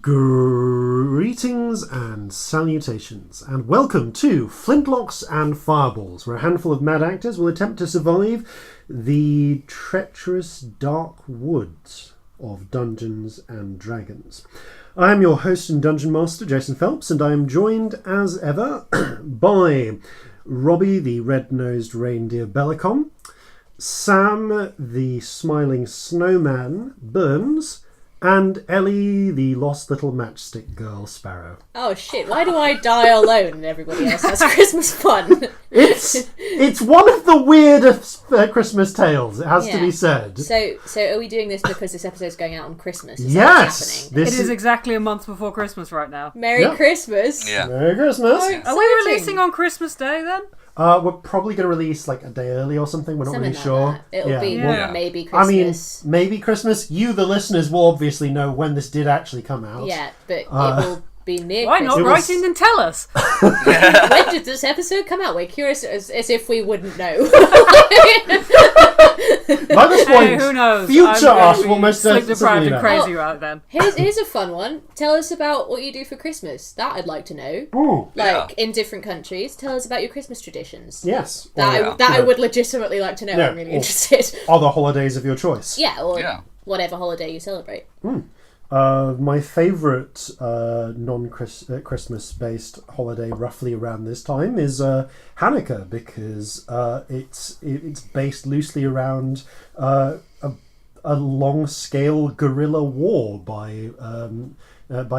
Greetings and salutations, and welcome to Flintlocks and Fireballs, where a handful of mad actors will attempt to survive the treacherous dark woods of Dungeons and Dragons. I am your host and Dungeon Master Jason Phelps, and I am joined as ever by Robbie the red-nosed reindeer Bellekom, Sam the smiling snowman Burns, and Ellie, the lost little matchstick girl, Sparrow. Oh shit, why do I die alone and everybody else has Christmas fun? It's one of the weirdest Christmas tales, it has to be said. So are we doing this because this episode's going out on Christmas? Yes! It is exactly a month before Christmas right now. Merry Christmas! Yeah. Merry Christmas! Are we releasing on Christmas Day then? We're probably going to release like a day early or something. We're not really sure. It'll be maybe Christmas. I mean, maybe Christmas. You, the listeners, will obviously know when this did actually come out. Yeah, but it will be near Why Christmas. not write in and tell us? When did this episode come out? We're curious as if we wouldn't know. By this point, who knows? future us will most sleep deprived certainly know. and crazy right then. Here's a fun one. Tell us about what you do for Christmas. That I'd like to know. Ooh. In different countries. Tell us about your Christmas traditions. Yes. I would legitimately like to know. I'm really interested. Other holidays of your choice. Yeah, or whatever holiday you celebrate. My favourite non-Christmas based holiday roughly around this time is Hanukkah, because it's based loosely around a long-scale guerrilla war by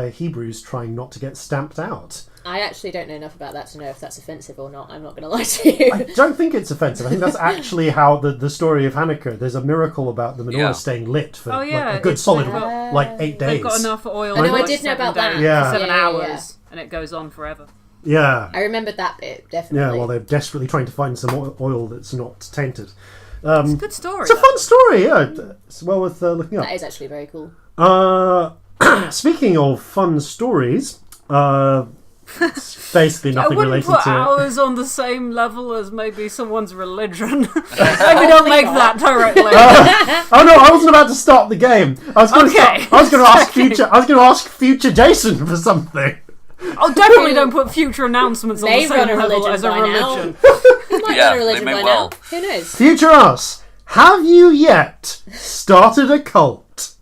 Hebrews trying not to get stamped out. I actually don't know enough about that to know if that's offensive or not. I'm not going to lie to you. I don't think it's offensive. I think that's actually how the story of Hanukkah, there's a miracle about the menorah staying lit for a good solid 8 days. They've got enough oil. I did know about that. Yeah. 7 hours, and it goes on forever. Yeah. I remembered that bit, definitely. Yeah, well, they're desperately trying to find some oil that's not tainted. It's a good story. It's a fun story, yeah. It's well worth looking up. That is actually very cool. Speaking of fun stories, it's basically nothing related to it. I wouldn't put ours on the same level as maybe someone's religion. Maybe don't make that directly. Oh no, I wasn't about to start the game. I was going to ask future Jason for something. Oh, definitely don't put future announcements on the same level as a religion. Who might run a religion by now? Who knows? Future us, have you yet started a cult?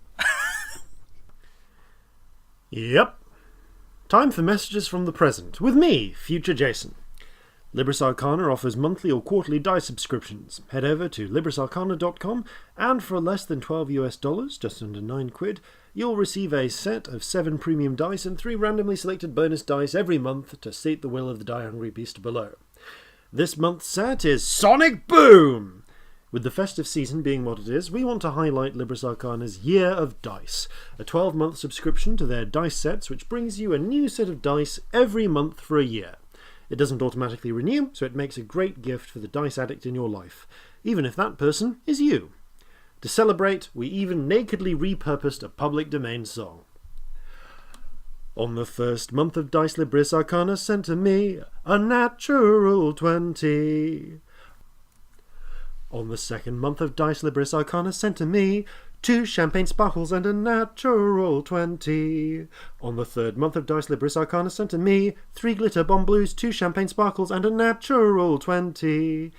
Yep. Time for messages from the present, with me, Future Jason. Libris Arcana offers monthly or quarterly dice subscriptions. Head over to librisarcana.com, and for less than $12 just under £9, you'll receive a set of 7 premium dice and 3 randomly selected bonus dice every month to sate the will of the die-hungry beast below. This month's set is Sonic Boom! With the festive season being what it is, we want to highlight Libris Arcana's Year of Dice, a 12-month subscription to their dice sets which brings you a new set of dice every month for a year. It doesn't automatically renew, so it makes a great gift for the dice addict in your life, even if that person is you. To celebrate, we even nakedly repurposed a public domain song. On the first month of Dice, Libris Arcana sent to me a natural 20. On the second month of Dice, Libris Arcana sent to me 2 champagne sparkles and a natural 20. On the third month of Dice, Libris Arcana sent to me 3 glitter bomb blues, 2 champagne sparkles and a natural 20.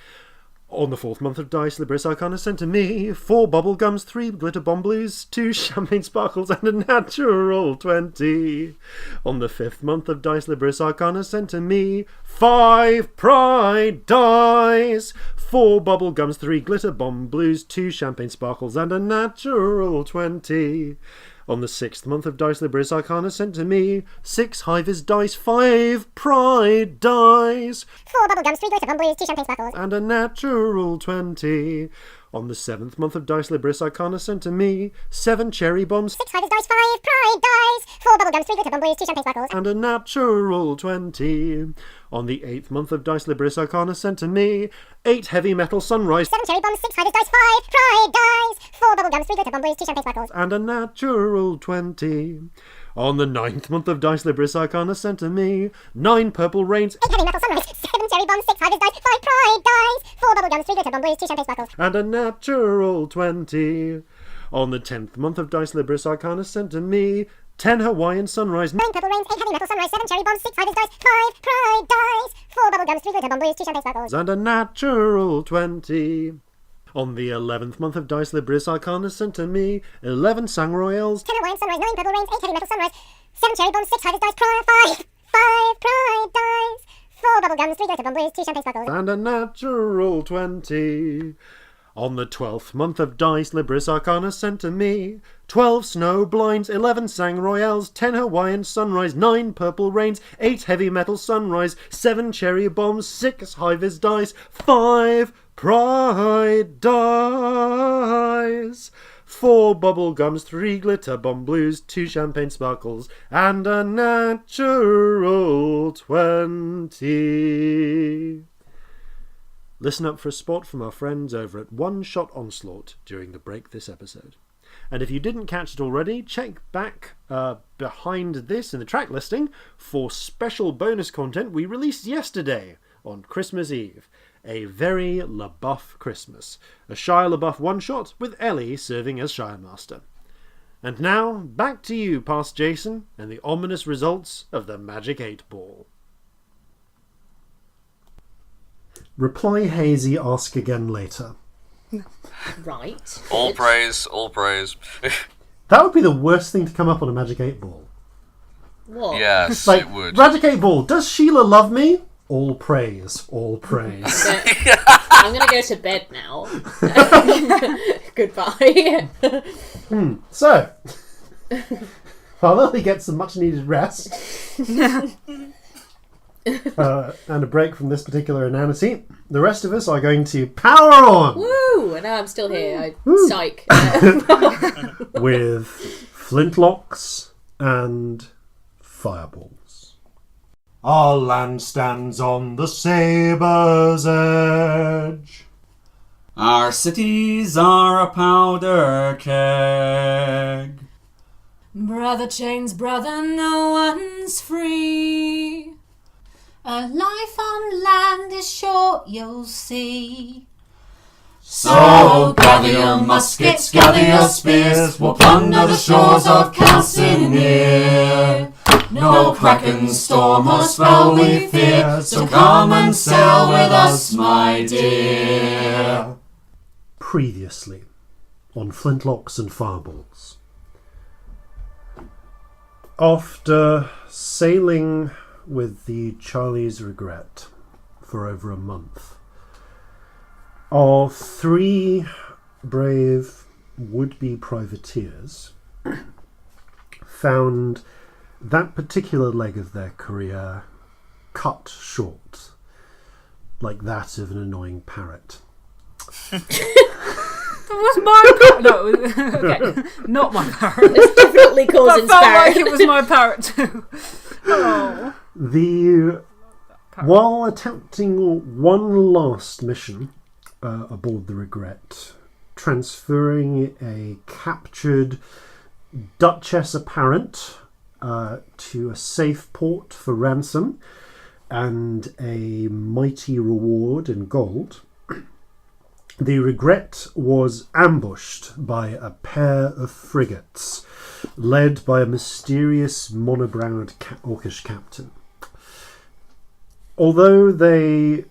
On the fourth month of Dice, Libris Arcana sent to me 4 bubble gums, 3 glitter bomb blues, 2 champagne sparkles and a natural 20. On the fifth month of Dice, Libris Arcana sent to me 5 pride dice, 4 bubble gums, 3 glitter bomb blues, 2 champagne sparkles and a natural 20. On the sixth month of Dice, Libris Arcana sent to me 6 high-vis dice, 5 pride dice, 4 bubblegums, 3 glitter bomb blues, 2 champagne sparkles, and a natural 20. On the seventh month of Dice, Libris Arcana sent to me 7 cherry bombs, 6 high-vis dice, 5 pride dice, 4 bubblegums, 3 glitter bomb blues, 2 champagne sparkles, and a natural 20. On the eighth month of Dice, Libris Arcana sent to me 8 heavy metal sunrise, 7 cherry bombs, 6 high-vis dice, 5 pride dice, 4 bubblegums, 3 glitter bomb blues, 2 champagne sparkles, and a natural 20. On the ninth month of Dice, Libris Arcana sent to me 9 purple rains, 8 heavy metal sunrise, 7 cherry bombs, 6 high-vis dice, 5 pride dice, 4 bubblegums, 3 glitter bomb blues, 2 champagne sparkles, and a natural 20. On the 10th month of Dice, Libris Arcana sent to me 10 Hawaiian Sunrise, 9 Purple Rains, 8 Heavy Metal Sunrise, 7 Cherry Bombs, 6 Hivers Dice, 5 Pride Dice, 4 Bubble Gums, 3 Glitter Bomb Blues, 2 Champagne Sparkles. and a natural 20. On the 11th month of Dice Libris Arcana sent to me 11 Sang Royals, 10 Hawaiian Sunrise, 9 Purple Rains, 8 Heavy Metal Sunrise, 7 Cherry Bombs, 6 Hivers Dice, 5 Pride Dice, 4 Bubble Gums, 3 Glitter Bomb Blues, 2 Champagne Sparkles. and a natural 20. On the 12th month of Dice Libris Arcana sent to me 12 Snow Blinds, 11 Sang Royals, 10 Hawaiian Sunrise, 9 Purple Rains, 8 Heavy Metal Sunrise, 7 Cherry Bombs, 6 Hivers Dice, 5 Pride Dice, 4 Bubble Gums, 3 Glitter Bomb Blues, 2 Champagne Sparkles, and a natural 20. Listen up for a spot from our friends over at One Shot Onslaught during the break this episode. And if you didn't catch it already, check back behind this in the track listing for special bonus content we released yesterday on Christmas Eve. A very LaBeouf Christmas. A Shire LaBeouf one-shot with Ellie serving as Shire Master. And now, back to you, past Jason, and the ominous results of the Magic 8 Ball. Reply hazy, ask again later. Right. All praise, all praise. That would be the worst thing to come up on a Magic 8 Ball. What? Yes, Like, it would. Magic 8 Ball, does Sheila love me? All praise, all praise. I'm gonna go to bed now. Goodbye. So, while Lily gets some much needed rest, and a break from this particular inanity, the rest of us are going to power on Woo! Now I'm still here. Psych. with Flintlocks and Fireballs. Our land stands on the sabre's edge. Our cities are a powder keg. Brother chains, brother, no one's free. A life on land is short, you'll see. So gather your muskets, gather your spears, we'll plunder the shores of Calcinea. No kraken, storm or spell we fear, so come and sail with us, my dear. Previously on Flintlocks and Fireballs. After sailing with the Charlie's Regret for over a month, our 3 brave would-be privateers found that particular leg of their career cut short, like that of an annoying parrot. That was my parrot. No, okay, not my parrot. It's definitely Corzin That felt Sparrow. like it was my parrot too. Oh. While attempting one last mission aboard the Regret, transferring a captured Duchess apparent to a safe port for ransom and a mighty reward in gold, the Regret was ambushed by a pair of frigates led by a mysterious monobrowed orcish captain. Although they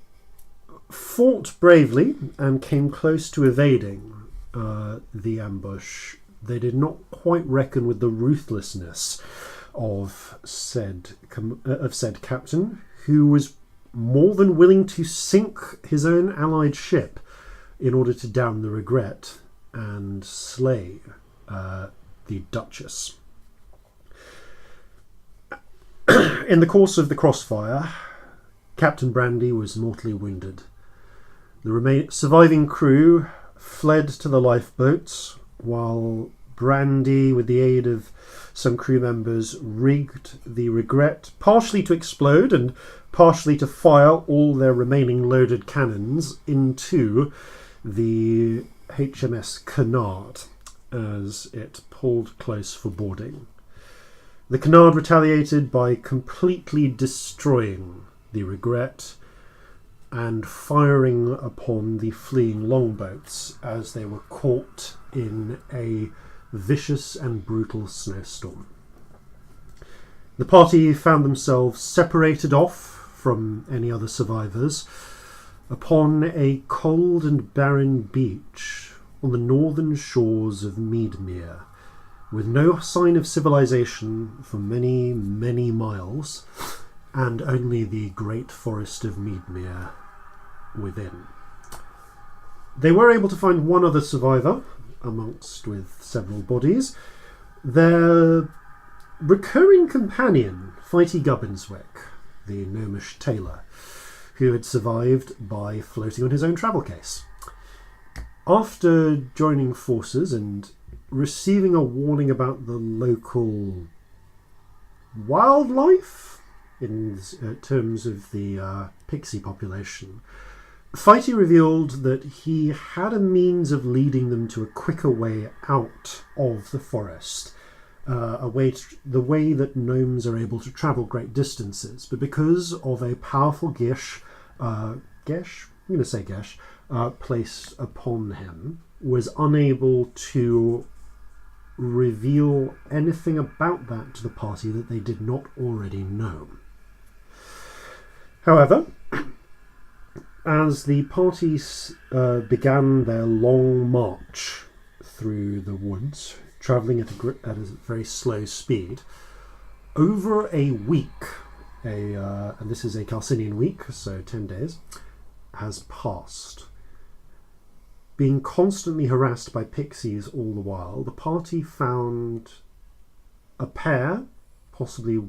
fought bravely and came close to evading the ambush, they did not quite reckon with the ruthlessness of said captain, who was more than willing to sink his own allied ship in order to down the Regret and slay the Duchess. In the course of the crossfire, Captain Brandy was mortally wounded. The surviving crew fled to the lifeboats, while Brandy, with the aid of some crew members, rigged the Regret partially to explode and partially to fire all their remaining loaded cannons into the HMS Canard as it pulled close for boarding. The Canard retaliated by completely destroying the Regret and firing upon the fleeing longboats as they were caught in a vicious and brutal snowstorm. The party found themselves separated off from any other survivors upon a cold and barren beach on the northern shores of Meadmere, with no sign of civilization for many, many miles, and only the great forest of Meadmere within. They were able to find one other survivor, amongst with several bodies. Their recurring companion, Fighty Gubbinswick, the gnomish tailor, who had survived by floating on his own travel case. After joining forces and receiving a warning about the local wildlife, in terms of the pixie population, Fighty revealed that he had a means of leading them to a quicker way out of the forest, the way that gnomes are able to travel great distances, but because of a powerful gesh, placed upon him, was unable to reveal anything about that to the party that they did not already know. However, as the parties began their long march through the woods, travelling at a very slow speed, over a week, and this is a Calcinian week, so 10 days, has passed. Being constantly harassed by pixies all the while, the party found a pair, possibly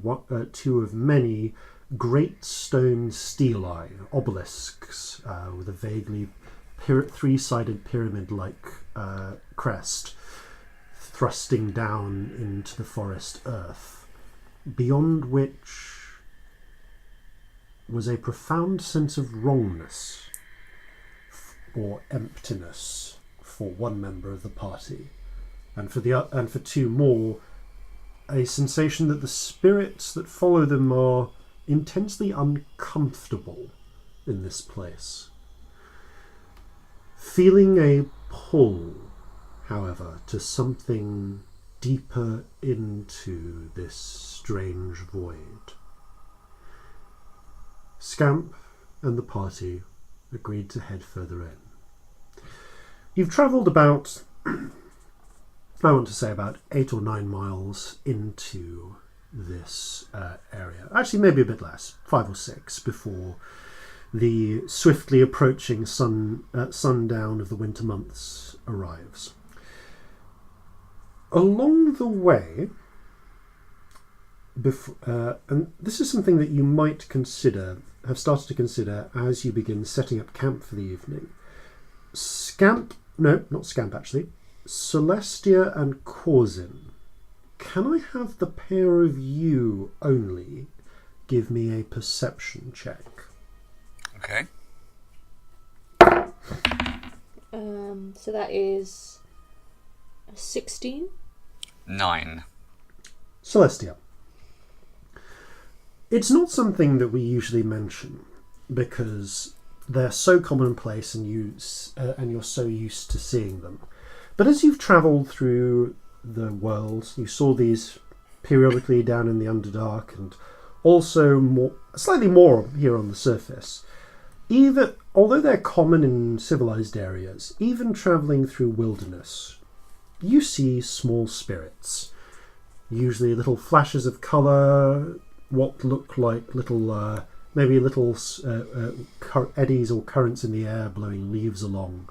two of many, great stone stelae, obelisks, with a vaguely three-sided pyramid-like crest thrusting down into the forest earth, beyond which was a profound sense of wrongness or emptiness for one member of the party, and for two more, a sensation that the spirits that follow them are intensely uncomfortable in this place. Feeling a pull, however, to something deeper into this strange void, Scamp and the party agreed to head further in. You've travelled about, about 8 or 9 miles into this area. Actually, maybe a bit less, 5 or 6, before the swiftly approaching sundown of the winter months arrives. Along the way, and this is something that you might have started to consider as you begin setting up camp for the evening. Celestia and Corzin, can I have the pair of you only give me a perception check? Okay. So that is 16. 9. Celestia. It's not something that we usually mention because they're so commonplace and you're so used to seeing them. But as you've travelled through the world, you saw these periodically down in the Underdark, and also slightly more here on the surface. Although they're common in civilized areas, even travelling through wilderness, you see small spirits, usually little flashes of colour, what look like little eddies or currents in the air blowing leaves along.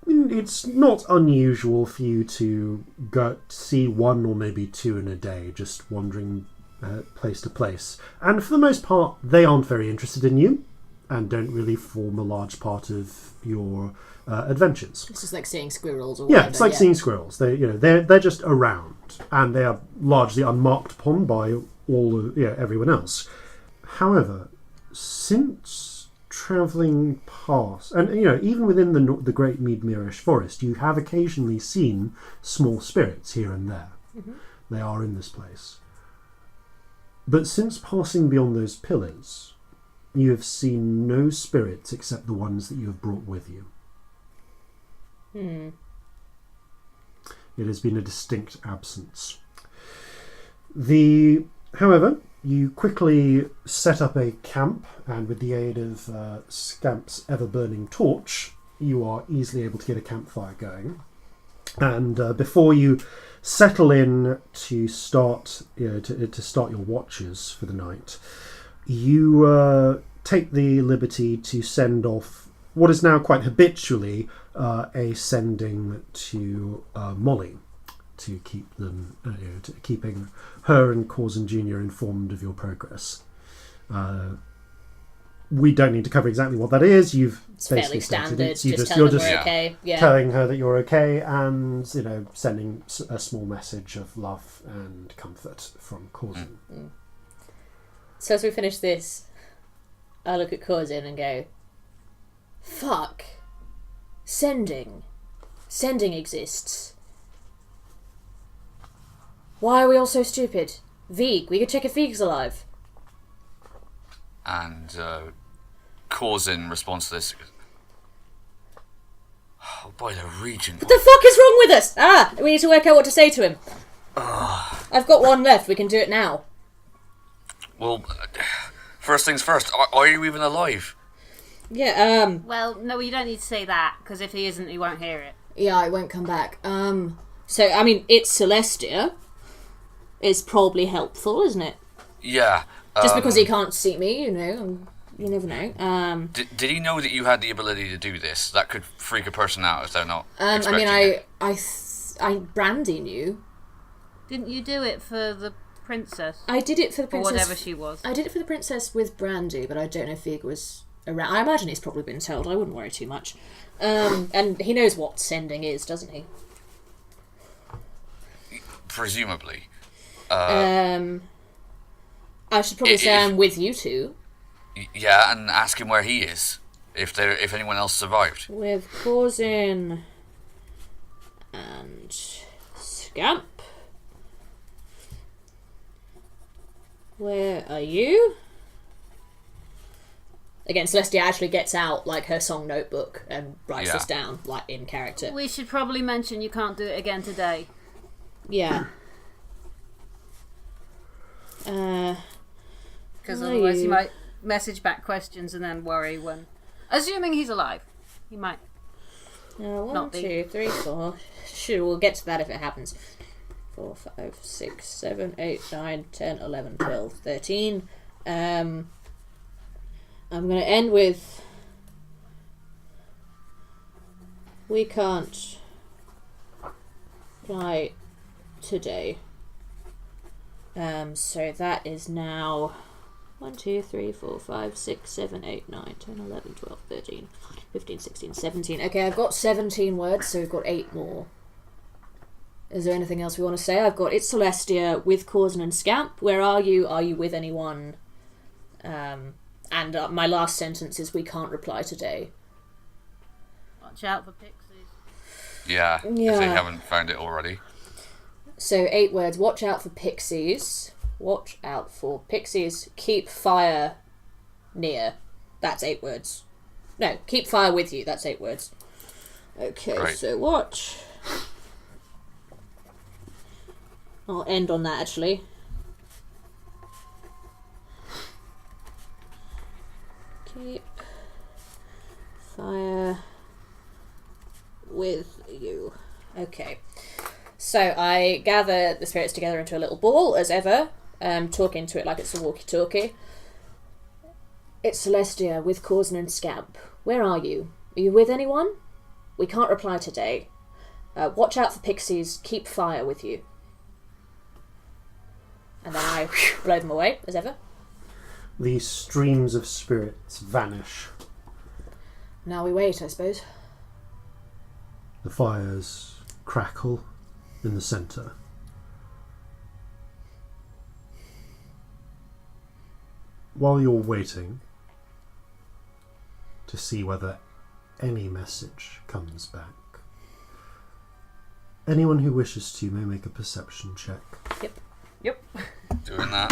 It's not unusual for you to see 1 or maybe 2 in a day, just wandering place to place. And for the most part, they aren't very interested in you and don't really form a large part of your adventures. It's just like seeing squirrels or Yeah, whatever, it's like seeing squirrels. They're just around, and they are largely unmarked upon by everyone else. However, since travelling past, and even within the Great Meadmerish Forest, you have occasionally seen small spirits here and there. Mm-hmm. They are in this place. But since passing beyond those pillars, you have seen no spirits except the ones that you have brought with you. It has been a distinct absence. The However, you quickly set up a camp, and with the aid of Scamp's ever-burning torch, you are easily able to get a campfire going. And before you settle in to start to start your watches for the night, you take the liberty to send off what is now quite habitually a sending to Molly, to keep them, keeping her and Corzin Jr. informed of your progress. We don't need to cover exactly what that is. It's fairly standard. You're just just we're okay. Yeah. telling her that you're okay, and sending a small message of love and comfort from Corzin. So as we finish this, I look at Corzin and go, "Fuck, sending exists. Why are we all so stupid? Vig, we could check if Vig's alive." And Corzin responds to this. Oh, by the Regent. What the fuck is wrong with us? We need to work out what to say to him. I've got one left. We can do it now. Well, first things first. Are you even alive? Yeah. Well, no, you don't need to say that, because if he isn't, he won't hear it. Yeah, I won't come back. So I mean, it's Celestia. It's probably helpful, isn't it? Yeah. Just because he can't see me, you never know. Did he know that you had the ability to do this? That could freak a person out if they're not. I mean, I Brandy knew. Didn't you do it for the princess? I did it for the princess. Or whatever she was. I did it for the princess with Brandy, but I don't know if Vig was around. I imagine he's probably been told. I wouldn't worry too much. And he knows what sending is, doesn't he? Presumably. I should probably say I'm with you two. Yeah, and ask him where he is. If anyone else survived. With Corzin and Scamp. Where are you? Again, Celestia actually gets out her song notebook and writes this down in character. We should probably mention you can't do it again today. Yeah. Because otherwise you might message back questions and then worry when... Assuming he's alive. He might. 1, 2, 3, 4. Sure, we'll get to that if it happens. 4, 5, 6, 7, 8, 9, 10, 11, 12, 13. I'm going to end with... We can't fly today. So that is now 1, 2, 3, 4, 5, 6, 7, 8, 9, 10, 11, 12, 13, 15, 16, 17. Okay, I've got 17 words, so we've got 8 more. Is there anything else we want to say? I've got it's Celestia with Corzin and Scamp. Where are you? Are you with anyone? And my last sentence is we can't reply today. Watch out for pixies. Yeah, if they haven't found it already. So 8 words. Watch out for pixies. Watch out for pixies. Keep fire near. That's 8 words. No, keep fire with you. That's 8 words. Okay, right. So watch. I'll end on that actually. Keep fire with you. Okay. So I gather the spirits together into a little ball, as ever, talking to it like it's a walkie-talkie. It's Celestia with Corzin and Scamp. Where are you? Are you with anyone? We can't reply today. Watch out for pixies. Keep fire with you. And then I blow them away, as ever. The streams of spirits vanish. Now we wait, I suppose. The fires crackle in the centre. While you're waiting to see whether any message comes back, anyone who wishes to may make a perception check. Yep. Doing that.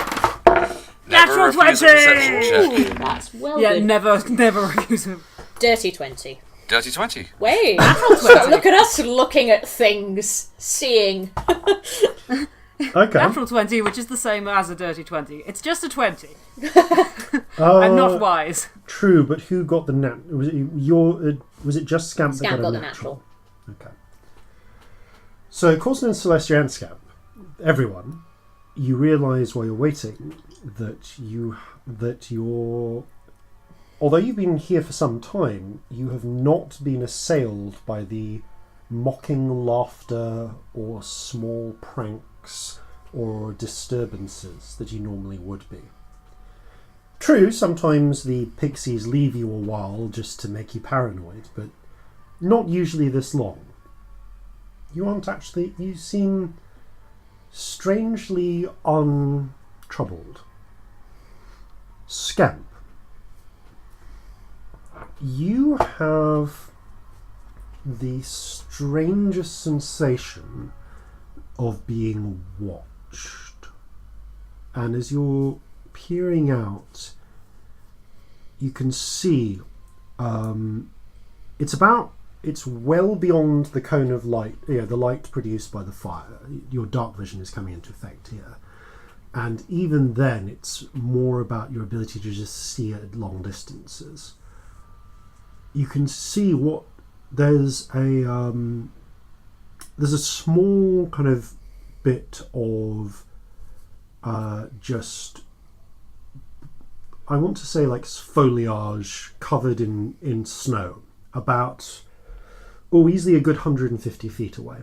Natural 20! Check. That's well Yeah, good. never refuse him. Dirty 20. Dirty 20. Wait, look at us looking at things, seeing. Okay. Natural 20, which is the same as a dirty 20. It's just a 20. I'm not wise. True, but who got the nat? Was it was it just Scamp that Scamp got a got the natural? Okay. So, Corzin and Celestia and Scamp, everyone, you realise while you're waiting that you're, although you've been here for some time, you have not been assailed by the mocking laughter or small pranks or disturbances that you normally would be. True, sometimes the pixies leave you a while just to make you paranoid, but not usually this long. You seem strangely untroubled. Scamp, you have the strangest sensation of being watched. And as you're peering out, you can see it's well beyond the cone of light, the light produced by the fire. Your dark vision is coming into effect here. And even then, it's more about your ability to just see at long distances. You can see there's a small kind of bit of just, I want to say, like foliage covered in snow, about easily a good 150 feet away,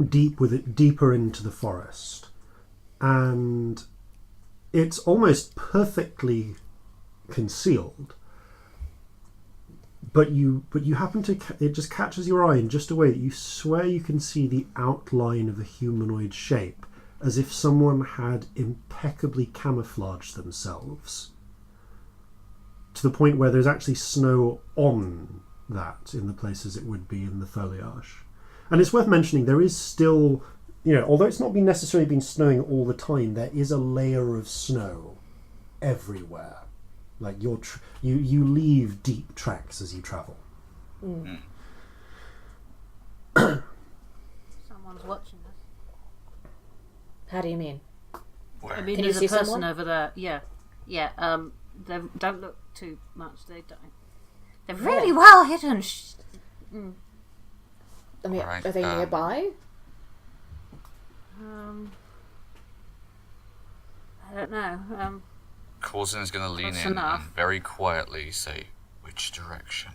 deeper into the forest, and it's almost perfectly concealed. But you happen to, it just catches your eye in just a way that you swear you can see the outline of a humanoid shape, as if someone had impeccably camouflaged themselves, to the point where there's actually snow on that in the places it would be in the foliage. And it's worth mentioning, there is still, although it's not necessarily been snowing all the time, there is a layer of snow everywhere. Like you leave deep tracks as you travel. Someone's watching us. How do you mean? Where? I mean, Can you there's a see person someone? over there. Yeah. They don't look too much. They're really well hidden. I mean, Alright, are they nearby? I don't know. Corzin is going to lean Close in enough. and very quietly say, "Which direction?"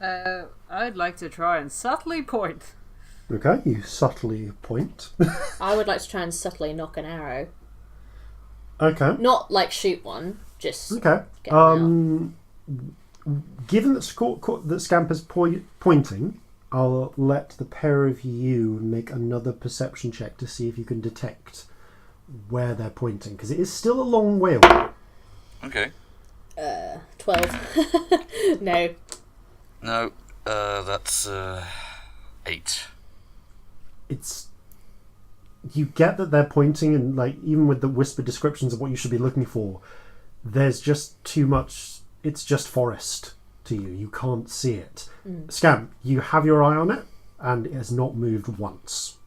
I'd like to try and subtly point. Okay, you subtly point. I would like to try and subtly knock an arrow. Okay. Not like shoot one, just Okay. get them Given that Scamp is pointing, I'll let the pair of you make another perception check to see if you can detect where they're pointing, because it is still a long way away. Okay. out. 12. No. No, that's 8. You get that they're pointing, and like even with the whispered descriptions of what you should be looking for, there's just too much. It's just forest to you. You can't see it. Scamp, you have your eye on it, and it has not moved once.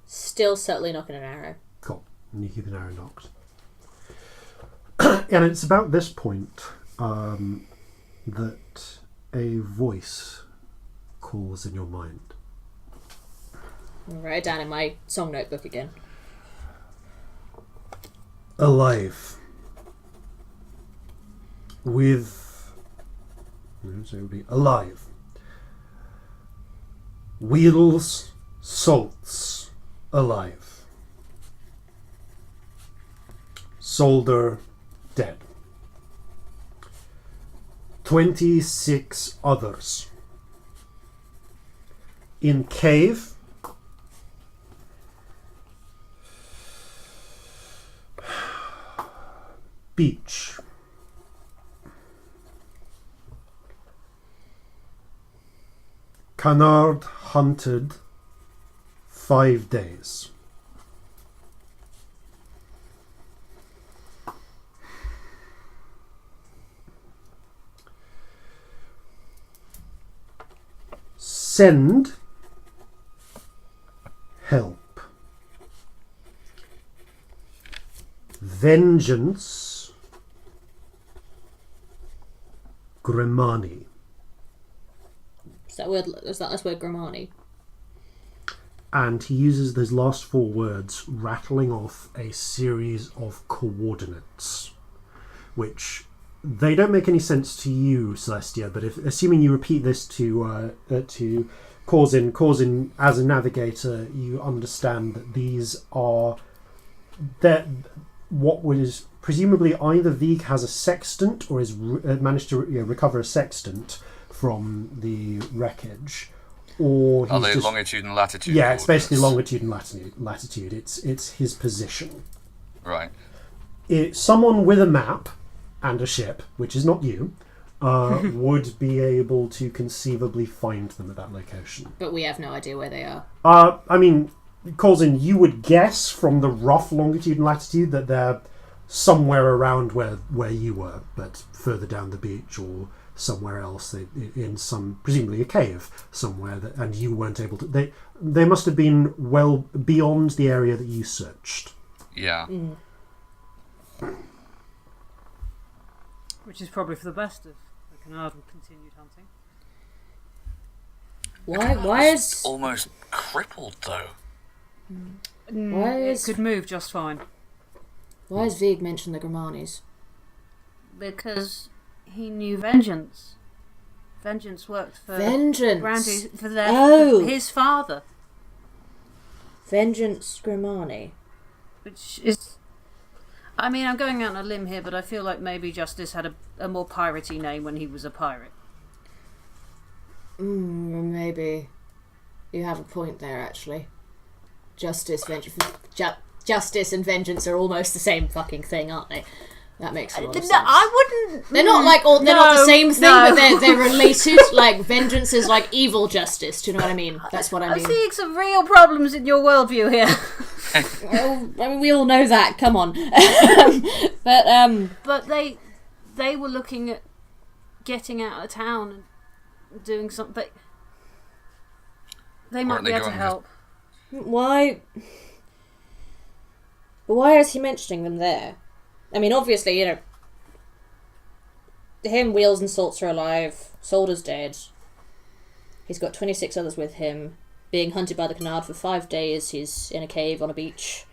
Still subtly knocking an arrow. Cool. And you keep an arrow knocked. And it's about this point that a voice calls in your mind. I'll write it down in my song notebook again. Alive. So it would be alive. Wheels, salts, alive. Solder, dead. 26 others. In cave, beach. Canard hunted 5 days. Send help. Vengeance Grimani. Is that word? That's word Grimani? And he uses those last 4 words, rattling off a series of coordinates, which they don't make any sense to you, Celestia. But assuming you repeat this to Corzin as a navigator, you understand that these are what was presumably either Vig has a sextant or has managed to recover a sextant from the wreckage. Or he's are they longitude and latitude? Yeah, it's basically longitude and latitude. It's his position. Right. Someone with a map and a ship, which is not you, would be able to conceivably find them at that location. But we have no idea where they are. I mean, Corzin, you would guess from the rough longitude and latitude that they're somewhere around where you were, but further down the beach or somewhere else in some, presumably a cave somewhere, and you weren't able to. They must have been well beyond the area that you searched. Yeah. Which is probably for the best if the Canard continued hunting. Why is almost crippled though? It could move just fine. Why has Vig mentioned the Grimanis? Because he knew Vengeance. Vengeance worked for Vengeance for his father. Vengeance Grimani. Which is, I mean, I'm going out on a limb here, but I feel like maybe Justice had a more piratey name when he was a pirate. Maybe. You have a point there, actually. Justice and vengeance are almost the same fucking thing, aren't they? That makes a lot of sense. I wouldn't. They're not like they're not the same thing, but they're related. Like vengeance is like evil justice. Do you know what I mean? That's what I mean. I'm seeing some real problems in your worldview here. Well, I mean, we all know that. Come on. But they were looking at getting out of town and doing something. They might be able to help. Why? Why is he mentioning them there? I mean, obviously, him, Wheels and Salts are alive. Solder's dead. He's got 26 others with him. Being hunted by the Canard for 5 days. He's in a cave on a beach.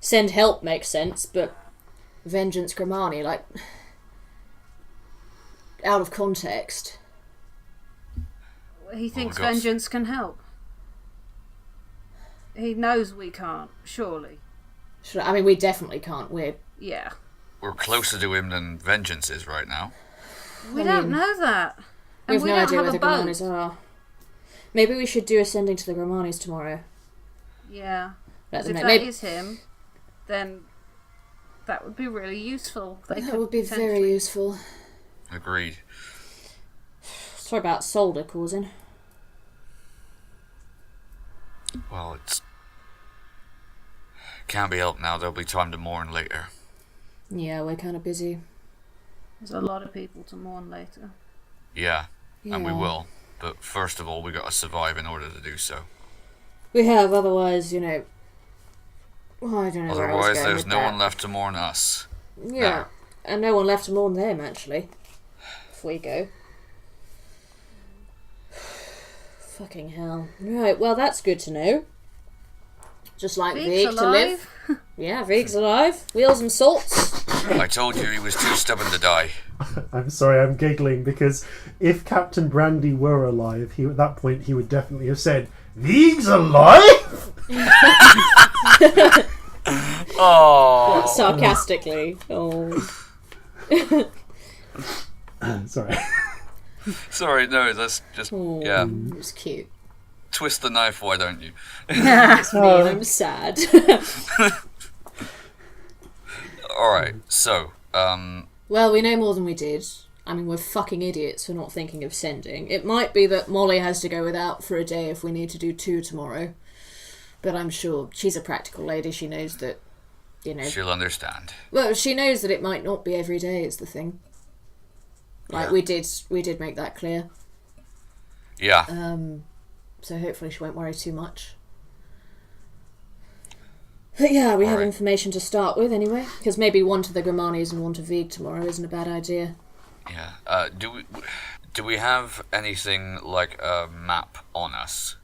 Send help makes sense, but Vengeance Grimani, like, out of context. He thinks Vengeance can help. He knows we can't, surely. I mean, we definitely can't. Yeah. We're closer to him than Vengeance is right now. We don't know that. We And have we no don't idea have where a the boat. Grimanis are. Maybe we should do ascending to the Grimanis tomorrow. Yeah. Let Because them if know. that Maybe is him, then that would be really useful. that would be very useful. Agreed. Sorry about Solder, Corzin. Well, it's can't be helped now. There'll be time to mourn later. Yeah, we're kind of busy. There's a lot of people to mourn later. Yeah, and we Yeah. will. But first of all, we got to survive in order to do so. We have, otherwise, well, I don't know where I was Otherwise, going there's with no that. one left to mourn us. Yeah, and no one left to mourn them, actually. Before we go. Fucking hell. Right, well, that's good to know. Just like Vig's Vig to live. Yeah, Vig's alive. Wheels and Salts. I told you he was too stubborn to die. I'm sorry, I'm giggling because if Captain Brandy were alive, at that point he would definitely have said, "Vig's alive?" Oh, Sarcastically. Oh. Sorry. sorry, no, that's just yeah. It was cute. Twist the knife, why don't you? It's me and I'm sad. All right, so Well, we know more than we did. I mean, we're fucking idiots for not thinking of sending. It might be that Molly has to go without for a day if we need to do 2 tomorrow. But I'm sure she's a practical lady. She knows that, she'll understand. Well, she knows that it might not be every day is the thing. Like, Yeah. we did make that clear. Yeah. So hopefully she won't worry too much. But yeah, we have Alright. information to start with anyway. Because maybe one to the Gramanis and one to Vig tomorrow isn't a bad idea. Yeah. Do we have anything like a map on us?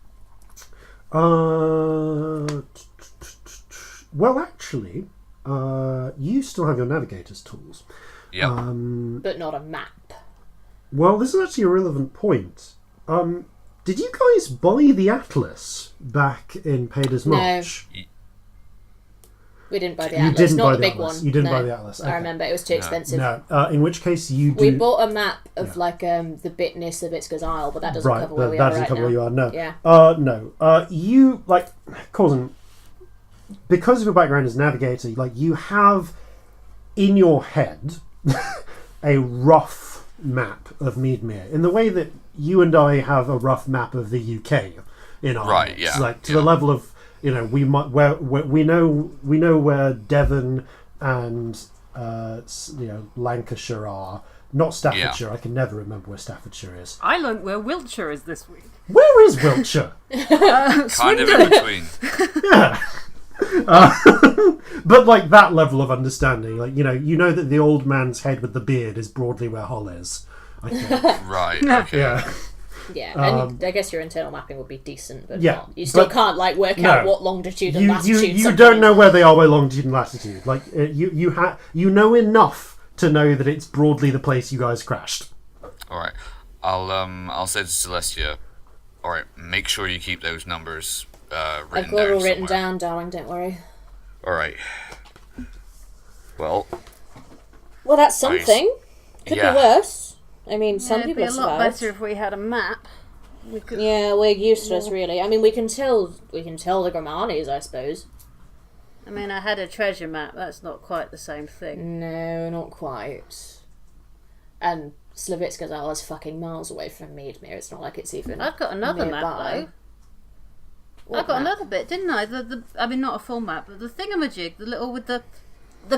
Well, actually, you still have your navigator's tools. Yeah. But not a map. Well, this is actually a relevant point. Did you guys buy the Atlas back in Pader's No. March? We didn't buy the You Atlas. didn't Not buy the the big Atlas. one. You didn't No. buy the Atlas. I Okay. remember, it was too expensive. No. In which case you do... We bought a map of Yeah. like the bitness of Itzka's Isle, but that doesn't Right, cover where but we that are doesn't right cover now. where you are. No. Yeah. No. You like Corzin, because of your background as navigator, like you have in your head a rough map of Meadmere in the way that you and I have a rough map of the UK in our Right, heads. yeah, Like to yeah. the level of we might where we know where Devon and Lancashire are. Not Staffordshire. Yeah. I can never remember where Staffordshire is. I learnt where Wiltshire is this week. Where is Wiltshire? Kind of in between. Yeah. But like that level of understanding, like you know that the old man's head with the beard is broadly where Hull is. I think. Right. Okay. Yeah. Yeah, and I guess your internal mapping would be decent, but Yeah, not. You still but- can't like work No. out what longitude and latitude. You something don't is. know where they are by longitude and latitude. Like you know enough to know that it's broadly the place you guys crashed. All right. I'll say to Celestia. All right. Make sure you keep those numbers written I've got it down all written somewhere. down, darling. Don't worry. All right. Well. Well, that's something. Could Yeah. be worse. I mean, some It'd people be a have lot survived. better if we had a map. We could. Yeah, we're useless, really. I mean, we can tell the Gramanis, I suppose. I mean, I had a treasure map. That's not quite the same thing. No, not quite. And Slavitska's Isle is fucking miles away from Meadmere. It's not like it's even. I've got another nearby. map though. What I got map? another bit, didn't I? I mean, not a full map, but the thingamajig, the little with the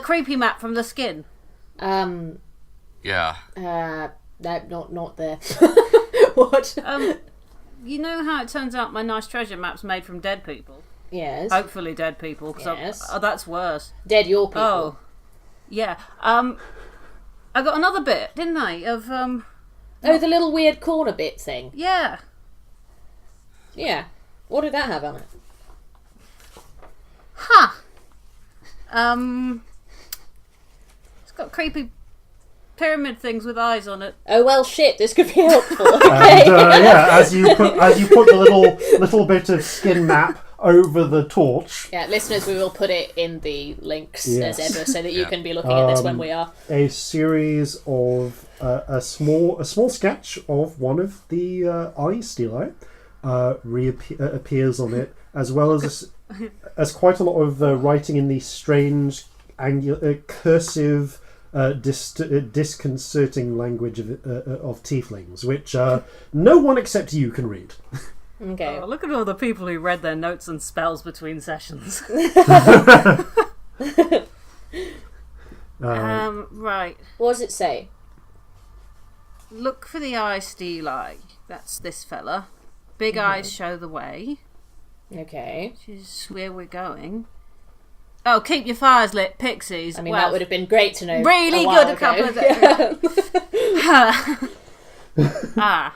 creepy map from the skin. Yeah. No, not there. What? You know how it turns out my nice treasure map's made from dead people? Yes. Hopefully dead people, because Yes. that's worse. Dead your people. Oh, yeah. I got another bit, didn't I? Of Oh, the little weird corner bit thing. yeah. Yeah. What did that have on it? Ha. It's got creepy pyramid things with eyes on it. Oh well, shit. This could be helpful. And Okay. as you put the little bit of skin map over the torch, Yeah, listeners, we will put it in the links Yes. as ever, so that you Yeah. can be looking at this when we are. a series of a small sketch of one of the eye stelae appears on it, as well as quite a lot of writing in the strange cursive disconcerting language of tieflings, which no one except you can read. Okay. Oh, look at all the people who read their notes and spells between sessions. Right. What does it say? Look for the eye stelae. That's this fella. Big eyes show the way, Okay. which is where we're going. Oh, keep your fires lit, pixies. I mean, well, that would have been great to know. really a while good a couple of ago. Ah,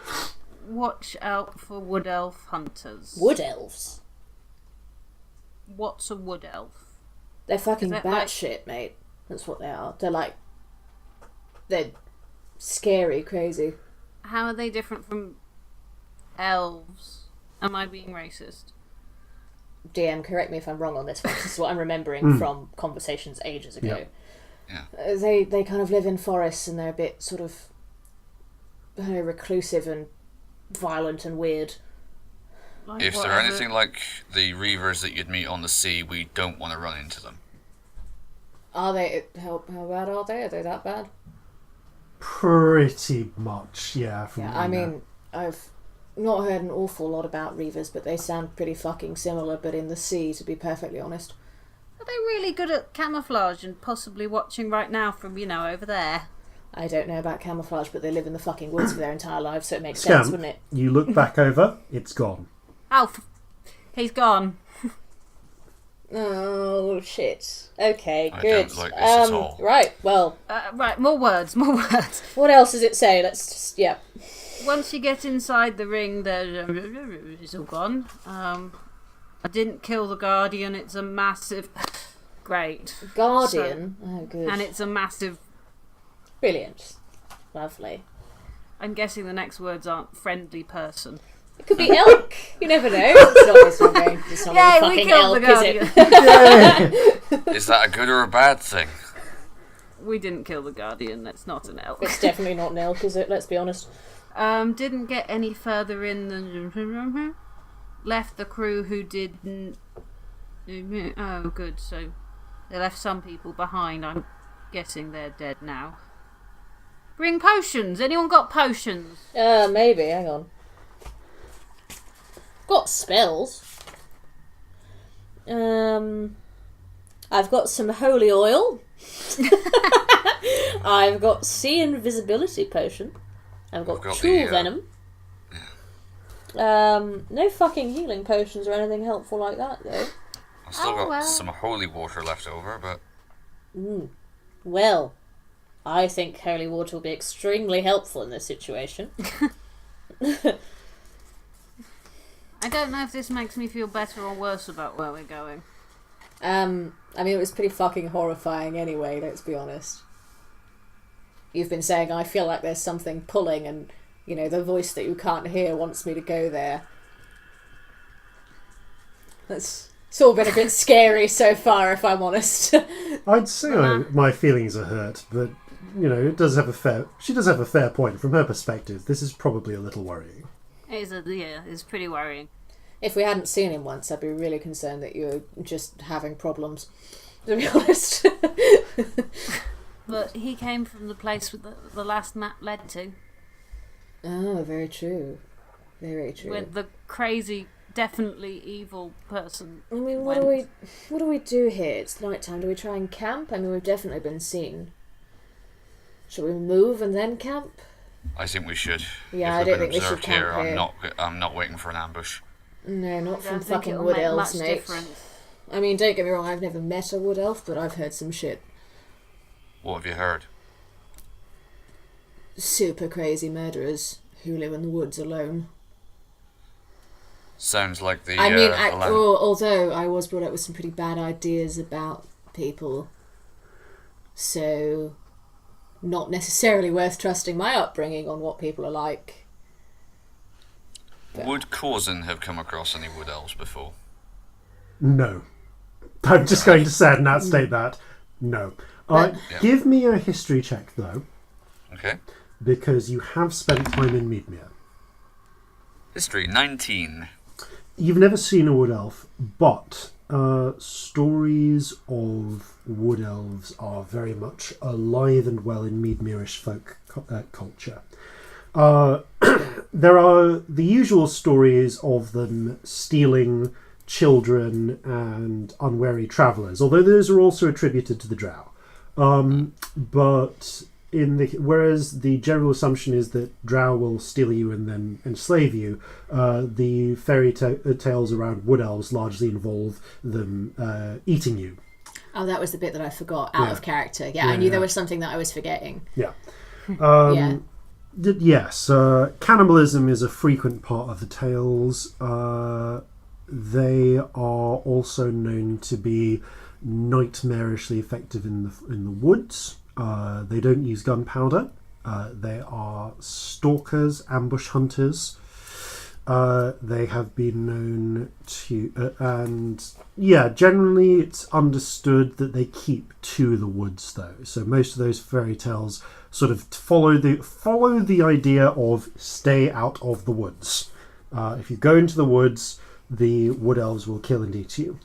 watch out for wood elf hunters. Wood elves. What's a wood elf? They're fucking Is that like- batshit, mate. That's what they are. They're scary, crazy. How are they different from elves? Am I being racist? DM, correct me if I'm wrong on this one. This is what I'm remembering from conversations ages ago. Yeah. They kind of live in forests and they're a bit sort of reclusive and violent and weird. Like If they're whatever- anything like the reavers that you'd meet on the sea, we don't want to run into them. Are they? How bad are they? Are they that bad? Pretty much, yeah. From Yeah, what I you know. mean, I've not heard an awful lot about reavers, but they sound pretty fucking similar, but in the sea, to be perfectly honest. Are they really good at camouflage and possibly watching right now from, over there? I don't know about camouflage, but they live in the fucking woods for their entire lives, so it makes sense, Scamp, wouldn't it? you look back over, it's gone. Oh, he's gone. Oh, shit. Okay, I good. don't like this at all. Right, well, Right, more words. what else does it say? Let's just, yeah. Once you get inside the ring, it's all gone. I didn't kill the Guardian. It's a massive... Great. Guardian? Oh, good. And it's a massive... Brilliant. Lovely. I'm guessing the next words aren't friendly person. It could be elk. You never know. It's not very We fucking killed elk, the is Guardian. it? Is that a good or a bad thing? We didn't kill the Guardian. That's not an elk. It's definitely not an elk, is it? Let's be honest. Didn't get any further in than... Left the crew who didn't... Oh, good. So they left some people behind. I'm guessing they're dead now. Bring potions. Anyone got potions? Maybe. Hang on. Got spells. I've got some holy oil. I've got sea invisibility potion. I've got tool venom. No fucking healing potions or anything helpful like that, though. I've still got some holy water left over, but... Well, I think holy water will be extremely helpful in this situation. I don't know if this makes me feel better or worse about where we're going. I mean, it was pretty fucking horrifying anyway, let's be honest. You've been saying, I feel like there's something pulling and, you know, the voice that you can't hear wants me to go there. It's all been a bit scary so far, if I'm honest. I'd say my feelings are hurt, but, you know, she does have a fair point. From her perspective, this is probably a little worrying. It's pretty worrying. If we hadn't seen him once, I'd be really concerned that you were just having problems, to be honest. But he came from the place the last map led to. Oh, very true. Very true. With the crazy, definitely evil person. I mean, what do we do here? It's night time. Do we try and camp? I mean, we've definitely been seen. Should we move and then camp? I think we should. Yeah, if I don't been think we should observed here, camp here. I'm not waiting for an ambush. No, not from I don't think fucking it'll wood make elves, much mate. difference. I mean, don't get me wrong, I've never met a wood elf, but I've heard some shit. What have you heard? Super crazy murderers who live in the woods alone. Sounds like the... I mean, although I was brought up with some pretty bad ideas about people, so not necessarily worth trusting my upbringing on what people are like. But... Would Corzin have come across any wood elves before? No. I'm just going to sad and outstate that. No. Give me a history check, though. Okay. Because you have spent time in Meadmere. History, 19. You've never seen a wood elf, but stories of wood elves are very much alive and well in Meadmerish folk culture. There are the usual stories of them stealing children and unwary travellers, although those are also attributed to the drow. But whereas the general assumption is that drow will steal you and then enslave you, the fairy tales around wood elves largely involve them eating you. Oh, that was the bit that I forgot out of character. Yeah, I knew there was something that I was forgetting. Yeah. Yeah. Yes, cannibalism is a frequent part of the tales. They are also known to be nightmarishly effective in the woods. They don't use gunpowder. They are stalkers, ambush hunters. They have been known to, generally it's understood that they keep to the woods, though. So most of those fairy tales sort of follow the idea of stay out of the woods. If you go into the woods, the wood elves will kill and eat you.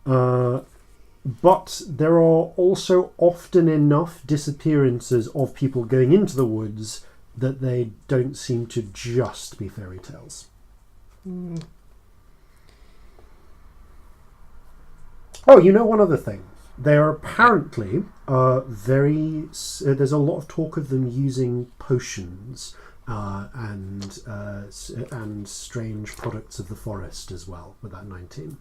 But there are also often enough disappearances of people going into the woods that they don't seem to just be fairy tales. Mm. Oh, you know one other thing. They are apparently there's a lot of talk of them using potions and strange products of the forest as well with that 19.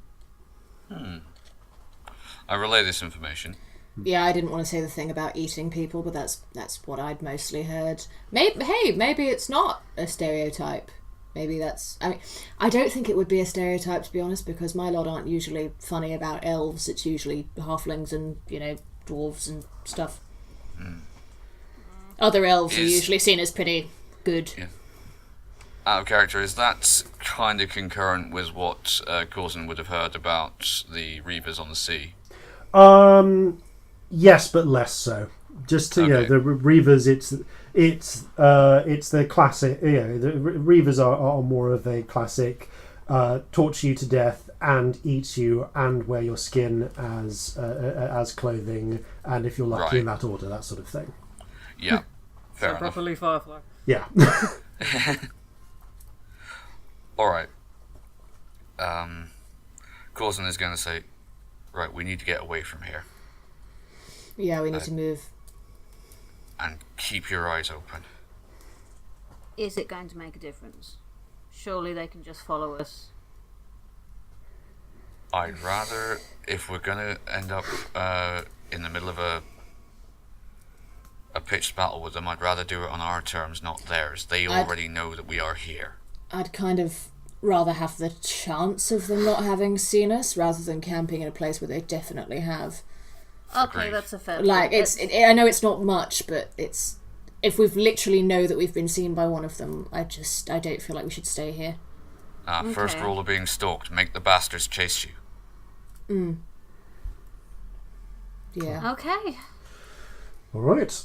I relay this information. Yeah, I didn't want to say the thing about eating people, but that's what I'd mostly heard. Maybe it's not a stereotype. Maybe that's... I mean, I don't think it would be a stereotype, to be honest, because my lot aren't usually funny about elves. It's usually halflings and, dwarves and stuff. Other elves are usually seen as pretty good. Yeah. Out of character, is that kind of concurrent with what Corzin would have heard about the Reavers on the sea? Yes, but less so. Just to the Reavers, it's the classic. The Reavers are more of a classic, torture you to death and eat you and wear your skin as clothing, and if you're lucky in that order, that sort of thing. Yeah, fair enough. Properly Firefly. Yeah. All right. Corzin is going to say, right, we need to get away from here. Yeah, we need to move. And keep your eyes open. Is it going to make a difference? Surely they can just follow us. I'd rather, if we're going to end up in the middle of a pitched battle with them, I'd rather do it on our terms, not theirs. They already know that we are here. I'd kind of rather have the chance of them not having seen us rather than camping in a place where they definitely have. Okay, Agreed. that's a fair Like, point. I know it's not much, but it's... If we've literally know that we've been seen by one of them, I don't feel like we should stay here. First rule of being stalked, make the bastards chase you. Yeah. Okay. All right.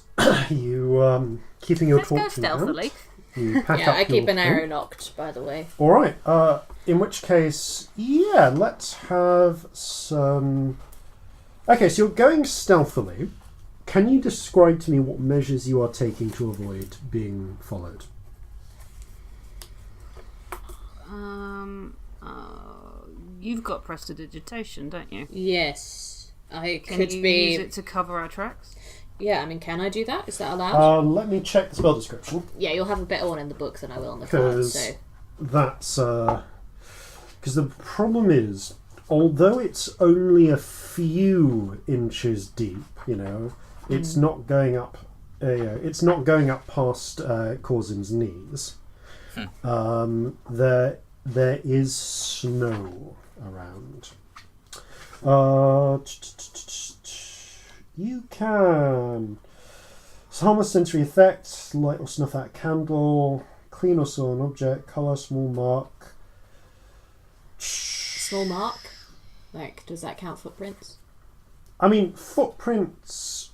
You keeping your Let's go torch in hand. stealthily. You pack Yeah, up I keep your an arrow thing. knocked, by the way. All right. In which case, let's have some. Okay, so you're going stealthily. Can you describe to me what measures you are taking to avoid being followed? You've got prestidigitation, don't you? Yes. I Can could you be... use it to cover our tracks? Yeah, I mean, can I do that? Is that allowed? Let me check the spell description. Yeah, you'll have a better one in the book than I will in the card, so... That's because the problem is, although it's only a few inches deep, it's not going up. It's not going up past Corzin's knees. There is snow around. You can harmless sensory effect, light or snuff out a candle, clean or saw an object, colour, small mark. Small mark? Like, does that count footprints? I mean, footprints...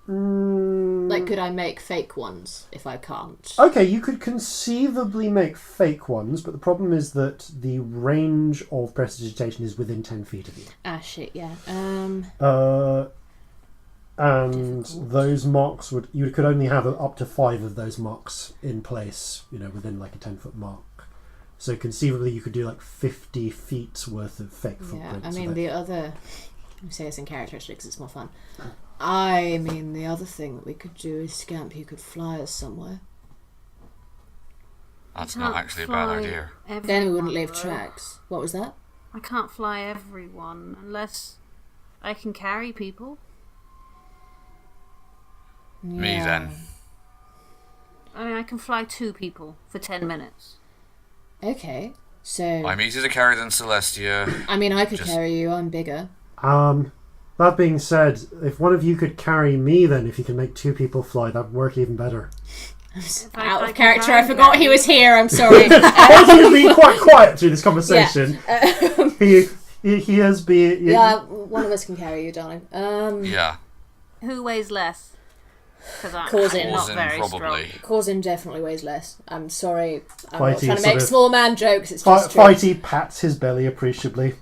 Like, could I make fake ones if I can't? Okay, you could conceivably make fake ones, but the problem is that the range of prestidigitation is within 10 feet of you. Ah, shit, yeah. And Difficult. those marks you could only have up to 5 of those marks in place, within like a 10-foot mark. So conceivably you could do like 50 feet worth of fake Yeah, footprints. I mean, of it. the other... I say this in characteristics, it's more fun. I mean, the other thing that we could do is Scamp, you could fly us somewhere. That's not actually a bad idea. Then we wouldn't leave tracks. What was that? I can't fly everyone unless I can carry people. Me then. I mean, I can fly 2 people for 10 minutes. Okay, so... I'm easier to carry than Celestia. I mean, I could carry you, I'm bigger. That being said, if one of you could carry me, then if you can make 2 people fly, that'd work even better. Out I of can character, try I and forgot carry he was here, I'm sorry. Corzin has been quite quiet through this conversation. He has been... Yeah, one of us can carry you, darling. Yeah. Who weighs less? Because I'm Corzin. not Corzin, very probably. Corzin definitely weighs less. I'm sorry. I'm Fighty not trying to sort make of- small man jokes, it's just true. Fighty pats his belly appreciably.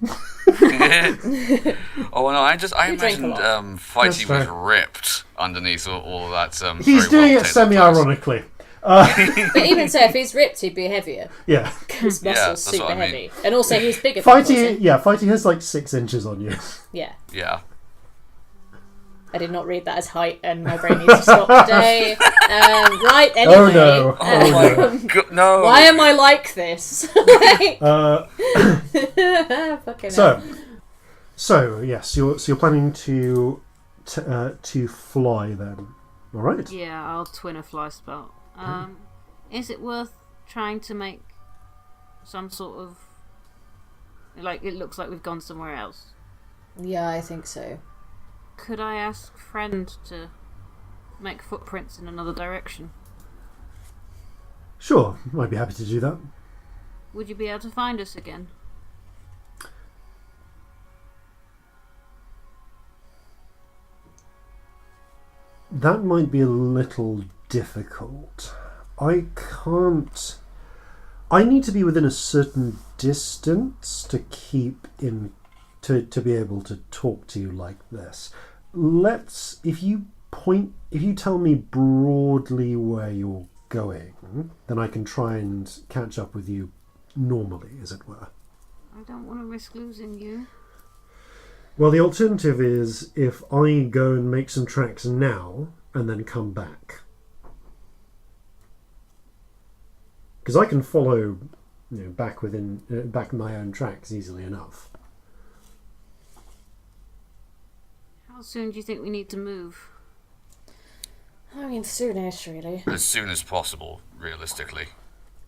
Oh no! I drink a imagined lot. Fighty That's was fair. ripped underneath all of that. He's very doing well it semi-ironically. But even so, if he's ripped, he'd be heavier. Yeah. His muscle's that's super what I mean. heavy. And also, he's bigger than Fighty Corzin. has like 6 inches on you. Yeah. Yeah. I did not read that as height, and my brain needs to stop today. Right, anyway. Oh no. Oh my god! No. Why am I like this? Fucking So, So yes, you're planning to fly then. All right. Yeah, I'll twin a fly spell. Is it worth trying to make some sort of like it looks like we've gone somewhere else? Yeah, I think so. Could I ask friend to make footprints in another direction? Sure, I'd be happy to do that. Would you be able to find us again? That might be a little difficult. I can't... I need to be within a certain distance to keep in... to be able to talk to you like this. If you tell me broadly where you're going, then I can try and catch up with you normally, as it were. I don't want to risk losing you. Well, the alternative is if I go and make some tracks now and then come back. Because I can follow, back my own tracks easily enough. How soon do you think we need to move? I mean, soonish, really. As soon as possible, realistically.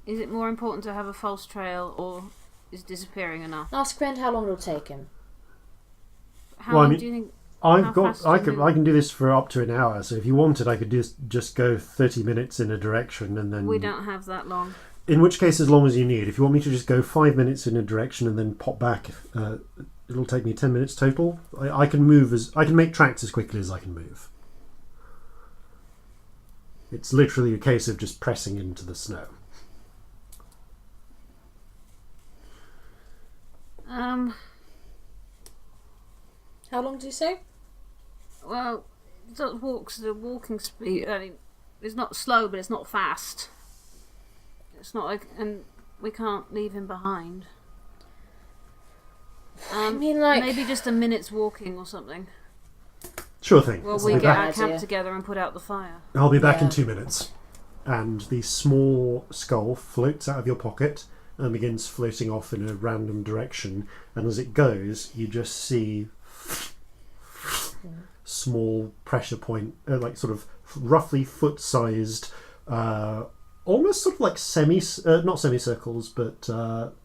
Is it more important to have a false trail, or is disappearing enough? Ask friend how long it'll take him. How long do you think? I can do this for up to an hour. So if you wanted, I could just go 30 minutes in a direction and then. We don't have that long. In which case, as long as you need. If you want me to just go 5 minutes in a direction and then pop back, it'll take me 10 minutes total. I can make tracks as quickly as I can move. It's literally a case of just pressing into the snow. How long did you say? Well, the walking speed. I mean, it's not slow, but it's not fast. It's not like, and we can't leave him behind. I mean, like maybe just a minute's walking or something. Sure thing. Well, we get our camp together and put out the fire. I'll be back in 2 minutes. And the small skull floats out of your pocket and begins floating off in a random direction. And as it goes, you just see small pressure point, like sort of roughly foot-sized, almost sort of like not semicircles, but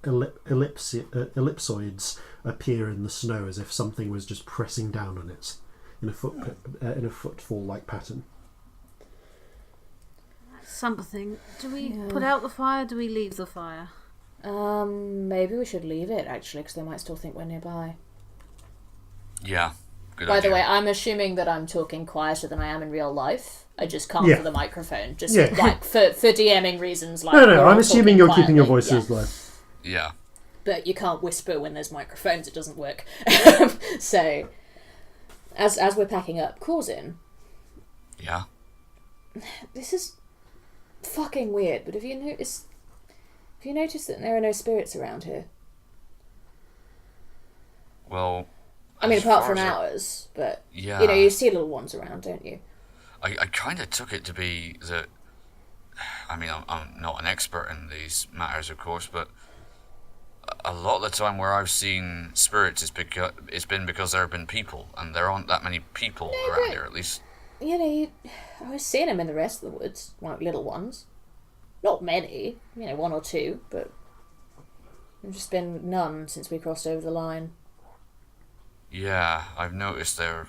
ellipsoids appear in the snow as if something was just pressing down on it in a footfall-like pattern. Something. Do we put out the fire? Do we leave the fire? Maybe we should leave it, actually, because they might still think we're nearby. Yeah, good By idea. the way, I'm assuming that I'm talking quieter than I am in real life. I just can't for the microphone. Just like for DMing reasons. Like No, I'm assuming you're keeping your voices low. Yeah. But you can't whisper when there's microphones, it doesn't work. So, as we're packing up, Corzin. Yeah. This is fucking weird, but have you noticed that there are no spirits around here? Well, I mean, apart from ours, but yeah, you see little ones around, don't you? I kind of took it to be that. I mean, I'm not an expert in these matters, of course, but a lot of the time where I've seen spirits, it's been because there have been people, and there aren't that many people around here, at least. I was seeing them in the rest of the woods, like little ones. Not many, 1 or 2, but there's just been none since we crossed over the line. Yeah, I've noticed they're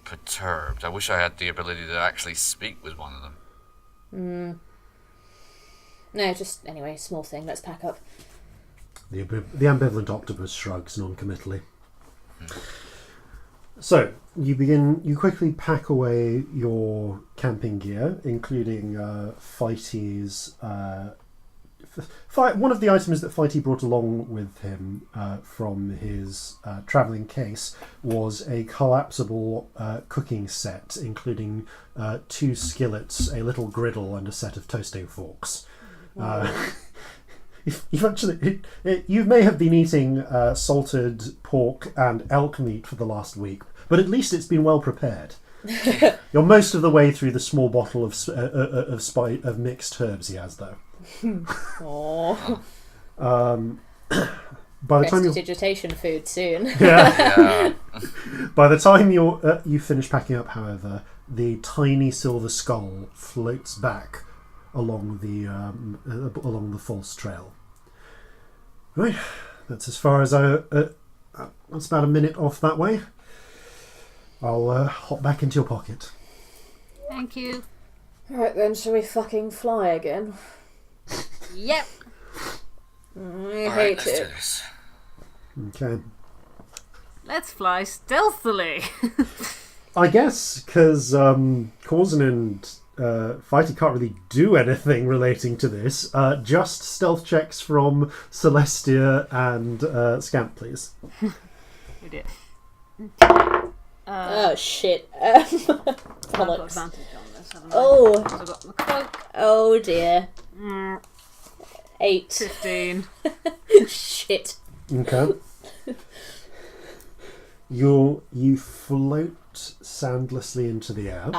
perturbed. I wish I had the ability to actually speak with one of them. No, just, anyway, small thing, let's pack up. The ambivalent octopus shrugs non-committally. So, you quickly pack away your camping gear, including Fighty's... one of the items that Fighty brought along with him from his travelling case was a collapsible cooking set, including 2 skillets, a little griddle, and a set of toasting forks. You may have been eating salted pork and elk meat for the last week, but at least it's been well prepared. You're most of the way through the small bottle of mixed herbs he has, though. Aww. by the time you're Prestidigitation food soon. Yeah. by the time you finish packing up, however, the tiny silver skull floats back along the false trail. Right, that's as far as that's about a minute off that way. I'll hop back into your pocket. Thank you. Alright then, shall we fucking fly again? Yep. I Alright, hate let's do it. this. Okay. Let's fly stealthily. I guess because Corzin and Fighty can't really do anything relating to this. Just stealth checks from Celestia and Scamp, please. We did. Oh shit. I've got Bollocks. advantage on this, haven't I? Oh. I've got my cloak. Oh dear. 8. 15. Okay. Shit. You float soundlessly into the air.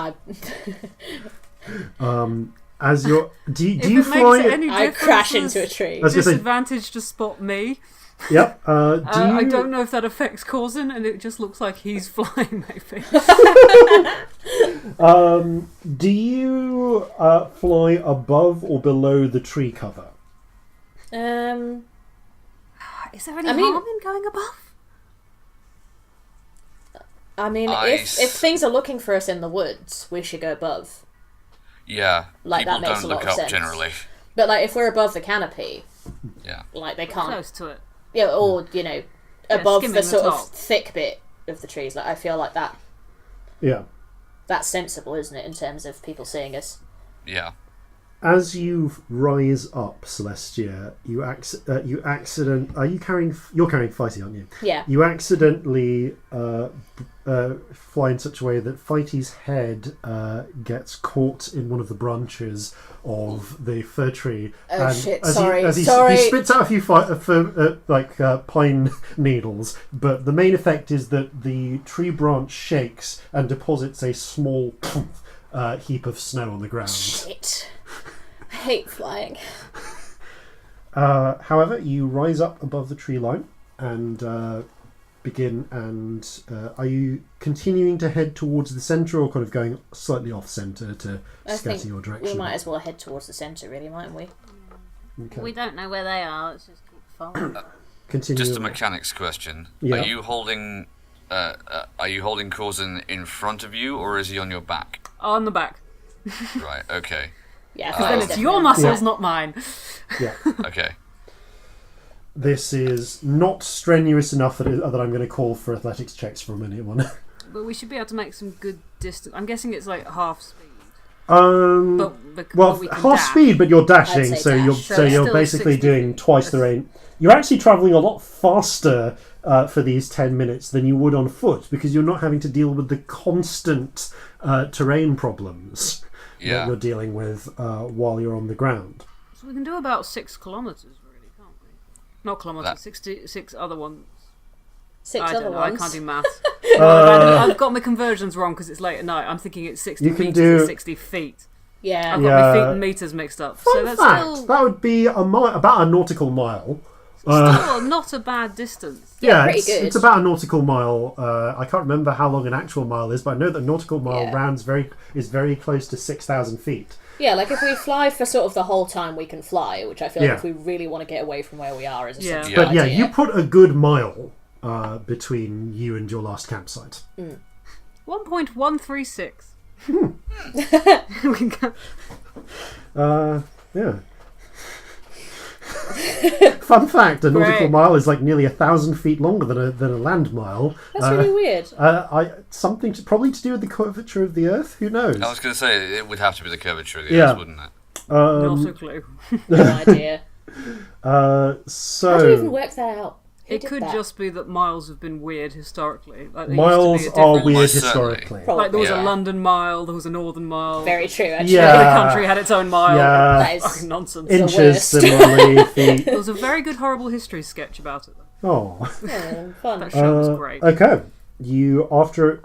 As you're, do you If it fly? makes any I difference, crash into a tree. I was gonna say- disadvantage to spot me. Yep. I don't know if that affects Corzin, and it just looks like he's flying, maybe. Do you fly above or below the tree cover? Is there any I mean- harm in going above? I mean, Ice. if things are looking for us in the woods, we should go above. Yeah. Like, People that makes don't a lot look of up sense. generally. But like, if we're above the canopy, Yeah. like they can't. Close to it. Yeah, or above skimming the the sort top. of thick bit of the trees. Like, I feel like Yeah. that's sensible, isn't it, in terms of people seeing us? Yeah. As you rise up, Celestia, you accident. You're carrying Fighty, aren't you? Yeah. You accidentally fly in such a way that Fighty's head gets caught in one of the branches of the fir tree. Oh, shit, As sorry, he sorry. spits out a few pine needles, but the main effect is that the tree branch shakes and deposits a small heap of snow on the ground. Shit. I hate flying. However, you rise up above the tree line and begin. And are you continuing to head towards the centre, or kind of going slightly off centre to I scatter think your direction? we might as well head towards the centre, really, mightn't we? Okay. We don't know where they are. Let's just keep following. Continue. Just a mechanics question. Yeah. Are you holding Corzin in front of you, or is he on your back? On the back. Right. Okay. Yeah, Then flying's it's definitely your on. muscles, not mine. Yeah. Okay. This is not strenuous enough that I'm going to call for athletics checks from anyone. But we should be able to make some good distance. I'm guessing it's like half speed. Well, But we can half dash. speed, but you're dashing, I'd say so dash. you're So so it's you're still basically 60 doing feet. twice the rate. You're actually travelling a lot faster for these 10 minutes than you would on foot, because you're not having to deal with the constant terrain problems that Yeah. you're dealing with while you're on the ground. So we can do about 6 kilometres, really, can't we? Not kilometres, That- 66 other ones. 6 I other don't know, ones. I can't do maths. No, I've got my conversions wrong because it's late at night. I'm thinking it's 60 You can metres do- and 60 feet. Yeah. I've got my feet and metres mixed up. So Fun that's fact, still that would be about a nautical mile. not a bad distance. Yeah, Yeah, pretty it's, good. it's about a nautical mile. I can't remember how long an actual mile is, but I know that a nautical mile Yeah. is very close to 6,000 feet. Yeah, like if we fly for sort of the whole time we can fly, which I feel Yeah. like if we really want to get away from where we are is a Yeah. sensible But yeah, idea. you put a good mile between you and your last campsite. 1.136. Yeah. Fun fact: a nautical Great. mile is like nearly 1,000 feet longer than a land mile. That's really weird. Something probably to do with the curvature of the Earth. Who knows? I was going to say it would have to be the curvature of the Yeah. Earth, wouldn't it? Not a clue. No idea. So How do you even work that out? Who It did could that? just be that miles have been weird historically. Like, there miles used to be a are different- weird Most certainly. historically. Probably. Like there was Yeah. a London mile, there was a Northern mile. Very true, actually. Yeah. Every country had its own mile. Yeah. That is Fucking nonsense. Inches worst. similarly, feet. There was a very good horrible history sketch about it. Though. Oh. oh, fun. That show was great. Okay. You after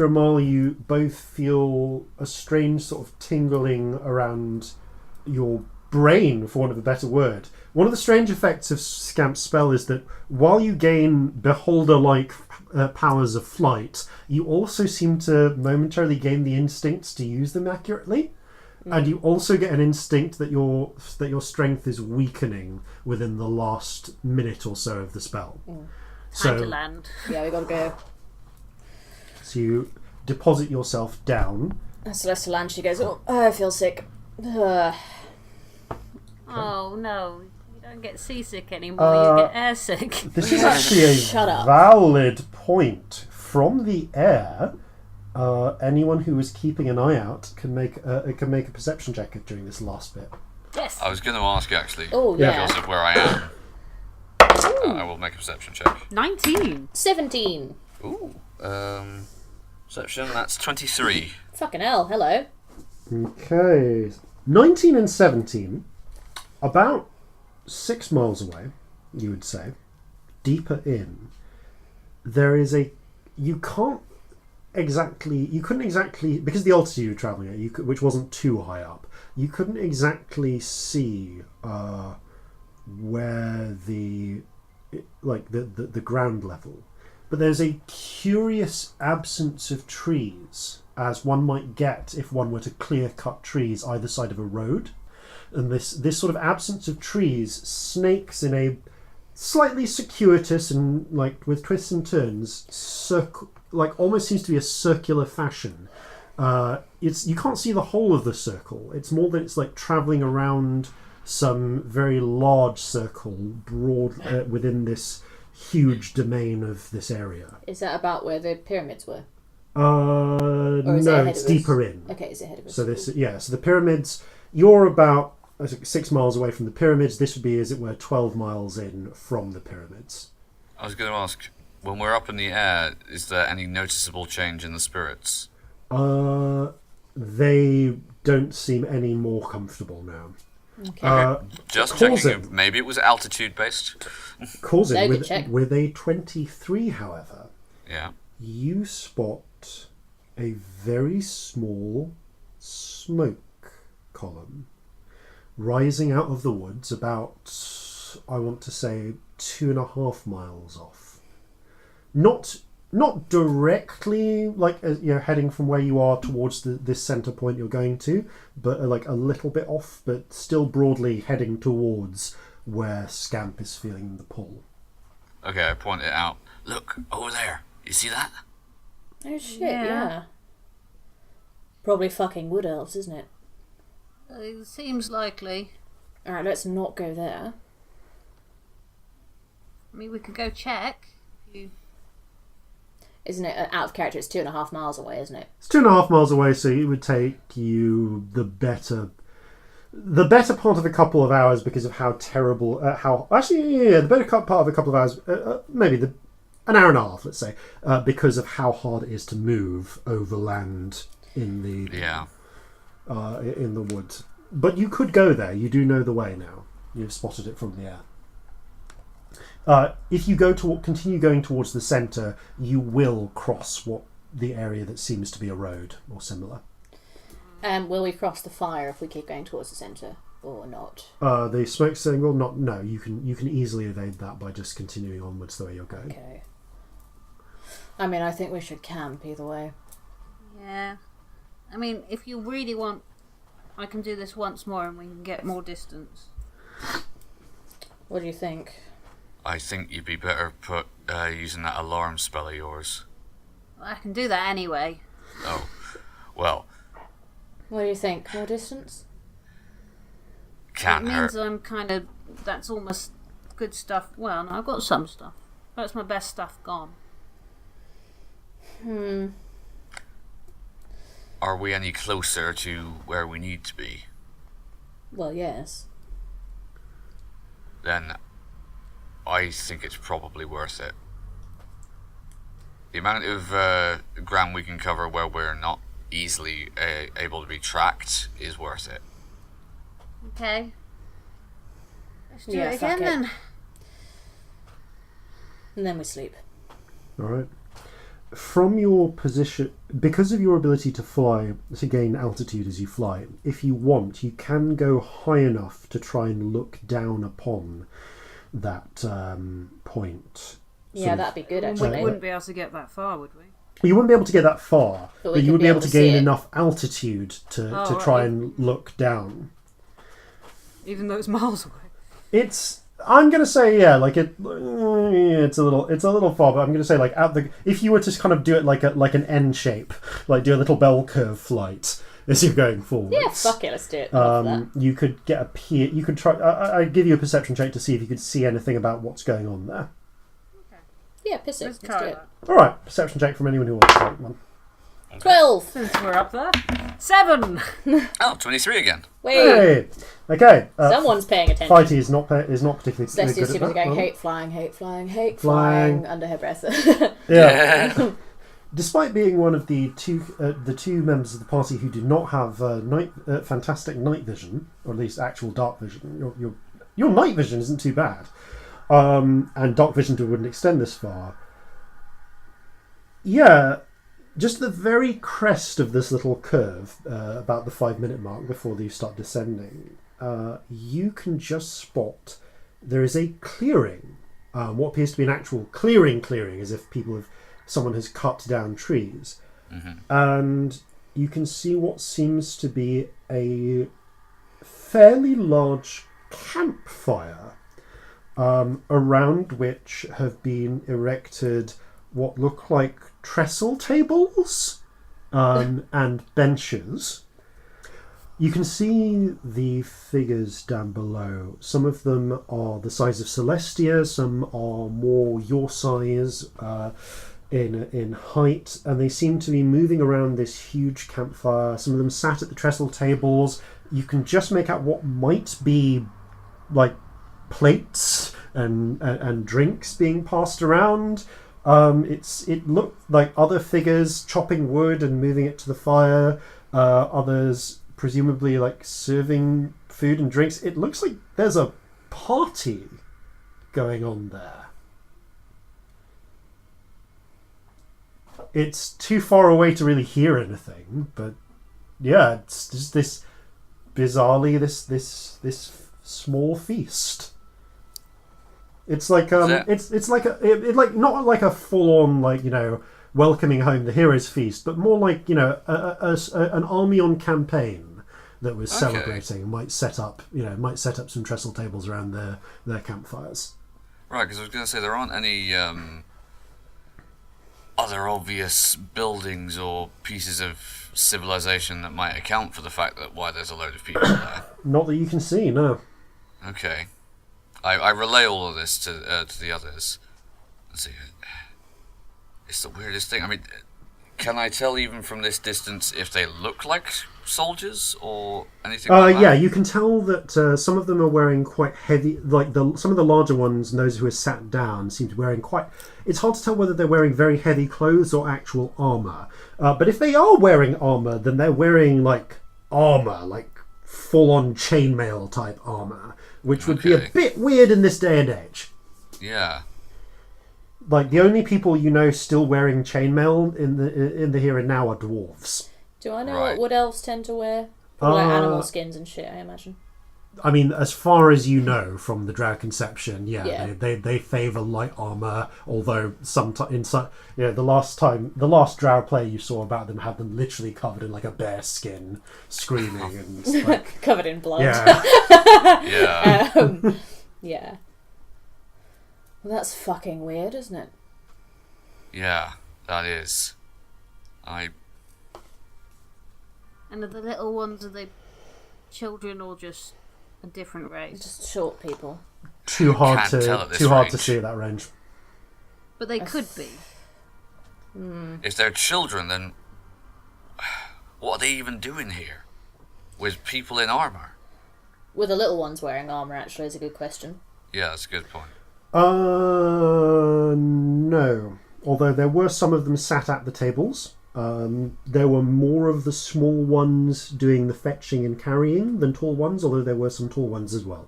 a mile, you both feel a strange sort of tingling around your brain, for want of a better word. One of the strange effects of Scamp's spell is that while you gain beholder-like powers of flight, you also seem to momentarily gain the instincts to use them accurately. And you also get an instinct that your strength is weakening within the last minute or so of the spell. Time to land. Yeah, we gotta go. So you deposit yourself down. Celestia lands, she goes, oh, I feel sick. Oh no, you don't get seasick anymore, you get airsick. This is actually a Shut up. valid point. From the air, anyone who is keeping an eye out can make a perception check during this last bit. Yes. I was going to ask actually. Oh, yeah. Because of where I am. I will make a perception check. 19. 17. Ooh. Perception, that's 23. Fucking hell, hello. Okay. 19 and 17, about 6 miles away, you would say, deeper in, there is you couldn't exactly, because of the altitude you're travelling at, which wasn't too high up, you couldn't exactly see where the ground level. But there's a curious absence of trees, as one might get if one were to clear-cut trees either side of a road. And this sort of absence of trees snakes in a slightly circuitous and, like, with twists and turns, almost seems to be a circular fashion. You can't see the whole of the circle. It's more that it's like travelling around some very large circle, broad within this huge domain of this area. Is that about where the pyramids were? No, it's deeper in. Okay, is it ahead of us? So so the pyramids, you're about 6 miles away from the pyramids. This would be, as it were, 12 miles in from the pyramids. I was going to ask, when we're up in the air, is there any noticeable change in the spirits? They don't seem any more comfortable now. Okay. Just Corzin. checking if maybe it was altitude based. Corzin, with a 23, however, Yeah. you spot a very small smoke column rising out of the woods about, I want to say, 2.5 miles off. Not directly, like, heading from where you are towards this centre point you're going to, but like a little bit off, but still broadly heading towards where Scamp is feeling the pull. Okay, I point it out. Look, over there. You see that? Oh shit, yeah. Probably fucking wood elves, isn't it? It seems likely. Alright, let's not go there. I mean, we could go check. Isn't it out of character? It's 2.5 miles away, isn't it? It's 2.5 miles away, so it would take you the better part of a couple of hours because of how terrible. The better part of a couple of hours, maybe an hour and a half, let's say, because of how hard it is to move overland in the in the woods. But you could go there. You do know the way now. You've spotted it from the air. If you continue going towards the centre, you will cross the area that seems to be a road or similar. Will we cross the fire if we keep going towards the centre, or not? The smoke saying, well, not. No, you can easily evade that by just continuing onwards the way you're going. Okay. I mean, I think we should camp either way. Yeah. I mean, if you really want, I can do this once more and we can get more distance. What do you think? I think you'd be better using that alarm spell of yours. I can do that anyway. Oh, well. What do you think? More distance? Can't it hurt. means that's almost good stuff. Well, no, I've got some stuff. That's my best stuff gone. Are we any closer to where we need to be? Well, yes. Then I think it's probably worth it. The amount of ground we can cover where we're not easily able to be tracked is worth it. Okay. Let's do Yeah, it fuck again it. then. And then we sleep. All right. from your position, because of your ability to fly, to gain altitude as you fly, if you want, you can go high enough to try and look down upon that point. Yeah, that'd be good, actually. We wouldn't be able to get that far, would we? You wouldn't be able to get that far, but you would be able to gain see it. enough altitude to try and look down. Even though it's miles away. I'm gonna say it's a little far, but I'm gonna say if you were to kind of do it like an N shape, like do a little bell curve flight as you're going forward. Yeah, fuck it, let's do it. You could get a peer. You could try. I'd give you a perception check to see if you could see anything about what's going on there. Yeah, piss it. Let's do it. All right, perception check from anyone who wants to take one. 12. Since we're up there. 7. Oh, 23 again. Wait. Hey. Okay. Someone's paying attention. Fighty is not particularly Celestia good at Stardust that. going, hate flying, under her breath. Yeah. Despite being one of the two members of the party who do not have fantastic night vision, or at least actual dark vision, your night vision isn't too bad, and dark vision wouldn't extend this far. Yeah, just the very crest of this little curve, about the 5-minute mark before you start descending, you can just spot there is a clearing, what appears to be an actual clearing, as if someone has cut down trees. Mm-hmm. And you can see what seems to be a fairly large campfire, around which have been erected what look like trestle tables and benches. You can see the figures down below. Some of them are the size of Celestia, some are more your size in height, and they seem to be moving around this huge campfire. Some of them sat at the trestle tables. You can just make out what might be like plates and drinks being passed around. It looked like other figures chopping wood and moving it to the fire. Others presumably like serving food and drinks. It looks like there's a party going on there. It's too far away to really hear anything, but yeah, it's just this bizarrely this small feast. It's like it's like not like a full on welcoming home the hero's feast, but more like an army on campaign that was celebrating and might set up some trestle tables around their campfires. Right, because I was going to say there aren't any other obvious buildings or pieces of civilization that might account for the fact that why there's a load of people there. Not that you can see, no. Okay. I relay all of this to the others. Let's see. It's the weirdest thing. I mean, can I tell even from this distance if they look like soldiers or anything like that? Yeah, you can tell that some of them are wearing quite heavy, some of the larger ones and those who are sat down seem to be wearing quite... It's hard to tell whether they're wearing very heavy clothes or actual armour. But if they are wearing armour, then they're wearing armour, like full-on chainmail type armour, which would be a bit weird in this day and age. Yeah. Like, the only people still wearing chainmail in the here and now are dwarves. Do I know what wood elves tend to wear? Probably animal skins and shit, I imagine. I mean, as far as you know from the Drow conception, they favour light armour. Although the last Drow player you saw about them had them literally covered in a bear skin, screaming and covered in blood. Yeah. Yeah. Yeah. Well, that's fucking weird, isn't it? Yeah, that is. And are the little ones, are they children or just a different race? Just short people. Too hard Can't tell at this to range. see at that range. But they could be. If they're children, then what are they even doing here? With people in armour? Were the little ones wearing armour, actually, is a good question. Yeah, that's a good point. No. Although there were some of them sat at the tables. There were more of the small ones doing the fetching and carrying than tall ones, although there were some tall ones as well.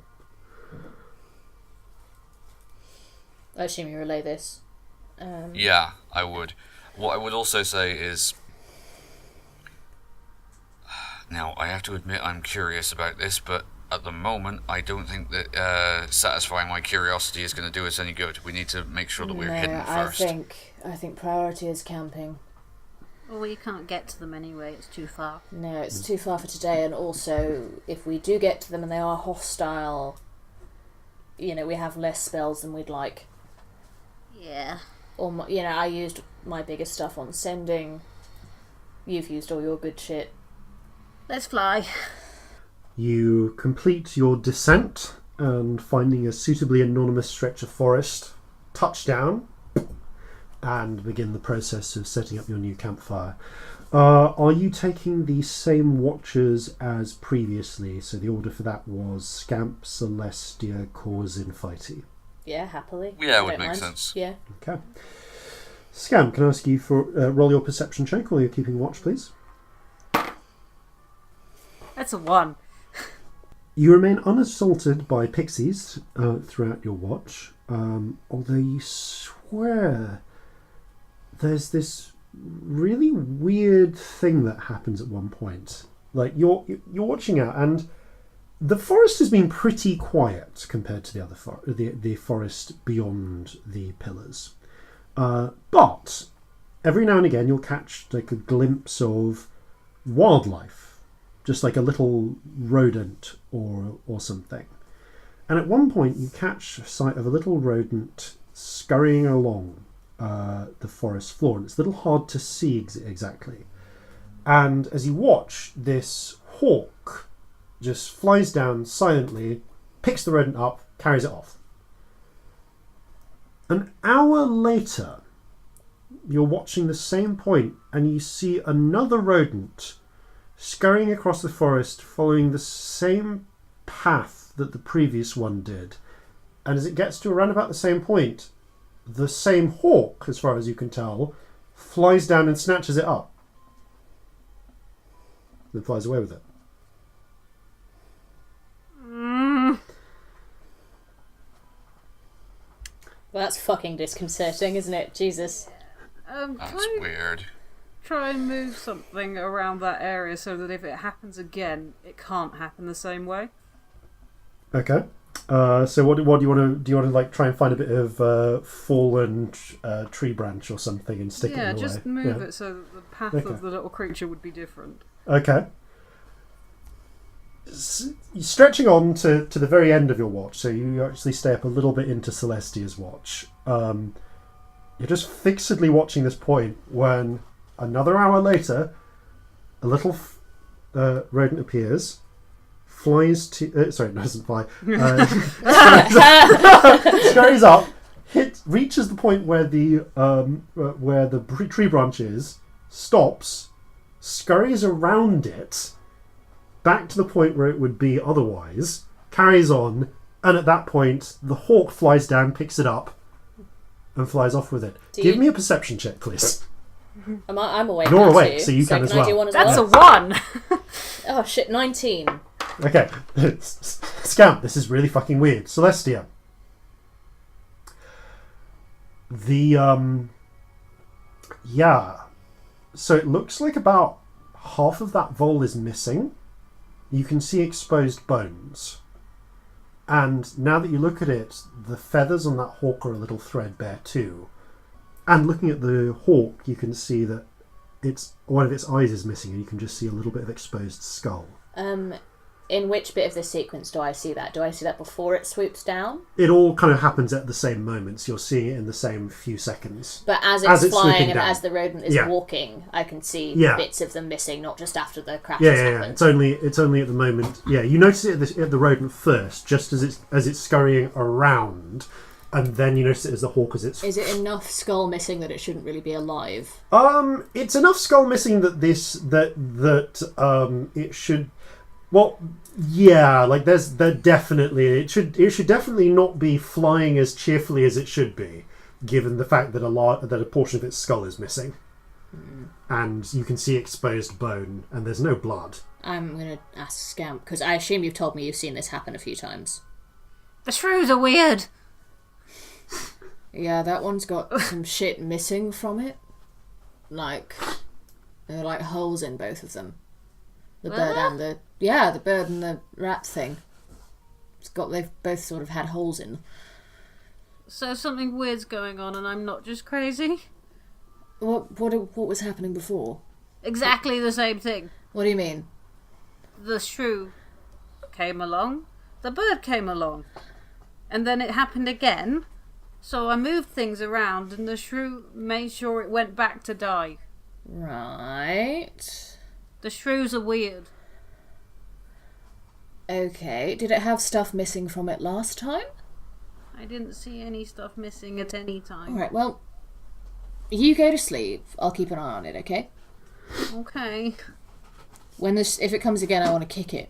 I assume you relay this. Yeah, I would. What I would also say is, now I have to admit I'm curious about this, but at the moment I don't think that satisfying my curiosity is going to do us any good. We need to make sure that we're hidden first. I think priority is camping. Well, you can't get to them anyway, it's too far. No, it's too far for today, and also, if we do get to them and they are hostile, we have less spells than we'd like. Yeah. Or, I used my biggest stuff on sending. You've used all your good shit. Let's fly. You complete your descent and finding a suitably enormous stretch of forest, touchdown, and begin the process of setting up your new campfire. Are you taking the same watchers as previously? So the order for that was Scamp, Celestia, Corzin, Fighty. Yeah, happily. Yeah, it would make sense. Yeah. Okay. Scamp, can I ask you for roll your perception check while you're keeping watch, please? That's a 1. You remain unassaulted by pixies throughout your watch, although you swear there's this really weird thing that happens at one point. Like you're watching out, and the forest has been pretty quiet compared to the other the forest beyond the pillars. But every now and again you'll catch like a glimpse of wildlife, just like a little rodent or something. And at one point you catch sight of a little rodent scurrying along the forest floor, and it's a little hard to see exactly. And as you watch, this hawk just flies down silently, picks the rodent up, carries it off. An hour later, you're watching the same point, and you see another rodent scurrying across the forest, following the same path that the previous one did. And as it gets to around about the same point, the same hawk, as far as you can tell, flies down and snatches it up. Then flies away with it. Well, that's fucking disconcerting, isn't it? Jesus. That's weird. Try and move something around that area so that if it happens again, it can't happen the same way. Okay. So what do you want to do? You want to like try and find a bit of fallen tree branch or something and stick it in the way? Yeah, just move it so that the path of the little creature would be different. Okay. Stretching on to the very end of your watch, so you actually stay up a little bit into Celestia's watch. You're just fixedly watching this point when another hour later, a little rodent appears, flies to... sorry, no, doesn't fly. Scurries up, reaches the point where the tree branch is, stops, scurries around it, back to the point where it would be otherwise, carries on, and at that point, the hawk flies down, picks it up, and flies off with it. Give me a perception check, please. I'm awake. You're now awake, too, so you can as well. I do one as That's well? a 1! Oh shit, 19. Okay. Scamp, this is really fucking weird. Celestia. Yeah. So it looks like about half of that vole is missing. You can see exposed bones. And now that you look at it, the feathers on that hawk are a little threadbare too. And looking at the hawk, you can see that one of its eyes is missing, and you can just see a little bit of exposed skull. In which bit of the sequence do I see that? Do I see that before it swoops down? It all kind of happens at the same moment, so you're seeing it in the same few seconds. But as it's flying swooping and down. as the rodent is walking, I can see bits of them missing, not just after the crash has happened. It's only at the moment. Yeah, you notice it at the rodent first, just as it's scurrying around, and then you notice it as the hawk as it's... Is it enough skull missing that it shouldn't really be alive? It's enough skull missing that it should... Well, yeah, like there definitely it should definitely not be flying as cheerfully as it should be, given the fact that a portion of its skull is missing, and you can see exposed bone, and there's no blood. I'm gonna ask Scamp because I assume you've told me you've seen this happen a few times. The shrews are weird. Yeah, that one's got some shit missing from it. like, there are like holes in both of them. The Were bird there? and the bird and the rat thing. They've both sort of had holes in them. So something weird's going on and I'm not just crazy? What was happening before? Exactly the same thing. What do you mean? The shrew came along, the bird came along, and then it happened again. So I moved things around and the shrew made sure it went back to die. Right. The shrews are weird. Okay. Did it have stuff missing from it last time? I didn't see any stuff missing at any time. Alright, well, you go to sleep. I'll keep an eye on it, okay? Okay. If it comes again, I want to kick it.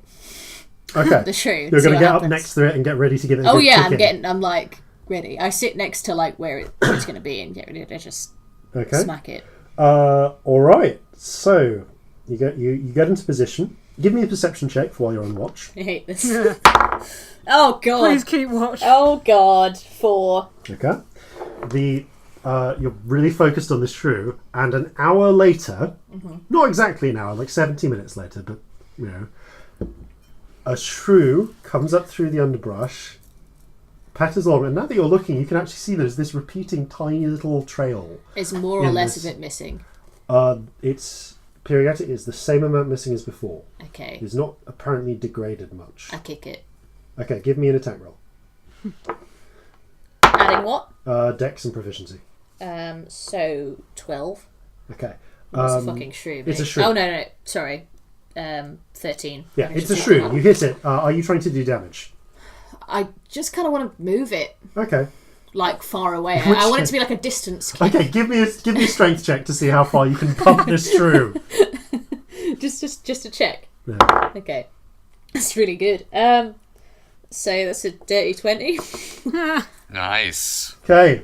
Okay. The shrew. You're see going to what get up happens. next to it and get ready to get it. Oh yeah, kick I'm like ready. I sit next to like where it's going to be and get ready to just Okay. smack it. All right. So you get into position. Give me a perception check while you're on watch. I hate this. Oh god. Please keep watch. Oh god. 4. Okay. You're really focused on this shrew, and an hour later, not exactly an hour, like 70 minutes later, but you know, a shrew comes up through the underbrush, patters along, and now that you're looking, you can actually see there's this repeating tiny little trail. Is more or in less this. of it missing? It's periodic. It's the same amount missing as before. Okay. It's not apparently degraded much. I kick it. Okay, give me an attack roll. Adding what? Dex and proficiency. So 12. Okay. It's a fucking shrew. it's a mate. shrew. Oh no. Sorry. 13. Yeah, I it's should a take shrew. that up. You hit it. Are you trying to do damage? I just kind of want to move it Okay. like far away. Which- I want it to be like a distance kick. Okay, give me a strength check to see how far you can pump this shrew. just to check. Yeah. Okay. That's really good. So that's a dirty 20. Nice. Okay.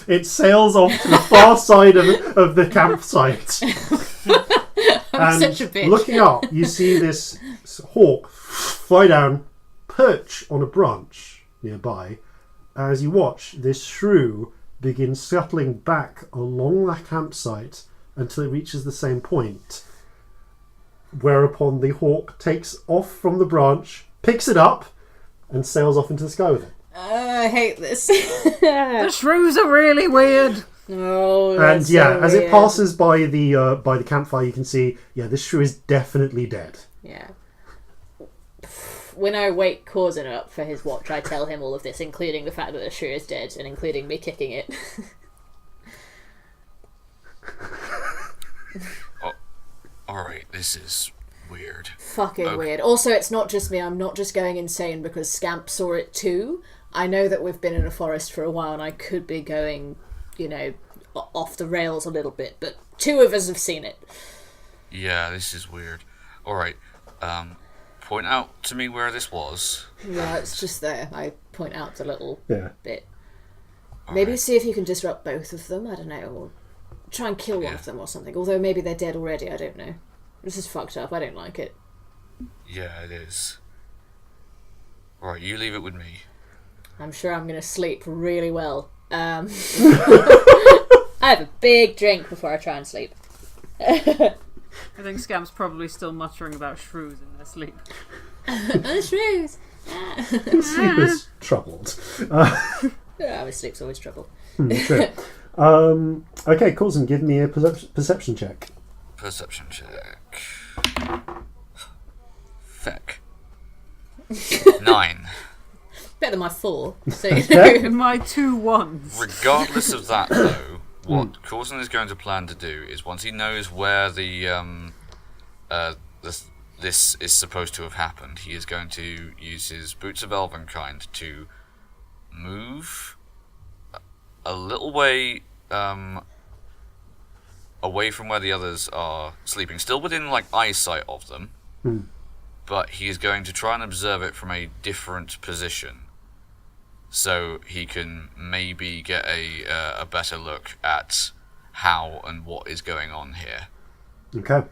It sails off to the far side of the campsite. I'm And such a bitch. looking up, you see this hawk fly down, perch on a branch nearby. As you watch, this shrew begins scuttling back along the campsite until it reaches the same point. Whereupon the hawk takes off from the branch, picks it up, and sails off into the sky with it. I hate this. The shrews are really weird. Oh, And that's yeah, so as it weird. passes by the campfire, you can see, this shrew is definitely dead. Yeah. When I wake Corzin up for his watch, I tell him all of this, including the fact that the shrew is dead, and including me kicking it. Alright, this is weird. Fucking Okay. weird. Also, it's not just me. I'm not just going insane because Scamp saw it too. I know that we've been in a forest for a while, and I could be going, off the rails a little bit, but 2 of us have seen it. Yeah, this is weird. Alright, point out to me where this was. Yeah, it's just there. I point out the little Yeah. bit. Maybe see if you can disrupt both of them. I don't know, or try and kill one of them or something. Although maybe they're dead already. I don't know. This is fucked up. I don't like it. Yeah, it is. Alright, you leave it with me. I'm sure I'm gonna sleep really well. I have a big drink before I try and sleep. I think Scamp's probably still muttering about shrews in their sleep. Oh, shrews! Sleep is troubled. My sleep's always trouble. Sure. Okay, Corzin, give me a perception check. Perception check. Feck. 9. Better than my 4. So you Okay. know. My 2 ones. Regardless of that, though, what Corzin is going to plan to do is once he knows where this is supposed to have happened, he is going to use his Boots of Elvenkind to move a little way away from where the others are sleeping, still within eyesight of them, but he is going to try and observe it from a different position. So he can maybe get a better look at how and what is going on here. Okay.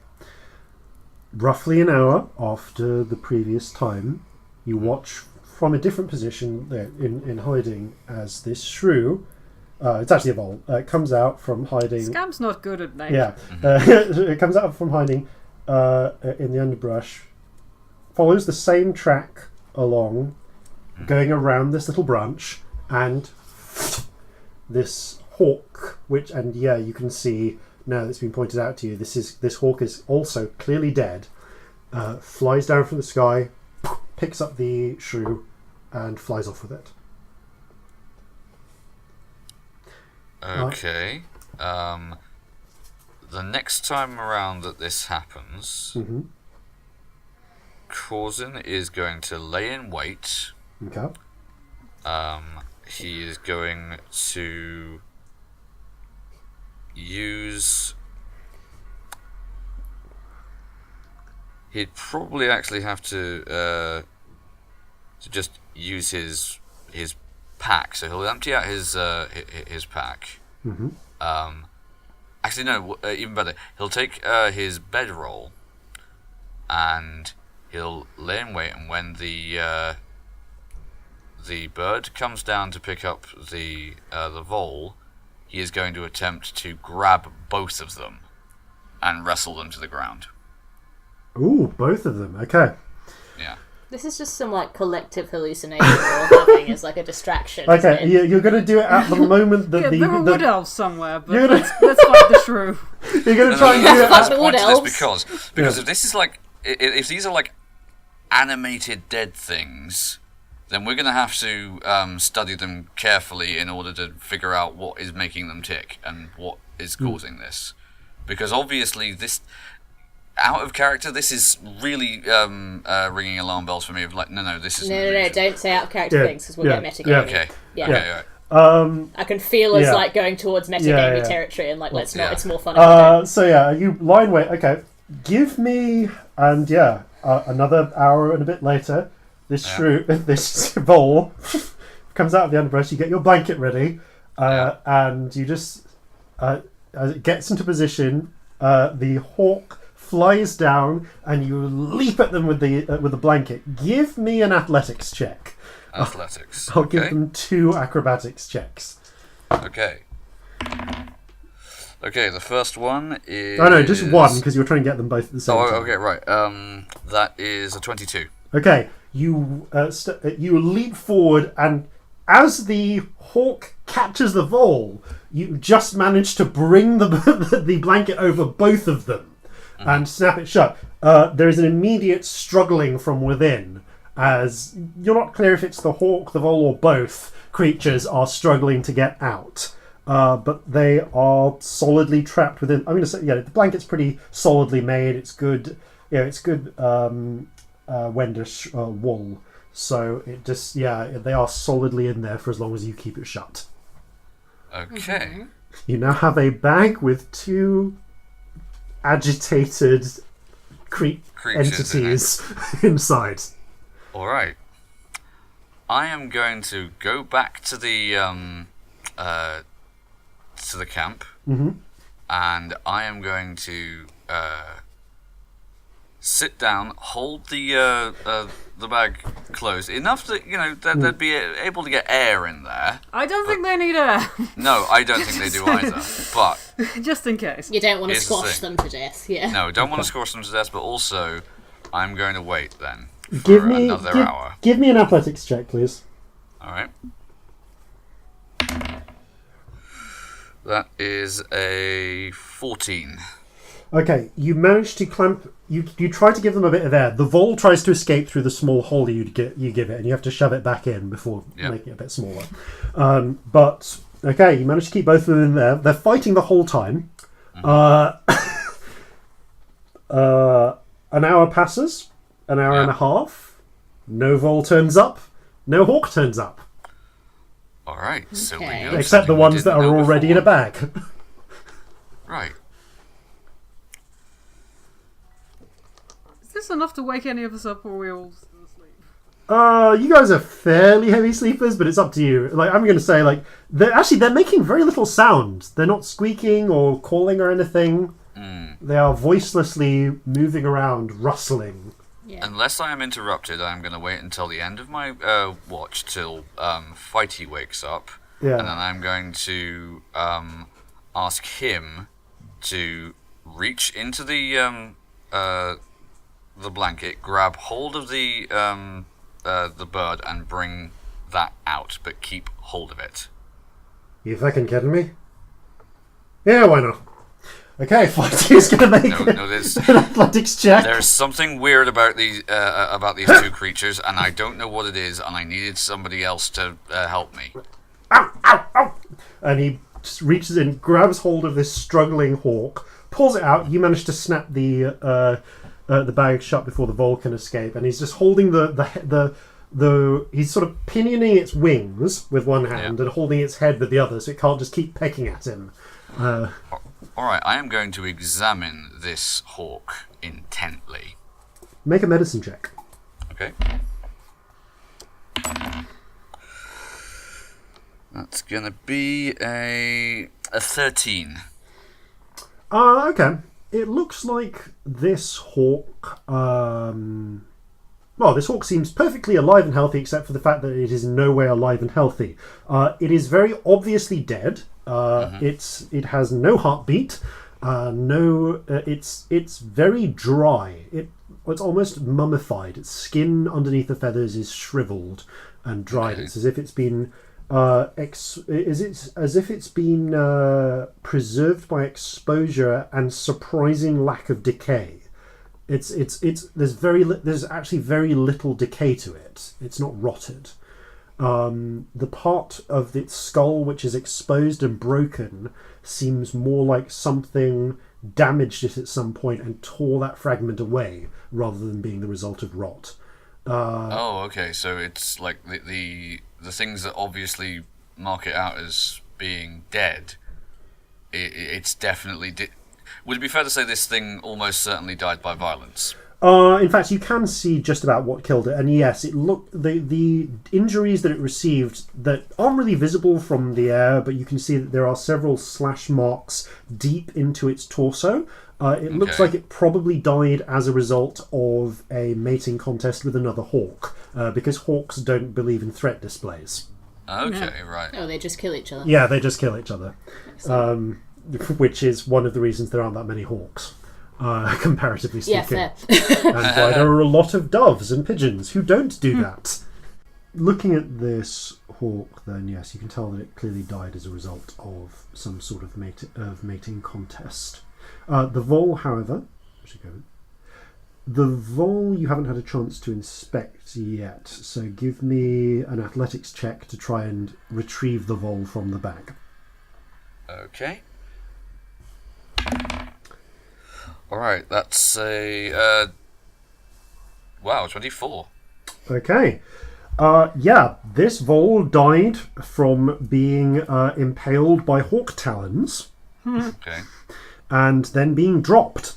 Roughly an hour after the previous time, you watch from a different position there in hiding as this shrew It's actually a vole. It comes out from hiding. Scamp's not good at names. Yeah, it comes out from hiding in the underbrush. Follows the same track along, going around this little branch, and this hawk, you can see now that's been pointed out to you. This hawk is also clearly dead. Flies down from the sky, picks up the shrew, and flies off with it. Okay. The next time around that this happens, Corzin is going to lay in wait. Okay. He is going to use... He'd probably actually have to just use his pack. So he'll empty out his pack. Actually, no. Even better. He'll take his bedroll, and he'll lay in wait. And when the bird comes down to pick up the vole, he is going to attempt to grab both of them and wrestle them to the ground. Ooh, both of them. Okay. Yeah. This is just some collective hallucination we're having as a distraction. Okay, you're going to do it at the moment that there are wood elves somewhere, but You're gonna- let's fight the shrew. you're going to try and do it. That's the wood pointless elves. because if this is if these are animated dead things, then we're going to have to study them carefully in order to figure out what is making them tick and what is causing this. Because obviously this... Out of character, this is really ringing alarm bells for me. Of no, this is No, don't say out of character things because we'll get metagamey. Okay. Yeah. Okay. Right. I can feel us Yeah. going towards metagamey Yeah. territory and let's not. Yeah. It's more fun. If we don't. So yeah, you line wait. Okay, give me another hour and a bit later. This shrew, this vole comes out of the underbrush. You get your blanket ready, and you just as it gets into position, the hawk flies down, and you leap at them with the blanket. Give me an athletics check. Athletics. I'll give them 2 acrobatics checks. Okay. Okay, the first one is... Oh no, just one, because you're trying to get them both at the same time. okay, right. That is a 22. Okay, you you leap forward, and as the hawk catches the vole, you just manage to bring the blanket over both of them and snap it shut. There is an immediate struggling from within, as you're not clear if it's the hawk, the vole, or both creatures are struggling to get out. But they are solidly trapped within. I'm going to say, the blanket's pretty solidly made. It's good. It's good Wendish wool. So it just, they are solidly in there for as long as you keep it shut. Okay. You now have a bag with 2 agitated creatures entities inside. All right. I am going to go back to the camp, and I am going to sit down, hold the bag closed enough that they'd be able to get air in there. I don't think they need air. No, I don't think they do either. But Just in case. You don't want to Here's the squash thing. them to death. Yeah. no, don't want to scorch them to death. But also, I'm going to wait then for Give me another hour. Give me an athletics check, please. All right. That is a 14. Okay, you manage to clamp. You try to give them a bit of air. The vole tries to escape through the small hole you give it, and you have to shove it back in before making it a bit smaller. But okay, you manage to keep both of them in there. They're fighting the whole time. An hour passes. An hour and a half. No vole turns up. No hawk turns up. All right, so we Okay. know Except the something we ones that didn't are know already in a before. bag. Right. Is this enough to wake any of us up, or are we all still asleep? You guys are fairly heavy sleepers, but it's up to you. I'm going to say, they're making very little sound. They're not squeaking or calling or anything. They are voicelessly moving around, rustling. Yeah. Unless I am interrupted, I'm going to wait until the end of my watch till Fighty wakes up, Yeah. And then I'm going to ask him to reach into the blanket, grab hold of the bird, and bring that out, but keep hold of it. You fucking kidding me? Yeah, why not? Okay, Fighty's gonna make an athletics check. There's something weird about these two creatures, and I don't know what it is, and I needed somebody else to help me. Ow, ow, ow! And he just reaches in, grabs hold of this struggling hawk, pulls it out. You manage to snap the bag shut before the vole can escape, and he's just holding he's sort of pinioning its wings with one hand and holding its head with the other, so it can't just keep pecking at him. Alright, I am going to examine this hawk intently. Make a medicine check. Okay. That's gonna be a 13. Okay. It looks like this hawk... Well, this hawk seems perfectly alive and healthy, except for the fact that it is in no way alive and healthy. It is very obviously dead. It has no heartbeat. It's very dry. It's almost mummified. Its skin underneath the feathers is shriveled and dried. Okay. It's as if it's been preserved by exposure and surprising lack of decay. There's actually very little decay to it. It's not rotted. The part of its skull which is exposed and broken seems more like something damaged it at some point and tore that fragment away, rather than being the result of rot. Okay. So it's like the things that obviously mark it out as being dead. It's definitely. Would it be fair to say this thing almost certainly died by violence? In fact, you can see just about what killed it, and yes, the injuries that it received that aren't really visible from the air, but you can see that there are several slash marks deep into its torso. It looks like it probably died as a result of a mating contest with another hawk, because hawks don't believe in threat displays. Okay, right. Oh, they just kill each other. Yeah, they just kill each other. Which is one of the reasons there aren't that many hawks, comparatively speaking. Yeah, fair. And why there are a lot of doves and pigeons who don't do that. Looking at this hawk, then, yes, you can tell that it clearly died as a result of some sort of mating contest. The vole, however... The vole you haven't had a chance to inspect yet, so give me an athletics check to try and retrieve the vole from the bag. Okay. Alright, that's a... 24. Okay. This vole died from being impaled by hawk talons. Okay. And then being dropped.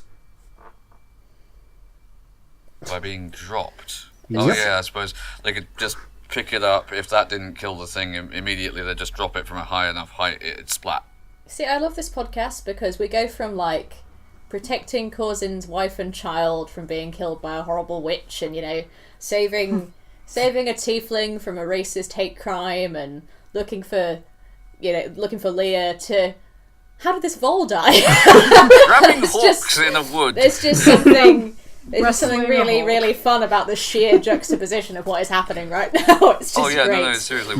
By being dropped? Yep. Oh yeah, I suppose they could just pick it up. If that didn't kill the thing immediately, they'd just drop it from a high enough height, it'd splat. See, I love this podcast because we go from, like, protecting Corzin's wife and child from being killed by a horrible witch and, saving a tiefling from a racist hate crime and looking for Leah to... How did this vole die? Grabbing hawks in a wood. There's just something... There's something really, really fun about the sheer juxtaposition of what is happening right now. It's just great. No, seriously.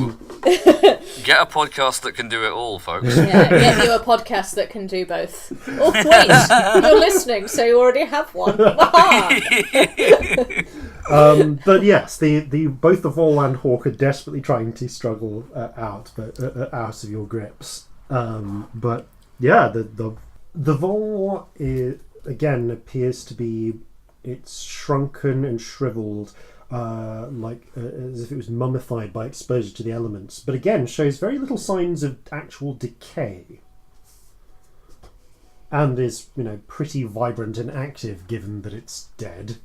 Get a podcast that can do it all, folks. Yeah, get you a podcast that can do both. Oh, wait, you're listening, so you already have one. But yes, both the vole and hawk are desperately trying to struggle out of your grips. But yeah, the vole again appears to be... It's shrunken and shriveled, as if it was mummified by exposure to the elements. But again, shows very little signs of actual decay. And is, pretty vibrant and active, given that it's dead.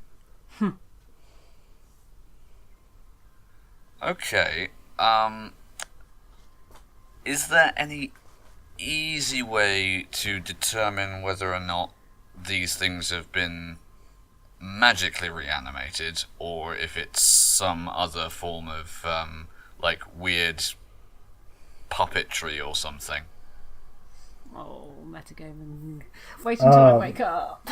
Okay. Is there any easy way to determine whether or not these things have been magically reanimated, or if it's some other form of weird puppetry or something. Oh, metagaming. Wait until I wake up.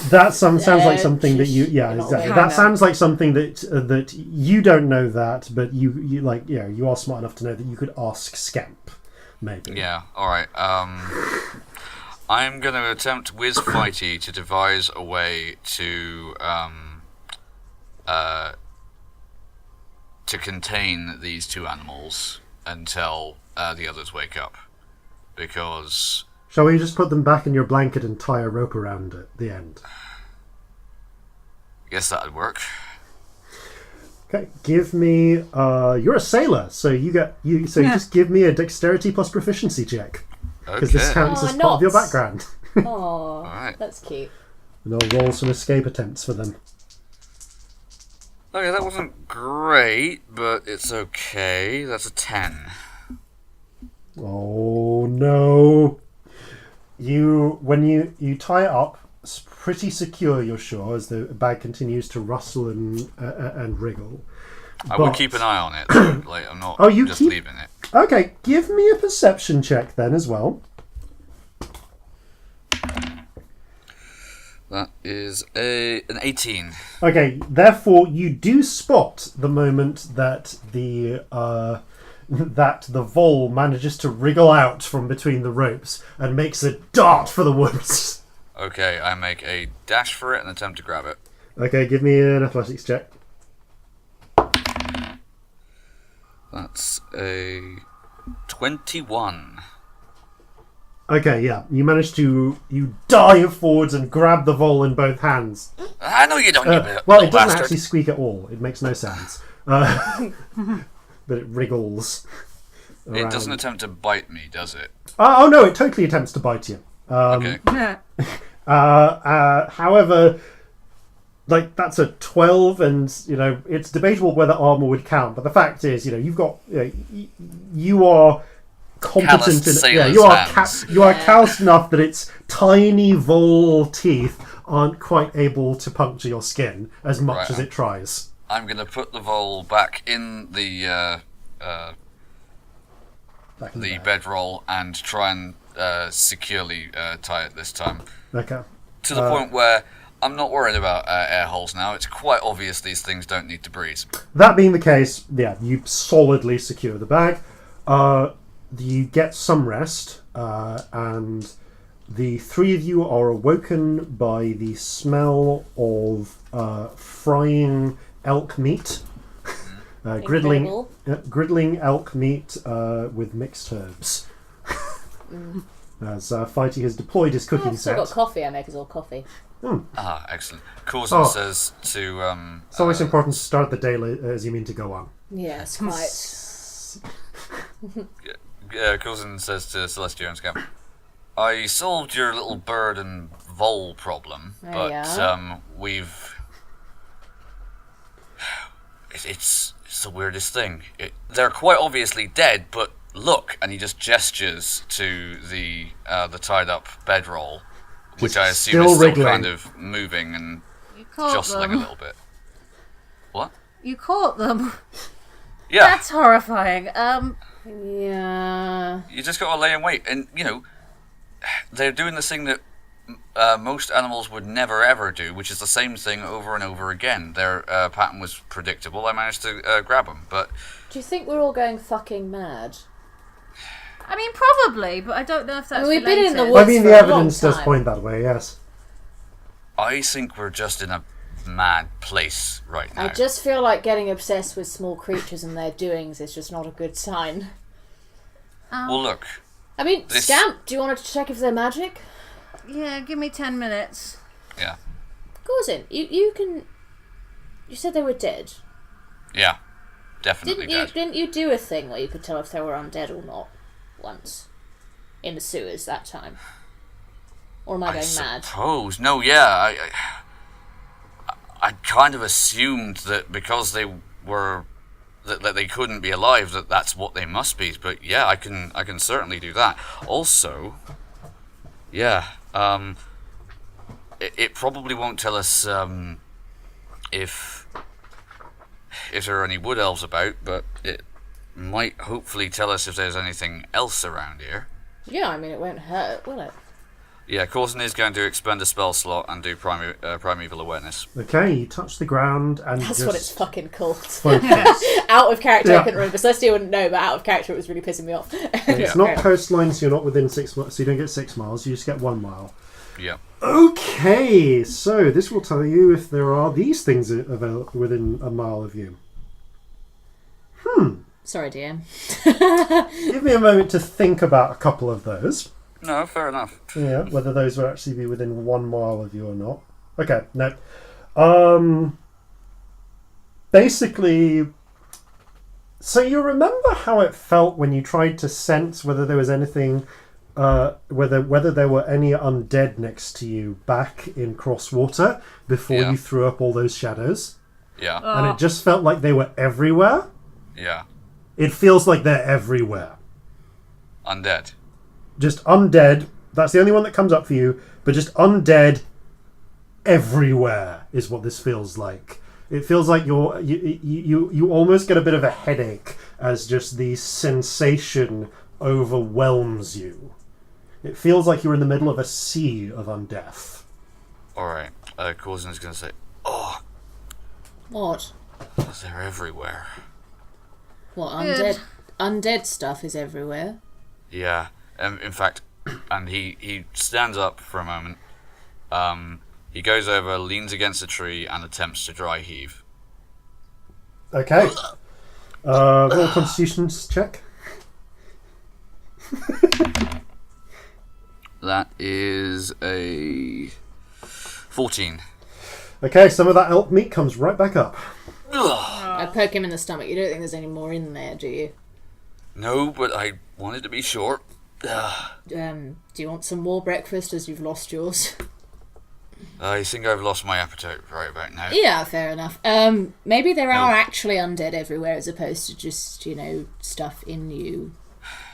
That sounds like something that you. Yeah, You're not exactly. awake. That sounds like something that you don't know that, but you you are smart enough to know that you could ask Scamp, maybe. Yeah, alright. I'm going to attempt with Fighty to devise a way to contain these two animals until the others wake up. Because... Shall we just put them back in your blanket and tie a rope around at the end? I guess that'd work. Okay, give me. You're a sailor, so just give me a dexterity plus proficiency check, because this Okay. counts as part of your nuts. background. Oh, Alright. that's cute. And I'll roll some escape attempts for them. Okay, that wasn't great, but it's okay. That's a 10. Oh no! When you tie it up, it's pretty secure. You're sure, as the bag continues to rustle and wriggle. I will But- keep an eye on it, though. Like, I'm not Oh, you just keep- leaving it. Okay, give me a perception check then as well. That is an 18. Okay, therefore you do spot the moment that the vole manages to wriggle out from between the ropes and makes a dart for the woods. Okay, I make a dash for it and attempt to grab it. Okay, give me an athletics check. That's a 21. Okay, yeah, you dive forwards and grab the vole in both hands. I know you don't, you Well, little it doesn't bastard. actually squeak at all. It makes no sounds. But it wriggles around. It doesn't attempt to bite me, does it? Oh no, it totally attempts to bite you. Okay. However, like that's a 12, and it's debatable whether armor would count. But the fact is, you've got you are competent Calloused in sailor's you are hands. you are calloused enough that its tiny vole teeth aren't quite able to puncture your skin as much Right. as it tries. I'm going to put the vole back in the Back in the bag. bedroll and try and securely tie it this time. Okay. To the point where I'm not worried about air holes now. It's quite obvious these things don't need to breathe. That being the case, yeah, you solidly secure the bag. You get some rest, and the three of you are awoken by the smell of frying elk meat. Incredible. Griddling elk meat with mixed herbs. As Fighty has deployed his cooking I've still set. got coffee. I make us all coffee. Ah, excellent. Corzin Oh. says to... It's always important to start the day as you mean to go on. Yes, quite. Corzin says to Celestia and Scamp, I solved your little bird and vole problem, but Yeah. we've... It's the weirdest thing. They're quite obviously dead, but look, and he just gestures to the tied up bedroll, which I assume still is still wriggling. kind of moving and You caught jostling a them. little bit. What? You caught them. Yeah, That's horrifying. Yeah. you just gotta lay in wait, and they're doing this thing that most animals would never ever do, which is the same thing over and over again. Their pattern was predictable. I managed to grab them, but Do you think we're all going fucking mad? I mean, probably, but I don't know if that's we've been in the related. woods I mean, for the a evidence long does time. point that way, yes. I think we're just in a mad place right now. I just feel like getting obsessed with small creatures and their doings is just not a good sign. Well, look, I mean, This- Scamp, do you want to check if they're magic? Yeah, give me 10 minutes. yeah, Corzin, you can. You said they were dead. yeah, definitely dead. Didn't you do a thing where you could tell if they were undead or not? Once. In the sewers that time. Or am I going mad? suppose. No, yeah, I kind of assumed that because they were that they couldn't be alive, that's what they must be. But yeah, I can certainly do that. Also, yeah, it probably won't tell us if there are any wood elves about, but might hopefully tell us if there's anything else around here. Yeah, I mean, it won't hurt, will it? Yeah, Corzin is going to expend a spell slot and do primeval awareness. Okay, you touch the ground and That's just what it's fucking called. focus. Out of character, Yeah. I couldn't remember. Celestia wouldn't know, but out of character, it was really pissing me off. It's not coastline, so you're not within 6 miles, so you don't get 6 miles, you just get 1 mile. Yeah. Okay, so this will tell you if there are these things within a mile of you. Sorry, DM. Give me a moment to think about a couple of those. No, fair enough. Yeah, whether those would actually be within 1 mile of you or not. Okay, no. Basically, so you remember how it felt when you tried to sense whether there was anything, whether there were any undead next to you back in Crosswater before Yeah. you threw up all those shadows? Yeah. And it just felt like they were everywhere? Yeah. It feels like they're everywhere. Undead. Just undead. That's the only one that comes up for you. But just undead everywhere is what this feels like. It feels like you almost get a bit of a headache as just the sensation overwhelms you. It feels like you're in the middle of a sea of undeath. Alright. Corzin is going to say, oh, What? they're everywhere. What, Good. undead stuff is everywhere? Yeah. In fact, and he stands up for a moment. He goes over, leans against a tree, and attempts to dry heave. Okay. Roll a Constitution check. That is a 14. Okay, some of that elk meat comes right back up. I poke him in the stomach. You don't think there's any more in there, do you? No, but I wanted to be sure. Do you want some more breakfast as you've lost yours? I think I've lost my appetite right about now. Yeah, fair enough. Maybe there are actually undead everywhere as opposed to just, stuff in you.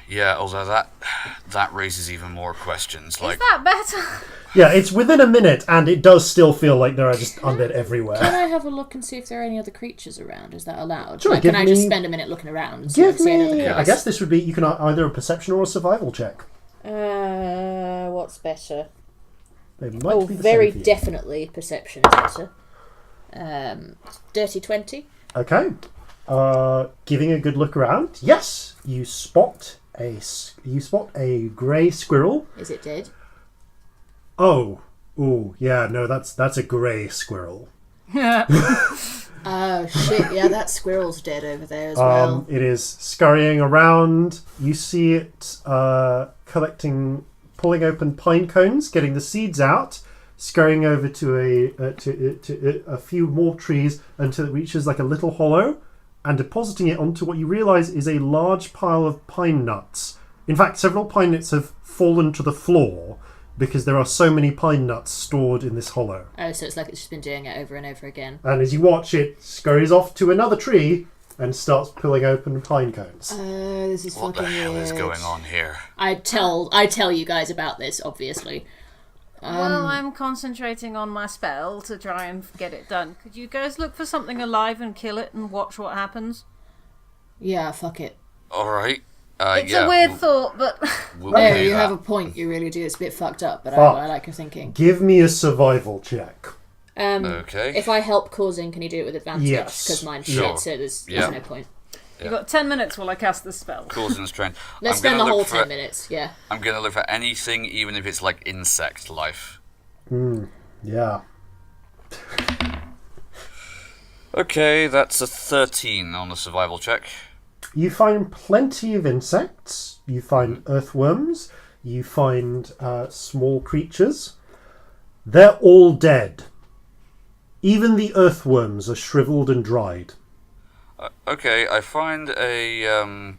Yeah, although that raises even more questions. Like, Is that better? Yeah, it's within a minute, and it does still feel like there are just undead everywhere. Can I have a look and see if there are any other creatures around? Is that allowed? Sure, Like, give can I just me- spend a minute looking around and see if I Give see any other me... creatures? I guess this would be... You can either a perception or a survival check. What's better? They might be the Very same for you. definitely perception is better. Dirty 20. Okay. Giving a good look around. Yes, you spot a grey squirrel. Is it dead? Oh, ooh, yeah, no, that's a grey squirrel. Oh shit! Yeah, that squirrel's dead over there as well. It is scurrying around. You see it pulling open pine cones, getting the seeds out, scurrying over to a few more trees until it reaches like a little hollow, and depositing it onto what you realise is a large pile of pine nuts. In fact, several pine nuts have fallen to the floor because there are so many pine nuts stored in this hollow. Oh, so it's like it's just been doing it over and over again. And as you watch, it scurries off to another tree and starts pulling open pine cones. This is what fucking the hell is weird. going on here? I tell you guys about this, obviously. Well, I'm concentrating on my spell to try and get it done. Could you guys look for something alive and kill it and watch what happens? Yeah, fuck it. Alright. It's yeah, a weird thought, but We'll No, do you that. have a point. You really do. It's a bit fucked up, but Fuck. I like your thinking. Give me a survival check. Okay. If I help Corzin, can you do it with advantage? Yes. Because mine's Sure. shit, so there's Yeah. no point. you've got 10 minutes while I cast this spell. Corzin's trained. Let's I'm spend gonna the whole look 10 for- minutes, yeah. I'm going to look for anything, even if it's like insect life. Yeah. Okay, that's a 13 on the survival check. You find plenty of insects. You find earthworms. You find small creatures. They're all dead. Even the earthworms are shriveled and dried. Okay, I find a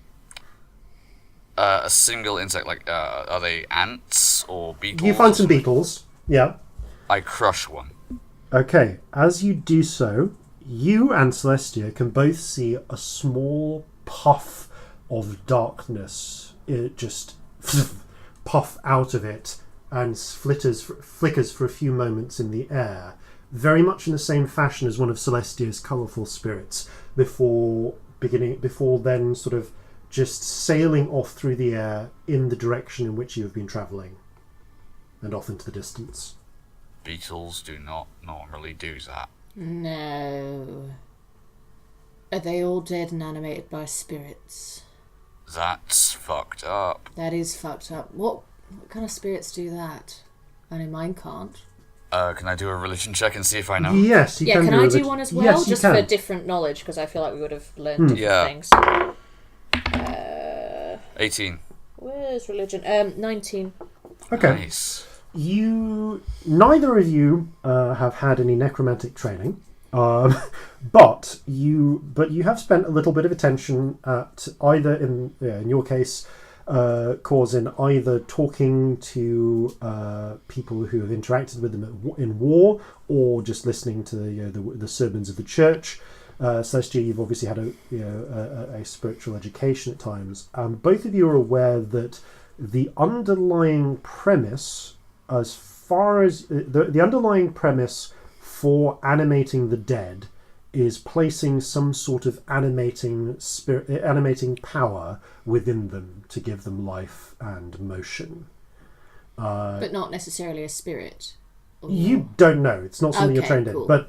single insect. Like, are they ants or beetles? You find some beetles. Yeah. I crush one. Okay. As you do so, you and Celestia can both see a small puff of darkness. It just puff out of it and flickers for a few moments in the air, very much in the same fashion as one of Celestia's colourful spirits, before before then sort of just sailing off through the air in the direction in which you have been travelling, and off into the distance. Beetles do not normally do that. No. Are they all dead and animated by spirits? That's fucked up. That is fucked up. What kind of spirits do that? I know mine can't. Can I do a religion check and see if I know? Yes, you can. Can I do one as well? Yes, just for different knowledge, because I feel like we would have learned different things. 18. Where's religion? 19. Okay. Nice. Neither of you have had any necromantic training, but you have spent a little bit of attention at either in your case, Corzin, either talking to people who have interacted with them in war, or just listening to the sermons of the church. Celestia, you've obviously had a spiritual education at times. Both of you are aware that the underlying premise, as far as the underlying premise for animating the dead, is placing some sort of animating power within them to give them life and motion. But not necessarily a spirit. You don't know. It's not something you're trained cool. in. But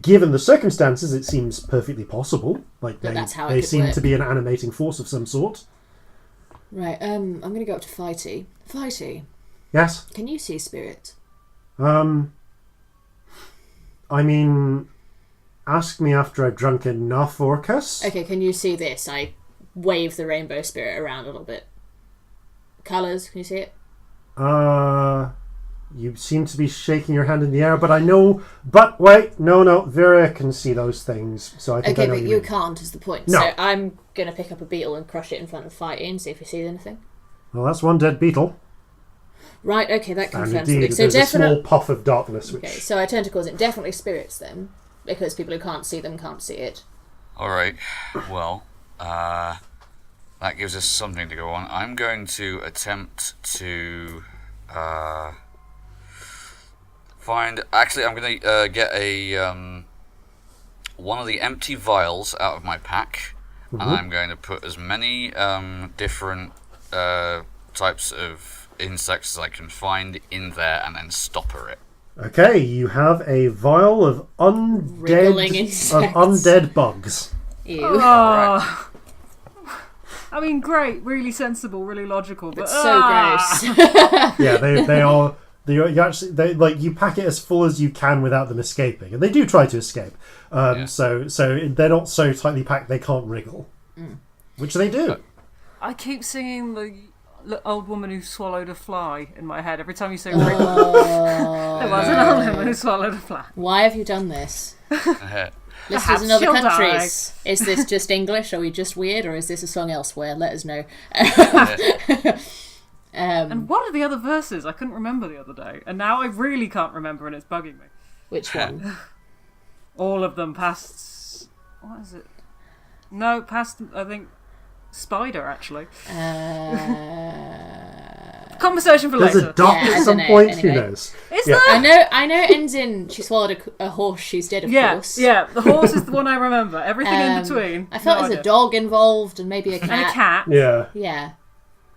given the circumstances, it seems perfectly possible. Like that's how it they could seem work. to be an animating force of some sort. Right, I'm going to go up to Flighty. Flighty, Yes. can you see spirit? I mean, ask me after I've drunk enough, Orcus. Okay, can you see this? I wave the rainbow spirit around a little bit. Colours, can you see it? You seem to be shaking your hand in the air, but I know... But wait, no, Vera can see those things, so I think I Okay, know but what you mean. can't is the point. No. So I'm going to pick up a beetle and crush it in front of Flighty and see if he sees anything. Well, that's one dead beetle. Right, okay, that And confirms indeed, something. So there's a definitely... small puff of darkness, which... Okay, so I turn to Corzin. Definitely spirits then, because people who can't see them can't see it. Alright, well, that gives us something to go on. I'm going to attempt to find... Actually, I'm going to get a one of the empty vials out of my pack, and I'm going to put as many different types of insects as I can find in there and then stopper it. Okay, you have a vial of Wriggling undead bugs. Ew. Oh. I mean, great, really sensible, really logical, but So gross. Yeah, they are. You pack it as full as you can without them escaping, and they do try to escape. So they're not so tightly packed they can't wriggle, which they do. I keep singing the old woman who swallowed a fly in my head every time you say wriggle. There was an old woman who swallowed a fly. Why have you done this? Listeners Perhaps in other she'll countries, is this just English? Are we just weird, or is this a song elsewhere? Let us know. And what are the other verses? I couldn't remember the other day, and now I really can't remember, and it's bugging me. Which one? All of them past... What is it? No, past, I think, Spider, actually. Conversation for There's later. a duck Yeah, I at some don't know, point. anyway. Who knows? Is Yeah. there? I know it ends in she swallowed a horse, she's dead, of course. Yeah, the horse is the one I remember. Everything in between. I felt no there's a idea. dog involved and maybe a cat. And a cat. Yeah. Yeah.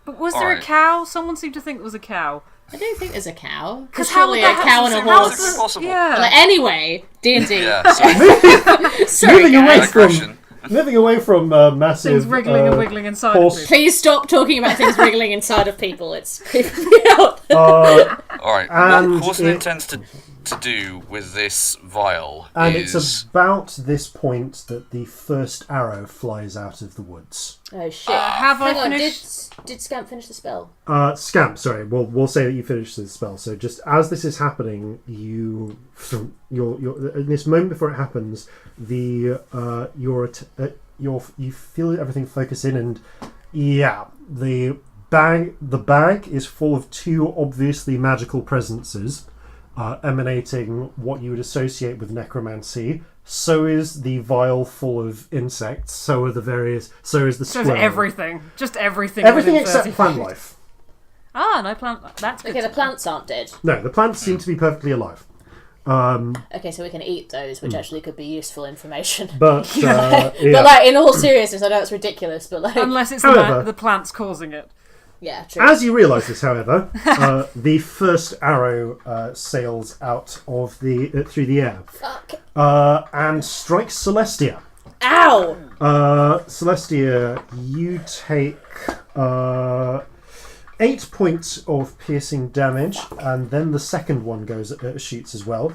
But was there a Alright. cow? Someone seemed to think there was a cow. I don't think there's a cow. Because 'Cause how surely would a that cow and a happen? How's horse. it possible? Yeah. Like, anyway, D&D. Yeah, sorry. Sorry, Moving away guys. Digression. Moving away from massive Things wriggling and wiggling inside horse- of me. Please stop talking about things wriggling inside of people. It's creeping me out. Alright, And what Corzin it- intends to do with this vial And is... it's about this point that the first arrow flies out of the woods. Oh shit! Have I Hang on, finished? did Scamp finish the spell? Scamp, sorry. We'll say that you finished the spell. So just as this is happening, you're in this moment before it happens, you feel everything focus in, and the bag is full of two obviously magical presences, emanating what you would associate with necromancy. So is the vial full of insects. So is the So squirrel. everything. Just everything. Everything within except 30 plant feet. life. Ah, no plant. That's good. Okay, the plants aren't dead. No, the plants seem to be perfectly alive. Okay, so we can eat those, which actually could be useful information. But But like, in all seriousness, I know it's ridiculous, but like, Unless it's However- the plants causing it. yeah, true. as you realise this, however, the first arrow sails out of through the air Fuck. and strikes Celestia. Ow! Celestia, you take 8 points of piercing damage, and then the second one shoots as well.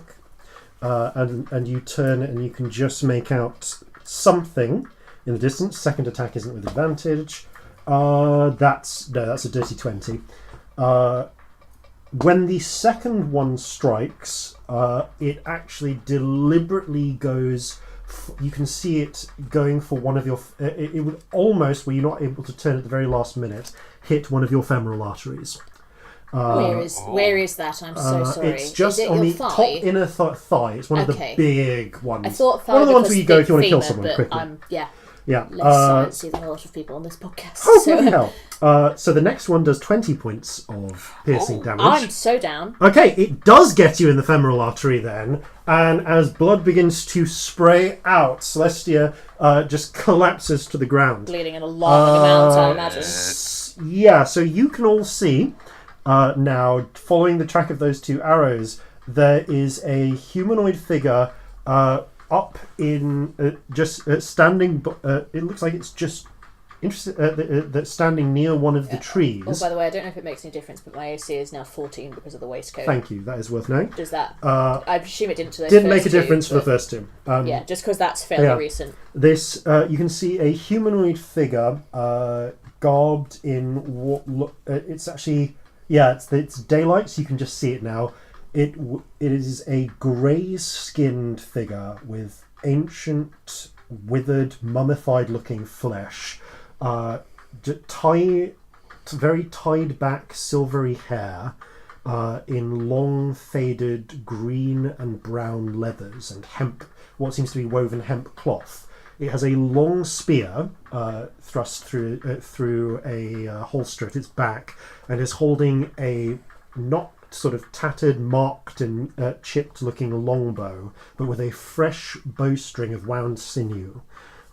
And you turn and you can just make out something in the distance. Second attack isn't with advantage. That's a dirty 20. When the second one strikes, it actually deliberately goes. You can see it going for one of your. It would almost, were you not able to turn at the very last minute, hit one of your femoral arteries. Where is that? I'm so sorry. It's just is it on your the thigh? top inner thigh. It's one of the Okay. big ones. I thought thigh one of the ones because where you go if you want to kill femur, someone but quickly. yeah, Yeah. less sciencey than a lot of people on this podcast. Oh, so, bloody hell. So the next one does 20 points of piercing damage. I'm so down. Okay, it does get you in the femoral artery then, and as blood begins to spray out, Celestia just collapses to the ground. Bleeding an alarming amount, I imagine. Yeah, so you can all see now, following the track of those two arrows, there is a humanoid figure up in just standing. It looks like it's just that's standing near one of the trees. Oh, by the way, I don't know if it makes any difference, but my AC is now 14 because of the waistcoat. Thank you. That is worth knowing. Does that? I presume it didn't to those Didn't first make a two, difference for the but- first two. Yeah, just because that's fairly yeah. recent. This you can see a humanoid figure garbed in what it's actually it's daylight, so you can just see it now. It is a grey-skinned figure with ancient, withered, mummified-looking flesh, very tied-back, silvery hair, in long, faded green and brown leathers and hemp, what seems to be woven hemp cloth. It has a long spear thrust through a holster at its back, and is holding a not sort of tattered, marked and chipped-looking longbow, but with a fresh bowstring of wound sinew,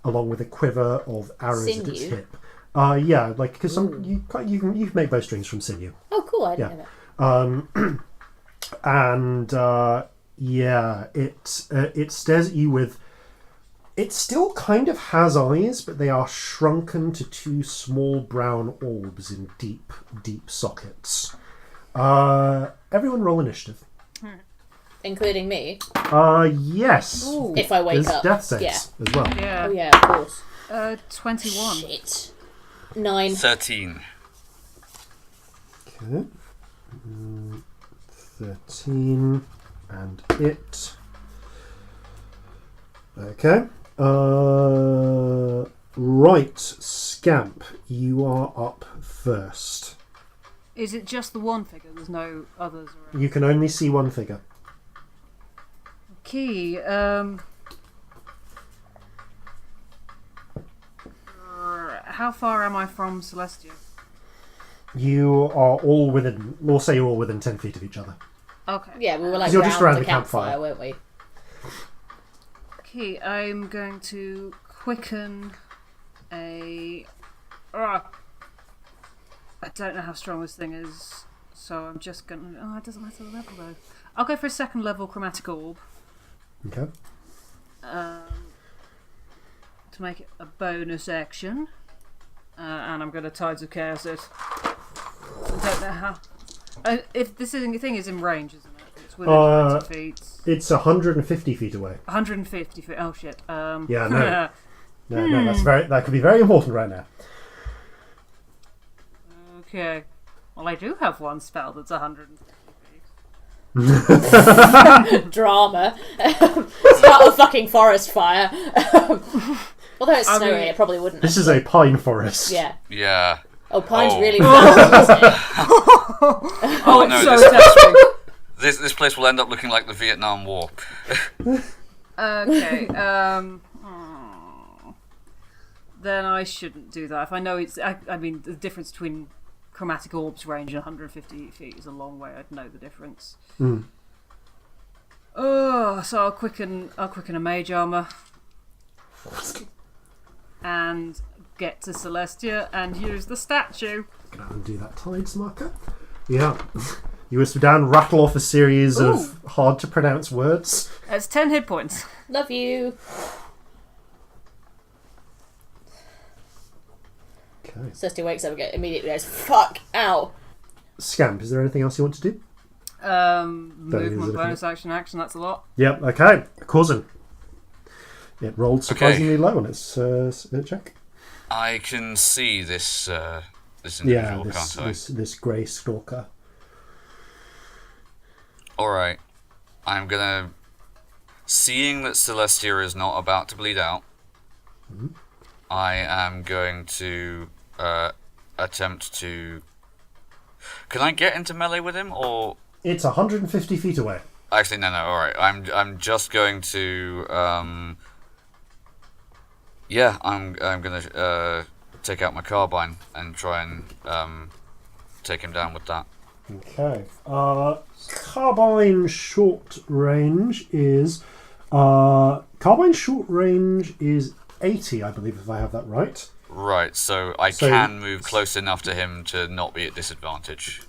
along with a quiver of arrows at its Sinew? hip. Yeah, like because you can make bowstrings from sinew. Oh, cool! I didn't Yeah. know that. And it stares at you with. It still kind of has eyes, but they are shrunken to two small brown orbs in deep, deep sockets. Everyone roll initiative. Including me, Yes. Ooh. if I wake There's up. death saves Yeah. as well. Yeah. Oh yeah, of course. 21. Shit. 9. 13. Okay. 13 and it. Okay. Right, Scamp, you are up first. Is it just the one figure? There's no others around? You can only see one figure. Key. How far am I from Celestia? You are all within. We'll say you're all within 10 feet of each other. Okay. Yeah, we were like You're round just around the the campfire. weren't we? Okay, I'm going to quicken a. I don't know how strong this thing is, so I'm just going to. Oh, it doesn't matter the level though. I'll go for a second level chromatic orb. Okay. To make it a bonus action. And I'm going to Tides of Chaos it. I don't know how. If this thing is in range, isn't it? It's within 20 feet. It's 150 feet away. 150 feet. Oh shit. Yeah, no. No, that could be very important right now. Okay. Well, I do have one spell that's 150 feet. Drama. Start a fucking forest fire. Although it's I snowing, mean- it probably wouldn't. This is a pine forest. Yeah. Yeah. Oh, pine's Oh. really fun, isn't it? Oh, no, it's so this- tempting. This place will end up looking like the Vietnam War. Okay. Then I shouldn't do that. If I know it's. I mean, the difference between chromatic orbs range and 150 feet is a long way. I'd know the difference. Oh, so I'll quicken a mage armor and get to Celestia and use the statue. Gonna undo that tides marker. Yeah. You whisper down, rattle off a series of hard to pronounce words. It's 10 hit points. Love you. Okay. Celestia wakes up and immediately goes, fuck, ow. Scamp, is there anything else you want to do? Movement, bonus action, that's a lot. Yep, okay. Corzin. It rolled surprisingly low on its check. I can see this individual, can't I? This grey stalker. Alright. I'm gonna... Seeing that Celestia is not about to bleed out, I am going to attempt to... Can I get into melee with him, or... It's 150 feet away. Actually, no, alright. I'm just going to... Yeah, I'm gonna take out my carbine and try and take him down with that. Okay. Carbine short range is 80, I believe, if I have that right. Right, so I can move close enough to him to not be at disadvantage.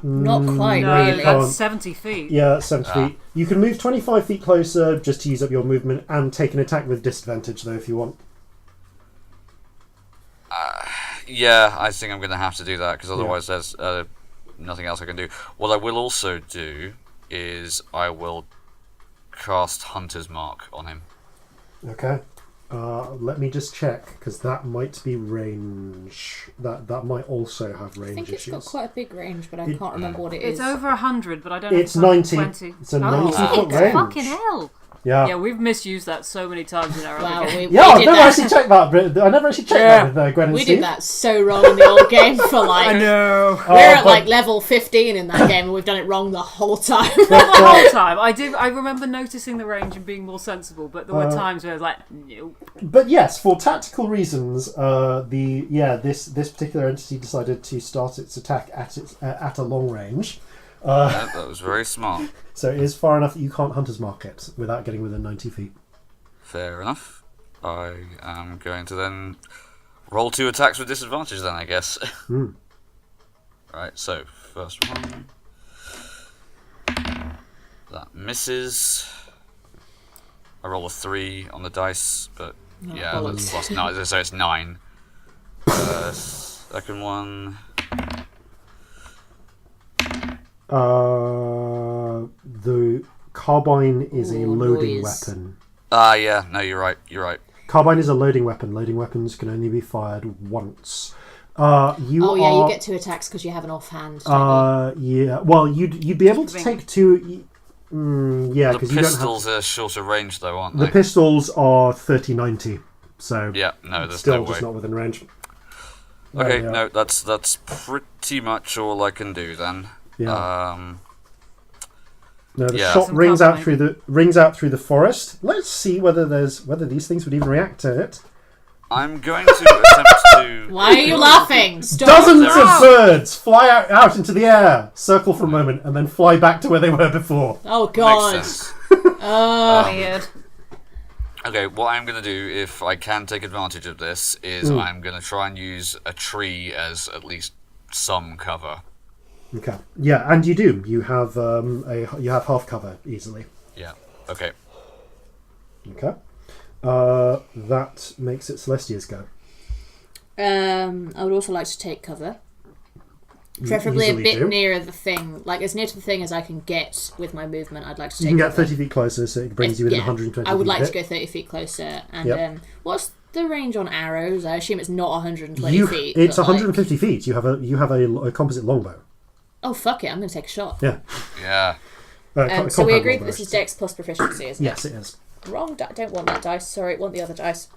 Not quite, No, really. that's 70 feet. Yeah, that's 70 feet. You can move 25 feet closer just to use up your movement and take an attack with disadvantage, though, if you want. Yeah, I think I'm going to have to do that, because otherwise there's nothing else I can do. What I will also do is I will cast Hunter's Mark on him. Okay. Let me just check, because that might be range. That might also have range I think it's issues. got quite a big range, but I can't remember what it is. It's over 100, but I don't know It's if it's 90. 20. It's a 90-foot it's range. fucking hell. Yeah. Yeah, we've misused that so many times in our Wow, other game. we I've did never that. actually checked that. But I never actually checked that with Gwen and We Steve. did that so wrong in the old game for like... I know. We're at but- like level 15 in that game and we've done it wrong the whole time. The whole time. I remember noticing the range and being more sensible, but there were times where I was like, nope. But yes, for tactical reasons, this particular entity decided to start its attack at a long range. Yeah, that was very smart. So it is far enough that you can't Hunter's Mark it without getting within 90 feet. Fair enough. I am going to then roll 2 attacks with disadvantage then, I guess. Right, so first one. That misses. I roll a 3 on the dice, but yeah, that's plus 9, so it's 9. Second one. The carbine is a loading noise. weapon. Yeah, no, you're right. Carbine is a loading weapon. Loading weapons can only be fired once. You get 2 attacks because you have an offhand. Yeah. Well, you'd be able to take 2. Yeah, The because you don't have. pistols are shorter range, though, aren't The they? pistols are 30-90, so Yeah, no, there's still no just way. not within range. Okay, yeah. no, that's pretty much all I can do then. Yeah. No, the Yeah. shot Some rings cover, out through the forest. Let's see whether these things would even react to it. I'm going to attempt to... Why are you laughing? Stop. Dozens There of birds fly out into the air, circle for a moment, and then fly back to where they were before. Oh Makes god. sense. Weird. Okay, what I'm going to do, if I can take advantage of this, is I'm going to try and use a tree as at least some cover. Okay. Yeah, and you do. You have you have half cover easily. Yeah, okay. Okay. That makes it Celestia's go. I would also like to take cover. Preferably a easily bit do. nearer the thing. Like, as near to the thing as I can get with my movement, I'd like to take You can get cover. 30 feet closer, so it brings you within 120 I would feet like of to go it. 30 feet closer. And Yep. what's the range on arrows? I assume it's not 120 feet. It's but, like- 150 feet. You have a composite longbow. Oh, fuck it. I'm going to take a shot. Yeah. Yeah. So we compound agree longbow, that this I is should say. Dex plus proficiency, isn't Yes, it is. it? Wrong don't want that dice. Sorry, want the other dice.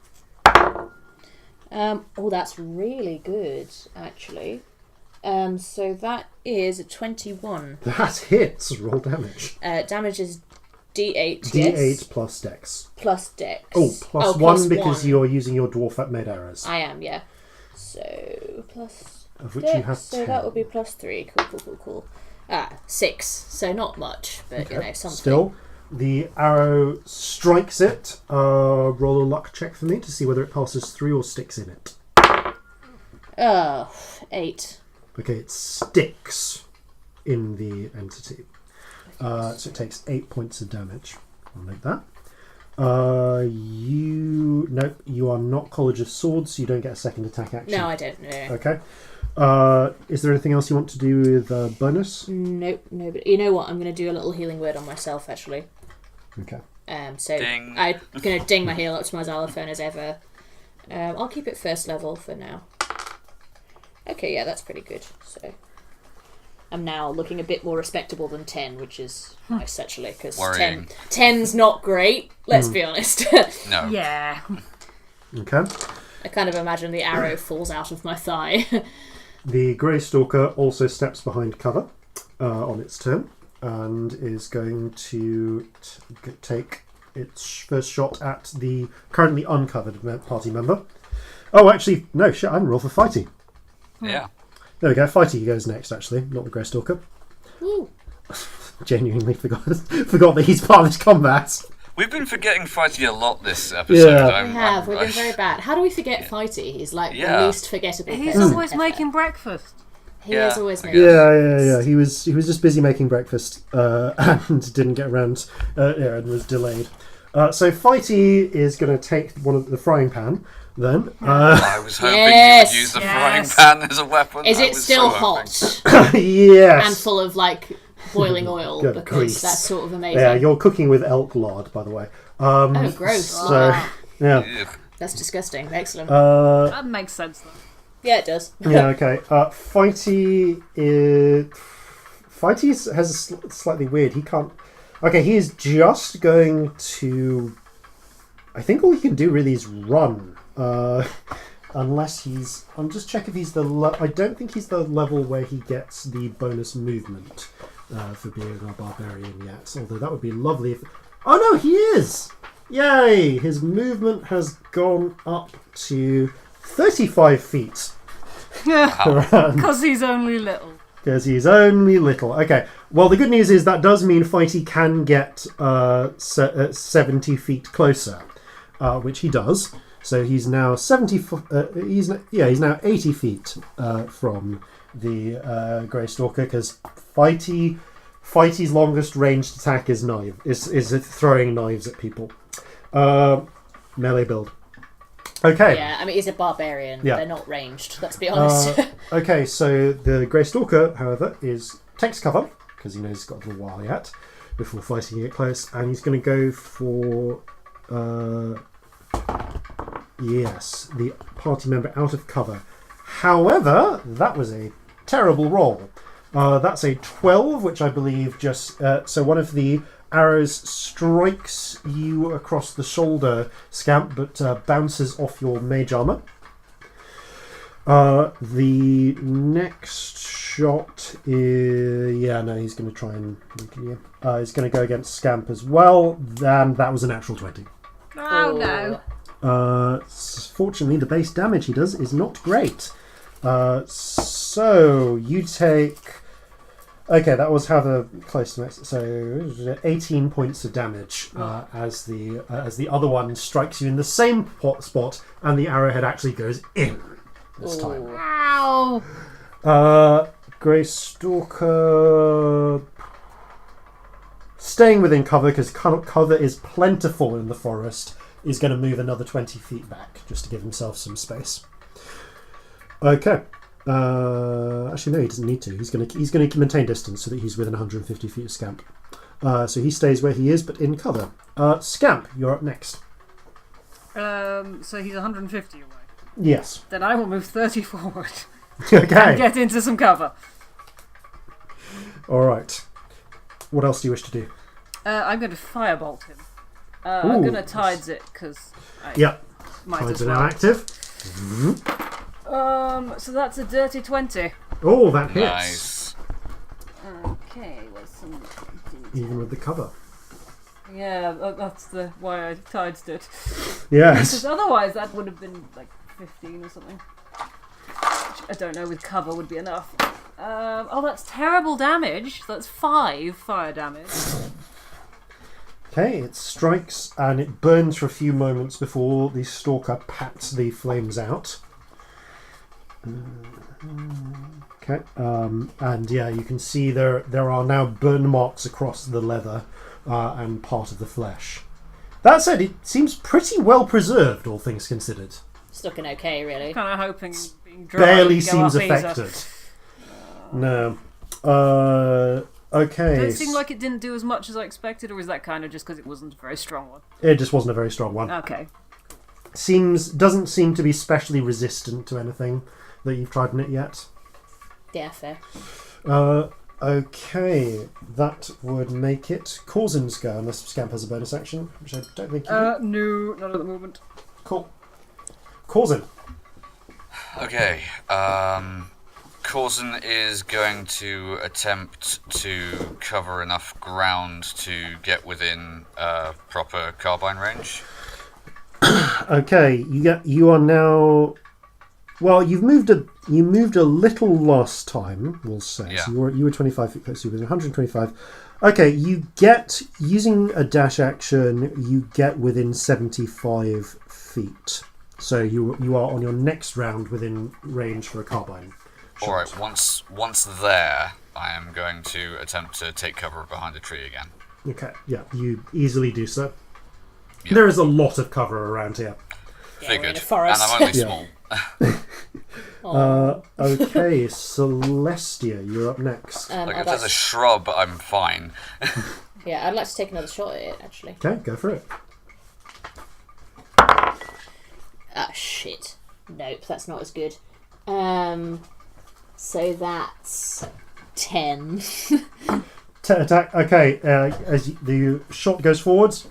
That's really good, actually. So that is a 21. That hits. Roll damage. Damage is D8, D8 yes. plus Dex. Plus Dex. Plus 1 because you're using your dwarf-made arrows. I am, yeah. So, plus Of which Dex, you have so 10. that would be plus 3. Cool. 6. So not much, but something. Still, the arrow strikes it. Roll a luck check for me to see whether it passes through or sticks in it. 8. Okay, it sticks in the entity. So it takes 8 points of damage. I'll make that. You are not College of Swords, so you don't get a second attack action. No, I don't know. Okay. Is there anything else you want to do with bonus? Nope, no. But you know what? I'm going to do a little healing word on myself, actually. Okay. Ding. I'm going to ding my heal up to my xylophone as ever. I'll keep it first level for now. Okay, yeah, that's pretty good. So I'm now looking a bit more respectable than 10, which is nice, actually, because 10's not great, let's be honest. No. Yeah. Okay. I kind of imagine the arrow falls out of my thigh. The Grey Stalker also steps behind cover on its turn and is going to take its first shot at the currently uncovered party member. Oh, actually, no, shit, I haven't rolled for Fighty. Yeah. There we go, Fighty goes next, actually, not the Grey Stalker. Woo. Genuinely forgot that he's part of this combat. We've been forgetting Fighty a lot this episode. Yeah. We have. We've been very bad. How do we forget Fighty? He's like the least forgettable person. He's always ever. making breakfast. He is always making Yeah. He was just busy making breakfast and didn't get around. And was delayed. So Fighty is going to take one of the frying pan. Then I was hoping you would use the frying pan as a weapon. Is it still hot? Yes. And full of boiling oil Good because grief. that's sort of amazing. Yeah, you're cooking with elk lard, by the way. Oh, gross. So, yeah. Ugh. That's disgusting. Excellent. That makes sense, though. Yeah, it does. Yeah, okay. Fighty has a slightly weird. He can't. Okay, he is just going to. I think all he can do really is run. Unless he's. I'm just checking if he's the. I don't think he's the level where he gets the bonus movement for being a barbarian yet. Although that would be lovely if. Oh no, he is! Yay! His movement has gone up to 35 feet. Because he's only little. Because he's only little. Okay. Well, the good news is that does mean Fighty can get 70 feet closer, which he does. So he's now 70. He's now 80 feet from the Grey Stalker because Fighty's longest ranged attack is throwing knives at people. Melee build. Okay. Yeah, I mean, he's a barbarian. Yeah. They're not ranged, let's be honest. Okay, so the Grey Stalker, however, takes cover, because he knows he's got a little while yet before fighting it close, and he's going to go for, the party member out of cover. However, that was a terrible roll. That's a 12, which I believe so one of the arrows strikes you across the shoulder, Scamp, but bounces off your mage armor. The next shot is... he's going to try and weaken you. He's going to go against Scamp as well, and that was a natural 20. Oh, no. Fortunately, the base damage he does is not great. So, you take... Okay, that was how the close to next. So 18 points of damage as the other one strikes you in the same spot, and the arrowhead actually goes in this time. Ow! Grey Stalker staying within cover because cover is plentiful in the forest. Is going to move another 20 feet back just to give himself some space. Okay. Actually, no, he doesn't need to. He's going to maintain distance so that he's within 150 feet of Scamp. So he stays where he is, but in cover. Scamp, you're up next. So he's 150 away. Yes. Then I will move 30 forward Okay. and get into some cover. All right. What else do you wish to do? I'm going to firebolt him. I'm going to tides it because might Tides as are now well. active. So that's a dirty 20. Oh, that hits. Nice. Okay, where's some... Even with the cover. Yeah, that's why I tides it. Yes. Because otherwise that would have been like 15 or something. Which I don't know, with cover would be enough. That's terrible damage. That's 5 fire damage. Okay, it strikes and it burns for a few moments before the stalker pats the flames out. Okay, and yeah, you can see there are now burn marks across the leather and part of the flesh. That said, it seems pretty well preserved, all things considered. It's looking okay, really. Kind of hoping being dry Barely would go seems up easier. affected. No. Okay. Did it seem like it didn't do as much as I expected, or was that kind of just because it wasn't a very strong one? It just wasn't a very strong one. Okay. Doesn't seem to be specially resistant to anything that you've tried in it yet. Yeah, fair. Okay, that would make it Corzin's go, unless Scamp has a bonus action, which I don't think you do. No, not at the moment. Cool. Corzin. Okay, Corzin is going to attempt to cover enough ground to get within proper carbine range. Okay, you are now. Well, you moved a little last time, we'll say. Yeah. So you were 25 feet close. You were 125. Okay, you get using a dash action. You get within 75 feet. So you are on your next round within range for a carbine. All right. Once there, I am going to attempt to take cover behind a tree again. Okay, yeah, you easily do so. Yep. There is a lot of cover around here. Yeah, we're in Figured. a forest. And I'm only Yeah. small. Okay, Celestia, you're up next. Like I'd if there's a shrub, I'm fine. yeah, I'd like to take another shot at it, actually. Okay, go for it. Ah, shit. Nope, that's not as good. So that's 10. Attack. Okay, as the shot goes forwards,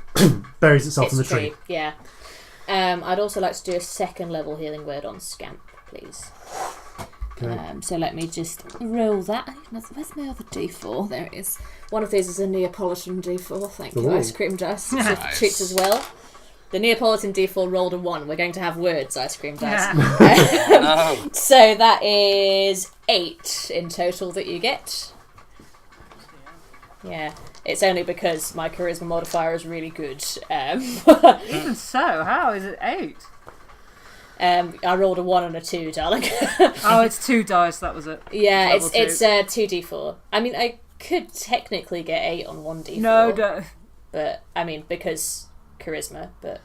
buries itself in the tree. Yeah. I'd also like to do a second level healing word on Scamp, please. Okay. So let me just roll that. Where's my other D4? There it is. One of these is a Neapolitan D4. Thank you, Ooh. ice cream dice. Nice. Treats as well. The Neapolitan D4 rolled a 1. We're going to have words, ice cream dice. No. So that is 8 in total that you get. Yeah, it's only because my charisma modifier is really good. Even so, how is it 8? I rolled a 1 and a 2, darling. Oh, it's 2 dice. That was it. Yeah, Level it's 2. 2d4. I mean, I could technically get 8 on 1d4. No, don't. But I mean, because charisma. But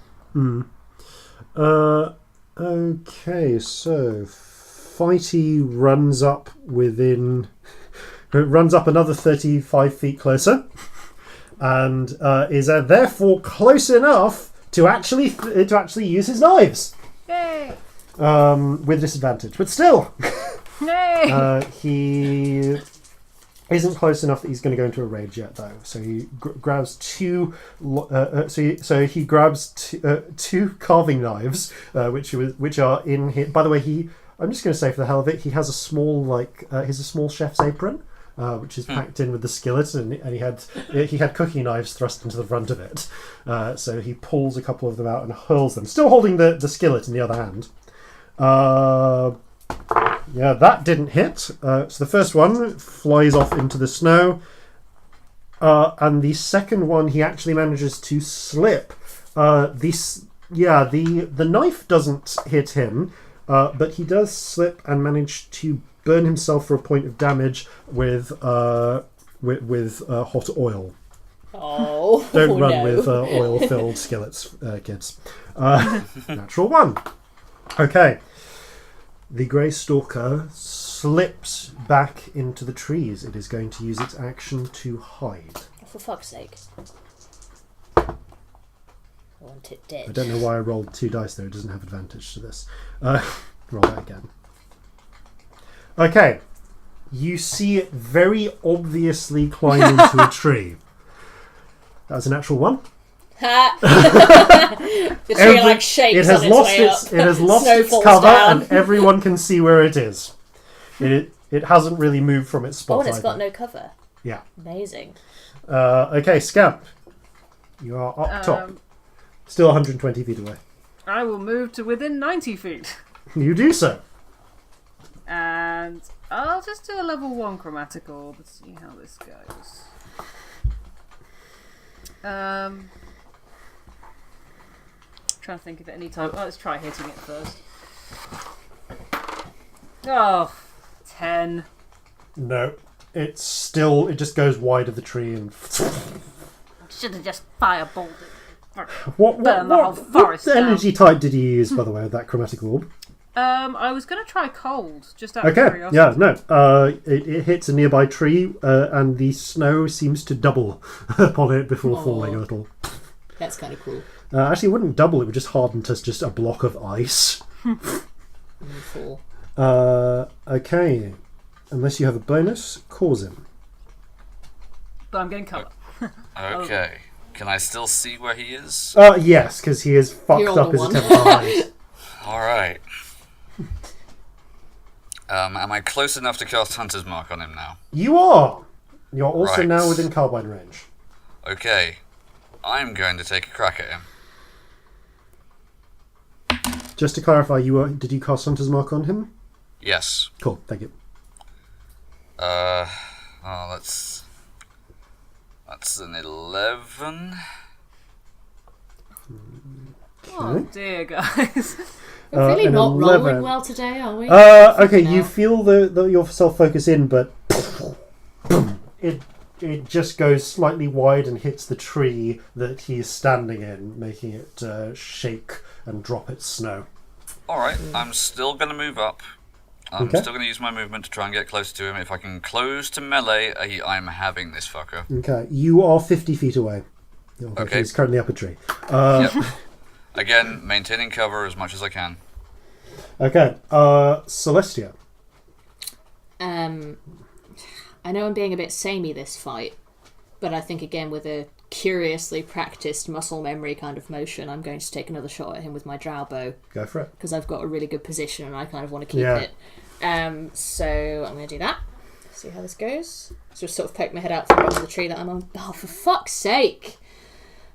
Okay, so Fighty runs up another 35 feet closer, and is therefore close enough to actually use his knives. Yay! With disadvantage, but still, Yay! he isn't close enough that he's going to go into a rage yet, though. So he grabs two. So he grabs two carving knives, which are in here. By the way, I'm just going to say for the hell of it, he has a small small chef's apron. Which is packed in with the skillet, and he had cooking knives thrust into the front of it. So he pulls a couple of them out and hurls them, still holding the skillet in the other hand. Yeah, that didn't hit. So the first one flies off into the snow, and the second one he actually manages to slip. The knife doesn't hit him, but he does slip and manage to burn himself for a point of damage with hot oil. oh, Don't run no. with oil-filled skillets, kids. Natural 1. Okay. The Grey Stalker slips back into the trees. It is going to use its action to hide. Oh, for fuck's sake! I want it dead. I don't know why I rolled 2 dice there. It doesn't have advantage to this. Roll that again. Okay. You see it very obviously climb into a tree. That was a natural 1. The tree shakes It has on its lost way its up. it has lost Snow its falls cover, down. and everyone can see where it is. It hasn't really moved from its spot. Oh, and it's either. got no cover. Yeah. Amazing. Okay, Scamp. You are up top. Still 120 feet away. I will move to within 90 feet. You do so. And And I'll just do a level 1 chromatic orb and see how this goes. Trying to think of any time. Oh, let's try hitting it first. Oh, 10. No. It just goes wide of the tree and... Should have just fireballed it. What Burn the whole forest down. energy type did you use, by the way, with that chromatic orb? I was going to try cold, just out of Okay, curiosity. yeah, no. It hits a nearby tree, and the snow seems to double upon it before falling a little. That's kind of cool. Actually, it wouldn't double, it would just harden to just a block of ice. Fall. Okay. Unless you have a bonus, Corzin. But I'm getting colour. Okay. Can I still see where he is? Yes, because he is fucked You're up the his one. attempt. Alright. Am I close enough to cast Hunter's Mark on him now? You are! You're also Right. now within carbine range. Okay. I'm going to take a crack at him. Just to clarify, did you cast Hunter's Mark on him? Yes. Cool, thank you. That's an 11. Oh dear, guys. We're really an not 11. rolling well today, are we? Okay, No. you feel your self-focus in, but it just goes slightly wide and hits the tree that he's standing in, making it shake and drop its snow. Alright, I'm still going to move up. I'm Okay. still going to use my movement to try and get close to him. If I can close to melee, I'm having this fucker. Okay, you are 50 feet away. Okay. He's currently up a tree. Yep. Again, maintaining cover as much as I can. Okay, Celestia. I know I'm being a bit samey this fight, but I think again with a curiously practiced muscle memory kind of motion, I'm going to take another shot at him with my drow bow Go for it. because I've got a really good position and I kind of want to keep Yeah. it. So I'm going to do that. See how this goes. So just sort of poke my head out from under the tree that I'm on. Oh, for fuck's sake!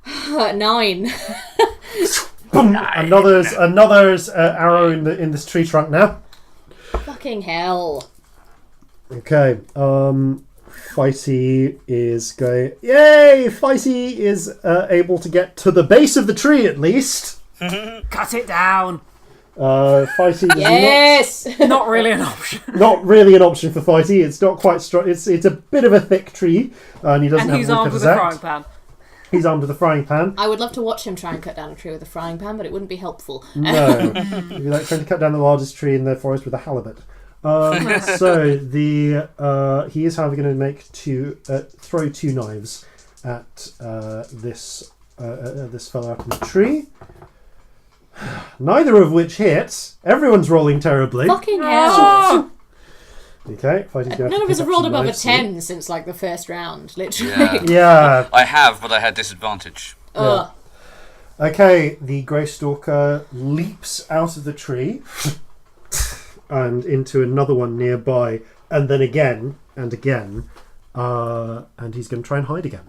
9. Boom! Another's arrow in this tree trunk now. Fucking hell! Okay, Feisty is going... Yay! Feisty is able to get to the base of the tree, at least. Cut it down. Feisty does Yes. Not really an option. not really an option for Feisty. It's not quite strong. It's a bit of a thick tree, and he doesn't And have he's a armed woodcutter's with a axe. frying pan. He's armed with a frying pan. I would love to watch him try and cut down a tree with a frying pan, but it wouldn't be helpful. No. It'd be like trying to cut down the largest tree in the forest with a halibut. So he is, however, going to throw 2 knives at this fellow up in the tree. Neither of which hit. Everyone's rolling terribly. Fucking hell! Oh! Okay, Fighty's going None of us have rolled above a knives here. 10 since like the first round, literally. Yeah. Yeah. I have, but I had disadvantage. Ugh. Okay, the Grey Stalker leaps out of the tree and into another one nearby, and then again and again, and he's going to try and hide again.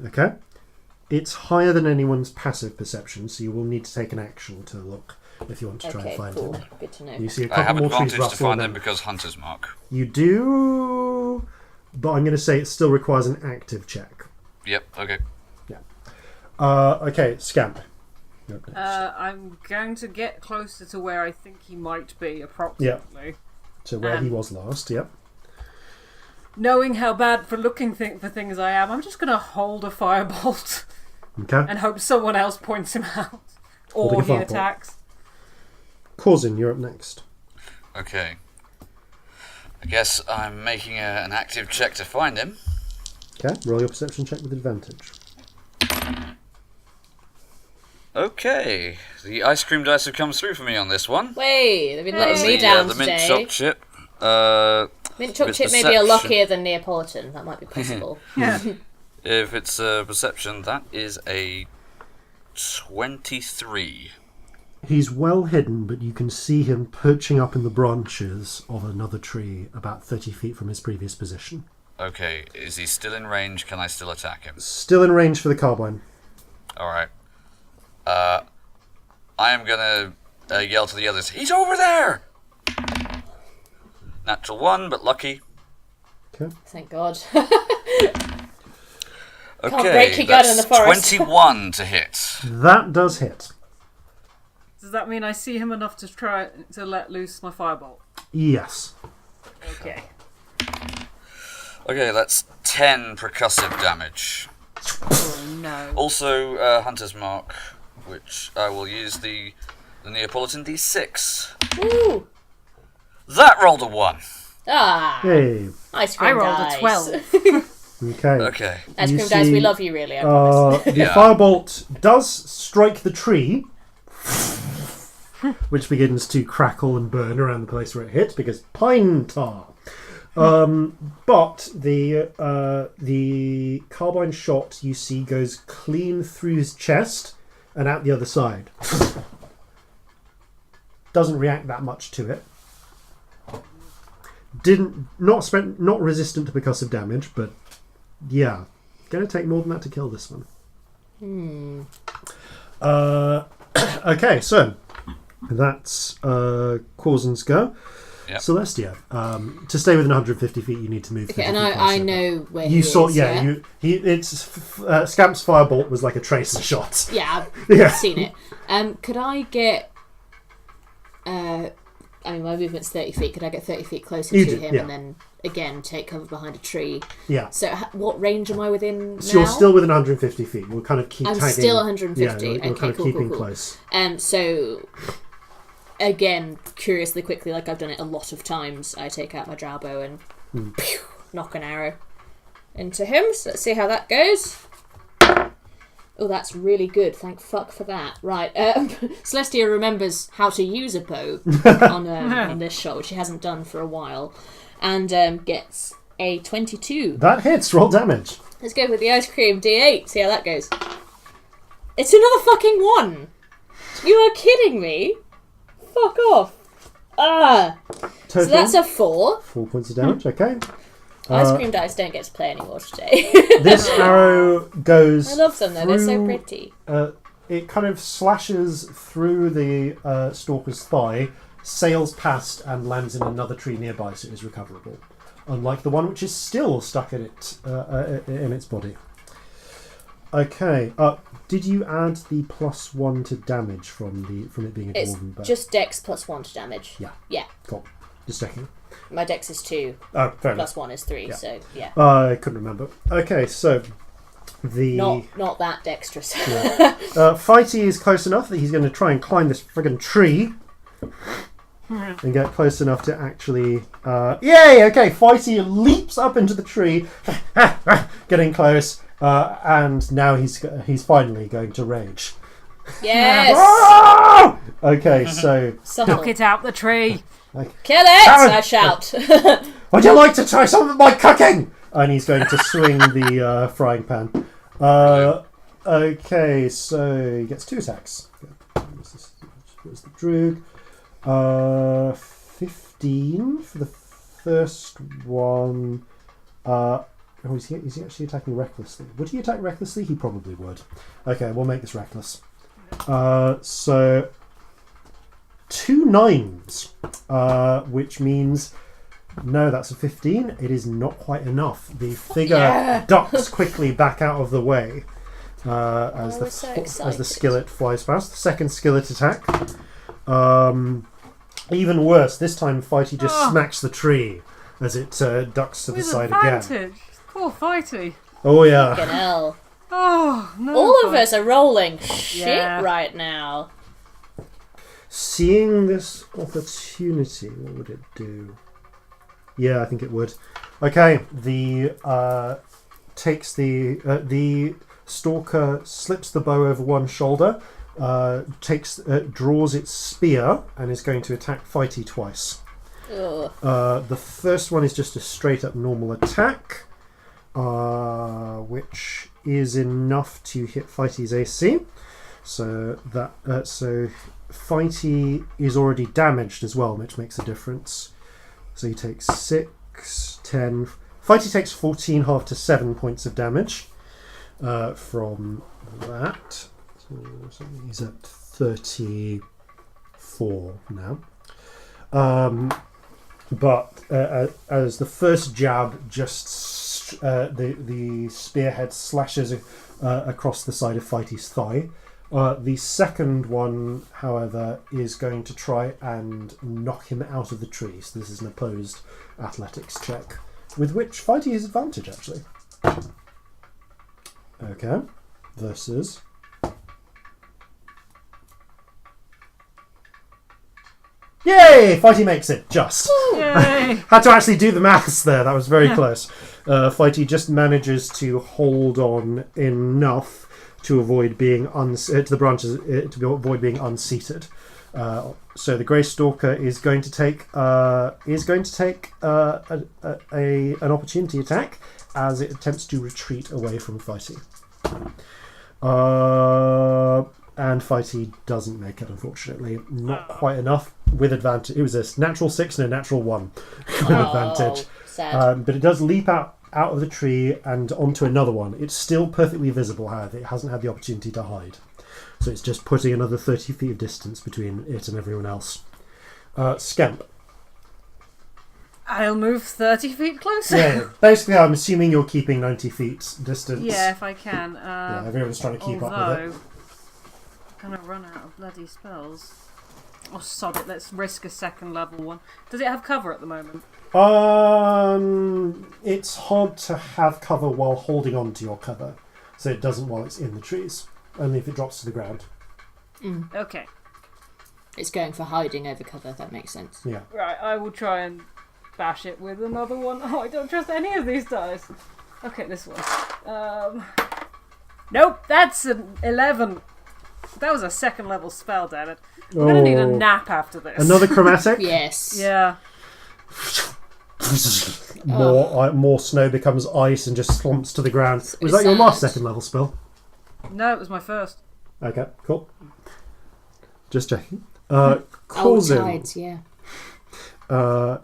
Okay, it's higher than anyone's passive perception, so you will need to take an action to look if you want to try and find cool. him. Good to know. You see a I couple have more trees advantage to rustle, find and him because Hunter's Mark. you do, but I'm going to say it still requires an active check. Yep, okay. Okay, Scamp. You're up next. I'm going to get closer to where I think he might be, approximately. So where he was last, yep. Knowing how bad for looking for things I am, I'm just going to hold a firebolt Okay. and hope someone else points him out. Holding Or a he firebolt. attacks. Corzin, you're up next. Okay. I guess I'm making an active check to find him. Okay, roll your perception check with advantage. Okay. The ice cream dice have come through for me on this one. Wait, they've been letting me The, down the mint today. chocolate chip. Mint chocolate with chip may be a perception. luckier than Neapolitan. That might be possible. Yeah. If it's perception, that is a 23. He's well hidden, but you can see him perching up in the branches of another tree about 30 feet from his previous position. Okay, is he still in range? Can I still attack him? Still in range for the carbine. Alright. I am gonna yell to the others, "He's over there!" Natural 1, but lucky. Okay. Thank God. Okay, break your gun in the forest. 21 to hit. That does hit. Does that mean I see him enough to try to let loose my firebolt? Yes. Okay. Okay, that's 10 percussive damage. Oh no. Also, Hunter's Mark, which I will use the Neapolitan D6. Woo! That rolled a 1. Ah! Hey. Ice cream I rolled dice. a 12. Okay. Okay. Ice You cream dice, we see, love you, really, I promise. The Yeah. firebolt does strike the tree, which begins to crackle and burn around the place where it hit because pine tar. But the carbine shot you see goes clean through his chest and out the other side. Doesn't react that much to it. Not resistant to percussive damage, but yeah, gonna take more than that to kill this one. Okay, so that's Corzin's go. Yep. Celestia, to stay within 150 feet, you need to move. Okay, 50 and feet I closer. know where You he saw, is, yeah. Scamp's firebolt was like a tracer shot. Yeah, Yeah. I've seen it. Could I get... I mean, my movement's 30 feet. Could I get 30 feet closer You to do, him yeah. and then, again, take cover behind a tree? Yeah. So what range am I within now? So you're still within 150 feet. We'll kind of keep I'm tagging. still 150. Yeah, we're Okay, kind of cool, keeping cool. close. So, again, curiously quickly, like I've done it a lot of times, I take out my drow bow and pew, knock an arrow into him. So let's see how that goes. Oh, that's really good. Thank fuck for that. Right, Celestia remembers how to use a bow on this shot, which she hasn't done for a while, and gets a 22. That hits. Roll damage. Let's go with the ice cream D8. See how that goes. It's another fucking 1. You are kidding me. Fuck off. Total. So that's a 4. 4 points of damage. Okay. Ice cream dice don't get to play anymore today. This arrow goes. I love them though. They're so through- pretty. It kind of slashes through the stalker's thigh, sails past, and lands in another tree nearby, so it is recoverable. Unlike the one which is still stuck in its body. Okay. Did you add the +1 to damage from it being a It's dwarven bow? just Dex +1 to damage. Yeah. Yeah. Cool. Just checking. My Dex is 2. Oh, fair enough. +1 is 3. Yeah. So yeah. I couldn't remember. Okay, so the Not that dexterous. Fighty is close enough that he's going to try and climb this friggin' tree and get close enough to actually. Yay! Okay, Fighty leaps up into the tree, getting close, and now he's finally going to rage. Yes. Ah! Okay, so Subtle. Knock it out the tree. Kill it! Karen! I shout. would you like to try some of my cooking? And he's going to swing the frying pan. Okay, so he gets 2 attacks. Where's the Droog? 15 for the first one. Is he actually attacking recklessly? Would he attack recklessly? He probably would. Okay, we'll make this reckless. So 2 9s, which means no, that's a 15. It is not quite enough. The figure ducks quickly back out of the way as was so the excited. skillet flies past. The second skillet attack. Even worse. This time, Fighty just smacks the tree as it ducks to the With side again. advantage. Poor Fighty. Oh yeah. Fucking hell. Oh no. All of us are rolling shit Yeah. right now. Seeing this opportunity, what would it do? Yeah, I think it would. Okay, the stalker slips the bow over one shoulder, draws its spear, and is going to attack Fighty twice. Ugh. The first one is just a straight up normal attack, which is enough to hit Fighty's AC. So Fighty is already damaged as well, which makes a difference. So he takes 6, 10. Fighty takes 14, half to 7 points of damage from that. So he's at 30. 4 now. But as the first jab just the spearhead slashes across the side of Fighty's thigh, the second one, however, is going to try and knock him out of the tree. So this is an opposed athletics check, with which Fighty has advantage, actually. Okay, versus... Yay! Fighty makes it, just. Yay! Had to actually do the maths there, that was very close. Fighty just manages to hold on enough to avoid being to the branches to avoid being unseated. So the Grey Stalker is going to take an opportunity attack as it attempts to retreat away from Fighty. And Fighty doesn't make it, unfortunately. Not quite enough with advantage. It was a natural 6 and a natural 1 with advantage. Sad. But it does leap out of the tree and onto another one. It's still perfectly visible, however. It hasn't had the opportunity to hide. So it's just putting another 30 feet of distance between it and everyone else. Scamp. I'll move 30 feet closer. Yeah, basically I'm assuming you're keeping 90 feet distance. Yeah, if I can. Yeah, everyone's trying to keep up with it. I'm going to run out of bloody spells. Oh, sod it. Let's risk a second level one. Does it have cover at the moment? It's hard to have cover while holding on to your cover. So it doesn't while it's in the trees. Only if it drops to the ground. Okay. It's going for hiding over cover, that makes sense. Yeah. Right, I will try and bash it with another one. Oh, I don't trust any of these dice. Okay, this one. Nope, that's an 11. That was a second level spell, damn it. I'm going to need a nap after this. Another chromatic? Yes. Yeah. More snow becomes ice and just slumps to the ground. Was It's that your last sad. second level spell? No, it was my first. Okay, cool. Just checking. Oh, Corzin, tides, yeah.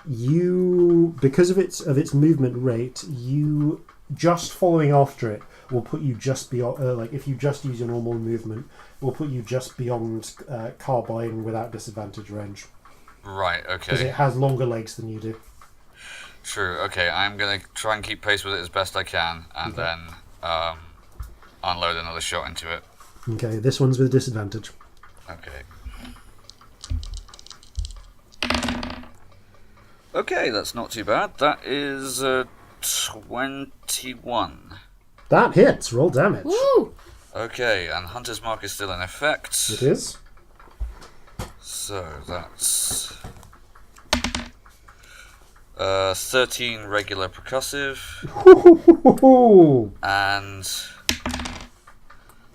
you, because of its movement rate, you just following after it will put you just beyond. Like if you just use your normal movement, will put you just beyond carbine without disadvantage range. Right, Because okay. it has longer legs than you do. True, okay. I'm going to try and keep pace with it as best I can, and then unload another shot into it. Okay, this one's with disadvantage. Okay. Okay, that's not too bad. That is 21. That hits. Roll damage. Woo! Okay, and Hunter's Mark is still in effect. It is. So that's 13 regular percussive, and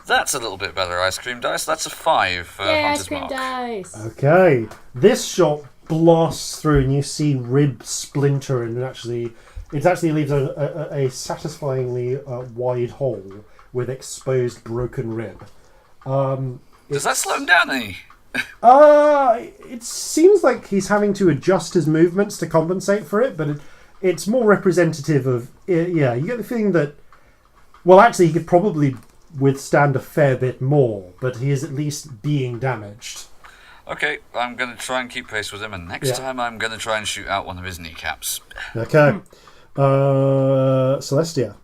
that's a little bit better. Ice cream dice. That's a 5 for Yay, Hunter's ice cream Mark. dice! Okay, this shot blasts through, and you see rib splinter, and it actually leaves a satisfyingly wide hole with exposed broken rib. Does that slow him down any? It seems like he's having to adjust his movements to compensate for it, but it's more representative of... Yeah, you get the feeling that... Well, actually, he could probably withstand a fair bit more, but he is at least being damaged. Okay, I'm going to try and keep pace with him, and next time I'm going to try and shoot out one of his kneecaps. Okay. Celestia.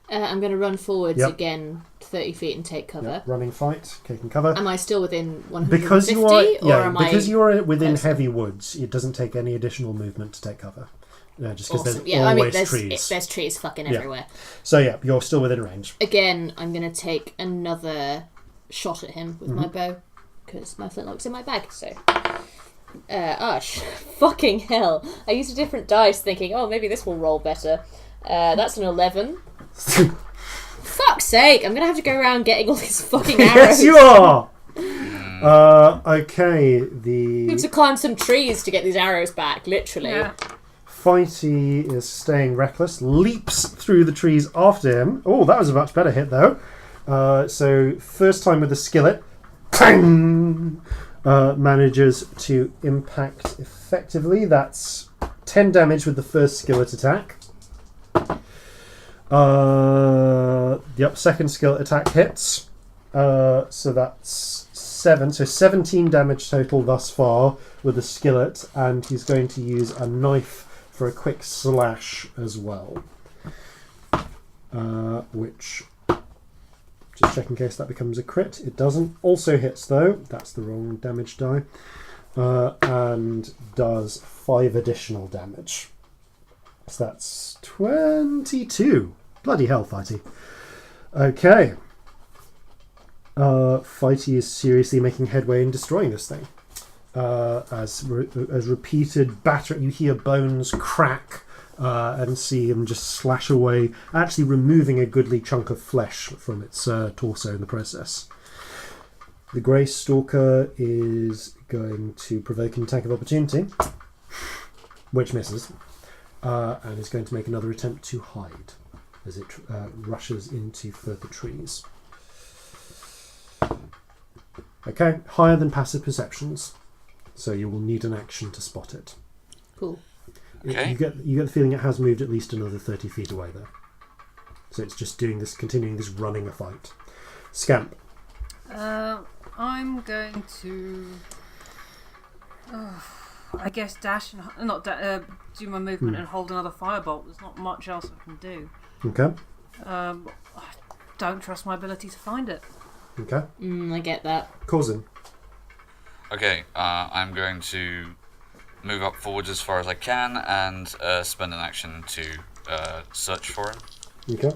I'm going to run forwards Yep. again 30 feet and take cover. Yep, running fight, taking cover. Am I still within 150? Because you are, because you are within closer? heavy woods, it doesn't take any additional movement to take cover. Just because Awesome. there's Yeah, always there's trees. there's trees fucking Yeah. everywhere. So yeah, you're still within range. Again, I'm going to take another shot at him with Mm-hmm. my bow because my flintlock's in my bag. So, fucking hell! I used a different dice, thinking, oh, maybe this will roll better. That's an 11. Fuck's sake! I'm going to have to go around getting all these fucking arrows. Yes, you are. Okay, I the have to climb some trees to get these arrows back. Literally. Yeah. Fighty is staying reckless, leaps through the trees after him. Oh, that was a much better hit though. So first time with the skillet, bang, manages to impact effectively. That's 10 damage with the first skillet attack. Second skillet attack hits. So that's 7, so 17 damage total thus far with the skillet, and he's going to use a knife for a quick slash as well. Which, just check in case that becomes a crit. It doesn't. Also hits though. That's the wrong damage die. And does 5 additional damage. So that's 22. Bloody hell, Fighty. Okay. Fighty is seriously making headway in destroying this thing. As repeated batter, you hear bones crack and see him just slash away, actually removing a goodly chunk of flesh from its torso in the process. The Grey Stalker is going to provoke an attack of opportunity, which misses, and is going to make another attempt to hide as it rushes into further trees. Okay, higher than passive perceptions, so you will need an action to spot it. Cool. Okay. You get the feeling it has moved at least another 30 feet away though. So it's just continuing this running a fight. Scamp. I'm going to, I guess, dash and do my movement and hold another firebolt. There's not much else I can do. Okay. I don't trust my ability to find it. Okay. I get that. Corzin. Okay, I'm going to move up forwards as far as I can and spend an action to search for him. Okay.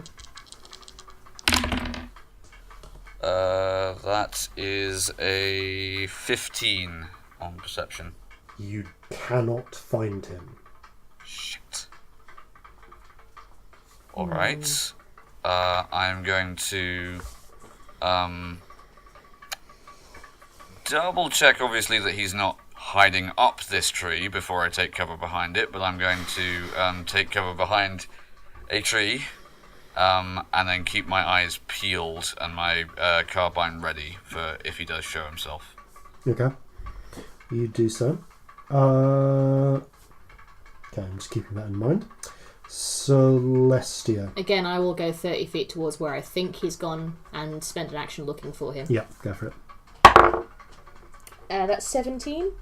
That is a 15 on perception. You cannot find him. Shit. Alright. I'm going to double check, obviously, that he's not hiding up this tree before I take cover behind it, but I'm going to take cover behind a tree and then keep my eyes peeled and my carbine ready for if he does show himself. Okay. You do so. Okay, I'm just keeping that in mind. Celestia. Again, I will go 30 feet towards where I think he's gone and spend an action looking for him. Yeah, go for it. That's 17.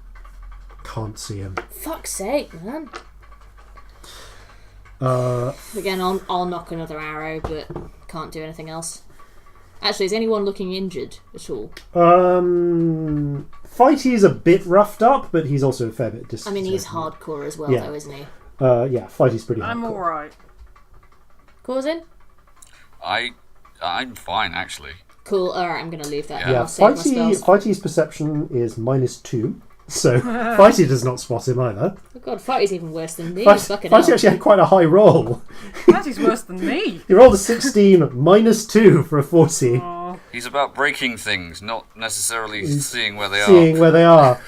Can't see him. Fuck's sake, man. Again, I'll knock another arrow, but can't do anything else. Actually, is anyone looking injured at all? Fighty is a bit roughed up, but he's also a fair bit distant. I mean, he's hardcore as well, Yeah. though, isn't he? Yeah, Fighty's pretty hardcore. I'm alright. Corzin? I'm fine, actually. Cool, alright, I'm going to leave that. Yeah. I'll save my spells. Fighty's perception is -2, so Fighty does not spot him either. Oh god, Fighty's even worse than me. Fighty actually had quite a high roll. That is worse than me. He rolled a 16, -2 for a 40. Oh, He's about breaking things, not necessarily seeing where they Seeing are. where they are.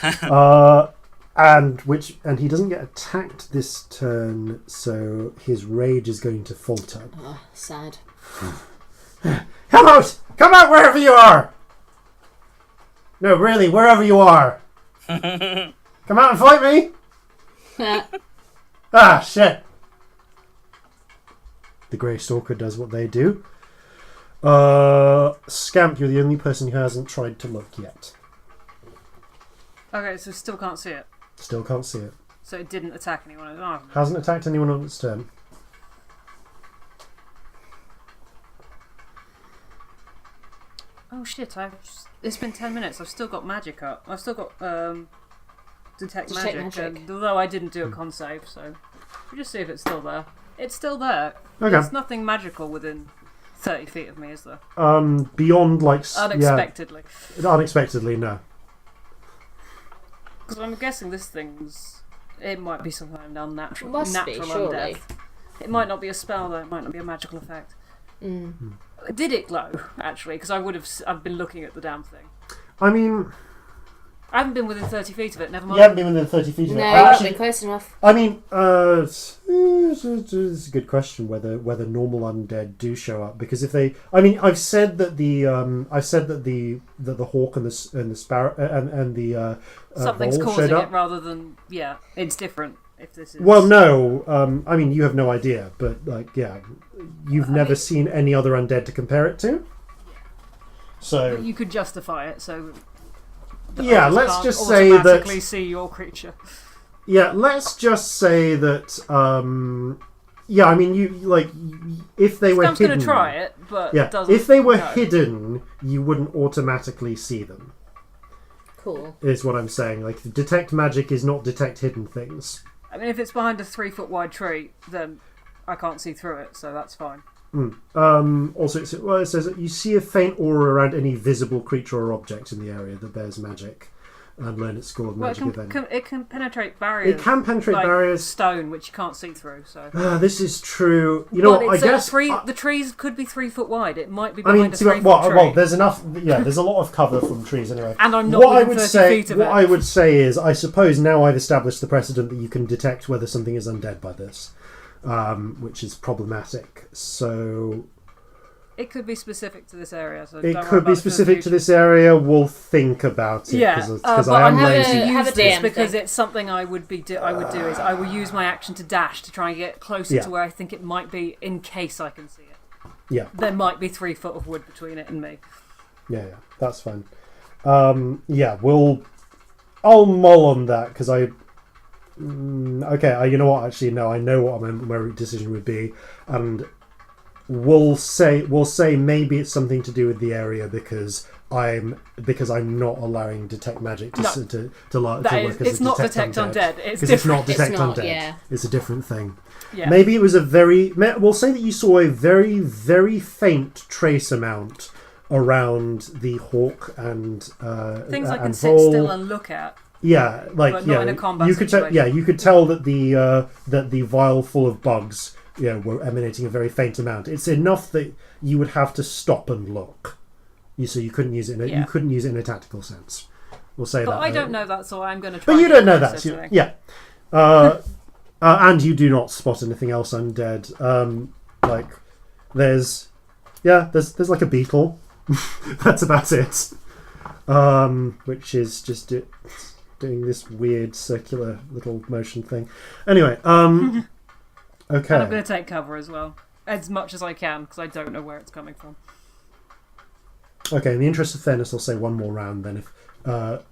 And he doesn't get attacked this turn, so his rage is going to falter. Oh, sad. Come out! Come out wherever you are! No, really, wherever you are. Come out and fight me! Ah, shit. The Grey Stalker does what they do. Scamp, you're the only person who hasn't tried to look yet. okay, so still can't see it. Still can't see it. So it didn't attack anyone. Oh, Hasn't attacked anyone on its turn. oh shit! It's been 10 minutes. I've still got magic up. I've still got detect magic. Although I didn't do a con save, so we'll just see if it's still there. It's still there. Okay. There's nothing magical within 30 feet of me, is there? Beyond, like... Unexpectedly. Yeah, unexpectedly, no. Because I'm guessing this thing's... It might be some kind of unnatural, Must be, natural surely. undeath. It might not be a spell, though. It might not be a magical effect. Did it glow, actually? Because I've been looking at the damn thing. I mean... I haven't been within 30 feet of it, never mind. You haven't been within 30 feet of No, it. you've not been close enough. I mean, it's a good question whether normal undead do show up, because if they, I mean, I've said that the hawk and the sparrow and the Something's vole causing showed up. it rather than it's different. If this is Well, no, I mean you have no idea, but you've never seen any other undead to compare it to. So you could justify it. So that Yeah, I let's can't just say that- automatically see your creature. Yeah, let's just say that. Yeah, I mean, you like if they were Scamp's hidden. going to try it, but Yeah, doesn't. if they were no. hidden, you wouldn't automatically see them. Cool. Is what I'm saying. Like, detect magic is not detect hidden things. I mean, if it's behind a 3-foot wide tree, then I can't see through it, so that's fine. Also, it says that you see a faint aura around any visible creature or object in the area that bears magic, and learn its score of Well, magic event. it can penetrate barriers. It can penetrate like barriers. stone, which you can't see through. So. This is true. You know, But I it's guess the trees could be 3 foot wide. It might be I behind mean, a see, 3 foot well, tree. there's enough. Yeah, there's a lot of cover from trees anyway. And I'm not what I within would 30 say. feet of What it. I would say is, I suppose now I've established the precedent that you can detect whether something is undead by this, which is problematic. So It could be specific to this area. So it don't worry could about be it for the specific to future. this area. We'll think about it Yeah, because but I am I'm going lazy. to Have use a this DM because thing. it's something I would do is I will use my action to dash to try and get closer Yeah. to where I think it might be in case I can see it. Yeah. There might be 3 foot of wood between it and me. Yeah, that's fine. I'll mull on that because I. Okay, you know what? Actually, no. I know what my decision would be, and we'll say maybe it's something to do with the area because I'm not allowing detect magic to work. It's not detect undead. It's because it's not different. detect It's not, undead. yeah. It's a different thing. Yeah. Maybe it was we'll say that you saw a very, very faint trace amount around the hawk and Things I can and sit vole. still and look at. Yeah, like But not in a combat you could situation. you could tell that the vial full of bugs were emanating a very faint amount. It's enough that you would have to stop and look. So you couldn't use it. You couldn't use it in a tactical sense. We'll say But that. I don't know that, so I'm going to try. But you and don't get know that. closer to it. Yeah. And you do not spot anything else undead. There's like a beetle. That's about it. Which is just doing this weird circular little motion thing. Anyway, okay. And I'm going to take cover as well, as much as I can, because I don't know where it's coming from. Okay, in the interest of fairness, I'll say one more round then.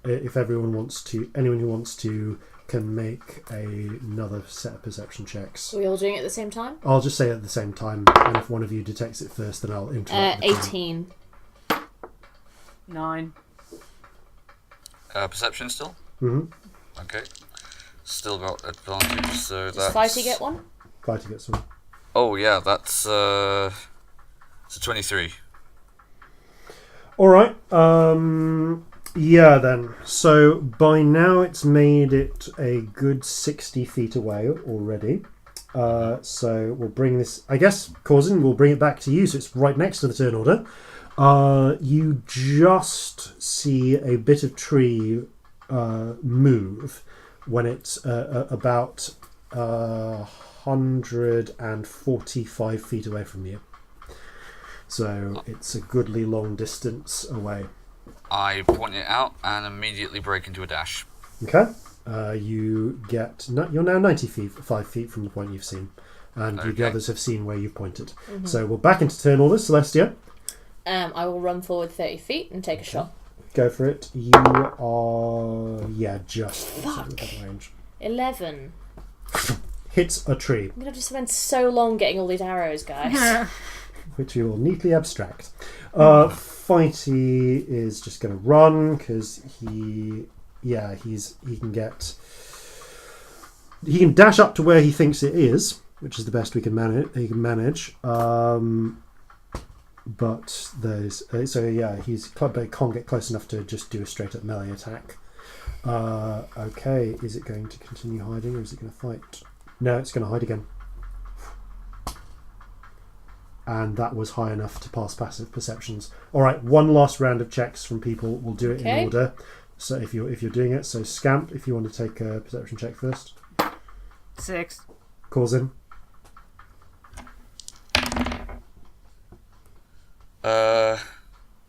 If anyone who wants to can make another set of perception checks. Are we all doing it at the same time? I'll just say it at the same time, and if one of you detects it first, then I'll interrupt. 18. 9. Perception still? Mm-hmm. Okay. Still got advantage, so that's... Does Fighty get one? Fighty gets one. Oh, yeah, that's... it's a 23. Alright, yeah then. So by now it's made it a good 60 feet away already. So we'll bring this... I guess, Corzin, we'll bring it back to you, so it's right next to the turn order. You just see a bit of tree move when it's about 145 feet away from you. So it's a goodly long distance away. I point it out and immediately break into a dash. Okay. You're now 95 feet from the point you've seen, and the others have seen where you've pointed. Mm-hmm. So we're back into turn order. Celestia, I will run forward 30 feet and take a shot. go for it. You are just outside of that range. 11. Hits a tree, I'm going to have to spend so long getting all these arrows, guys. which you will neatly abstract. Fighty is just going to run because he can dash up to where he thinks it is, which is the best he can manage. But there's he can't get close enough to just do a straight up melee attack. Okay, is it going to continue hiding or is it going to fight? No, it's going to hide again. And that was high enough to pass passive perceptions. All right, one last round of checks from people. We'll do it in order. So if you're doing it, so Scamp, if you want to take a perception check first. 6. Corzin.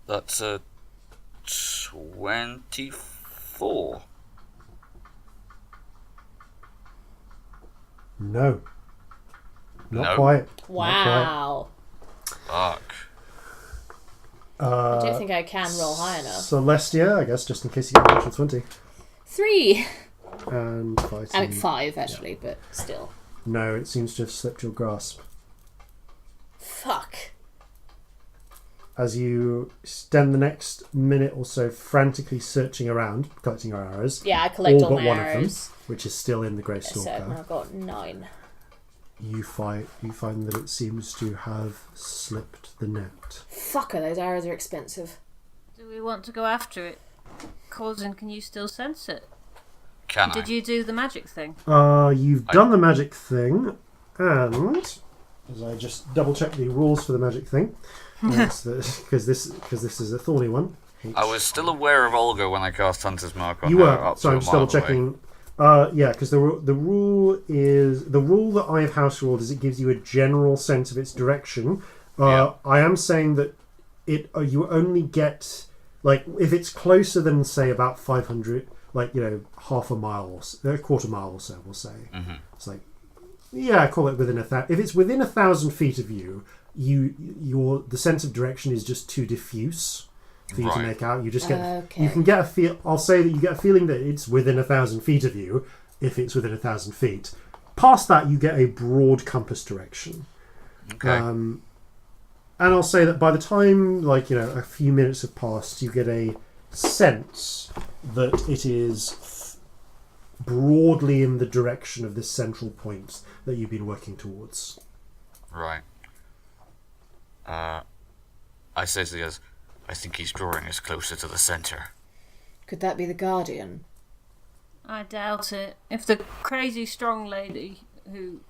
That's a 24. No. Not No. quite. Wow. Fuck. I don't think I can roll high enough. Celestia, I guess, just in case you get a natural 20. 3. And fighting. I mean 5 actually, but still. No, it seems to have slipped your grasp. Fuck. As you spend the next minute or so frantically searching around, collecting your arrows. Yeah, I collect all but my one arrows. of them, which is still in the Grey So Stalker. I've got 9. You find that it seems to have slipped the net. Fucker, those arrows are expensive. Do we want to go after it? Corzin, can you still sense it? Can Did you do the magic thing? You've done the magic thing, and as I just double check the rules for the magic thing, because this is a thorny one. I was still aware of Olga when I cast Hunter's Mark on You her. were. Up So to I'm a just double mile away. checking. Yeah, because the rule that I have house ruled is it gives you a general sense of its direction. Yeah. I am saying that you only get, like, if it's closer than, say, about 500, like, half a mile or so, a quarter mile or so, we'll say. Mm-hmm. It's like, yeah, call it within if it's within 1,000 feet of you, the sense of direction is just too diffuse for you to Right. make out. You just get Okay. you can get a feel. I'll say that you get a feeling that it's within 1,000 feet of you if it's within 1,000 feet. Past that, you get a broad compass direction. Okay. And I'll say that by the time, a few minutes have passed, you get a sense that it is broadly in the direction of this central point that you've been working towards. Right. I say to the others, I think he's drawing us closer to the centre. Could that be the Guardian? I doubt it. If the crazy strong lady who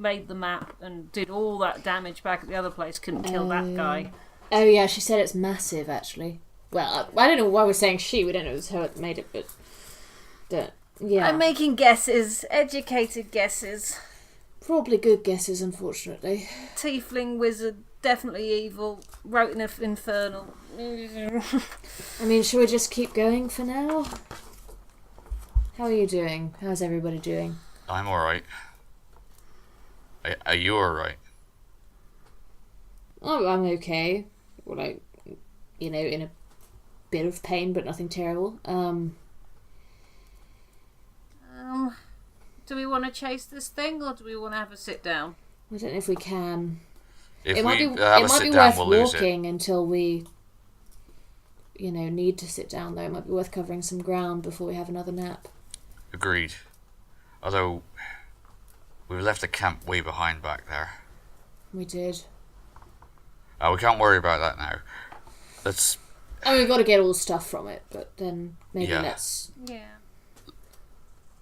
made the map and did all that damage back at the other place couldn't kill that guy. Oh yeah, she said it's massive actually. Well, I don't know why we're saying she. We don't know if it was her that made it, but yeah. I'm making guesses, educated guesses. Probably good guesses, unfortunately. Tiefling wizard, definitely evil, wrote in Infernal. I mean, should we just keep going for now? How are you doing? How's everybody doing? I'm alright. Are you alright? Oh, I'm okay. Well, in a bit of pain, but nothing terrible. Do we want to chase this thing, or do we want to have a sit down? I don't know if we can. If It might we be have a sit down, worth we'll lose it. walking until we, need to sit down. Though it might be worth covering some ground before we have another nap. Agreed. Although, we've left the camp way behind back there. We did. We can't worry about that now. Let's... I mean, we've got to get all the stuff from it, but then maybe Yeah. let's Yeah.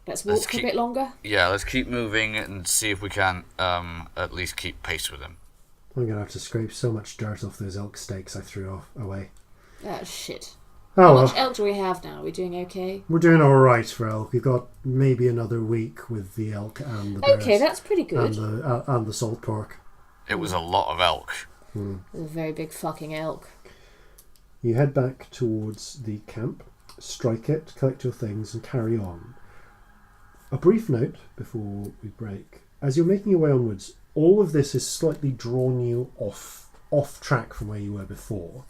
walk a bit longer. Yeah, let's keep moving and see if we can at least keep pace with him. I'm going to have to scrape so much dirt off those elk steaks I threw away. Oh, shit. Oh, How well. much elk do we have now? Are we doing okay? We're doing all right for elk. We've got maybe another week with the elk and the Okay, bears that's pretty good. and the salt pork. It was a lot of elk. There's a very big fucking elk. You head back towards the camp, strike it, collect your things, and carry on. A brief note before we break. As you're making your way onwards, all of this has slightly drawn you off track from where you were before.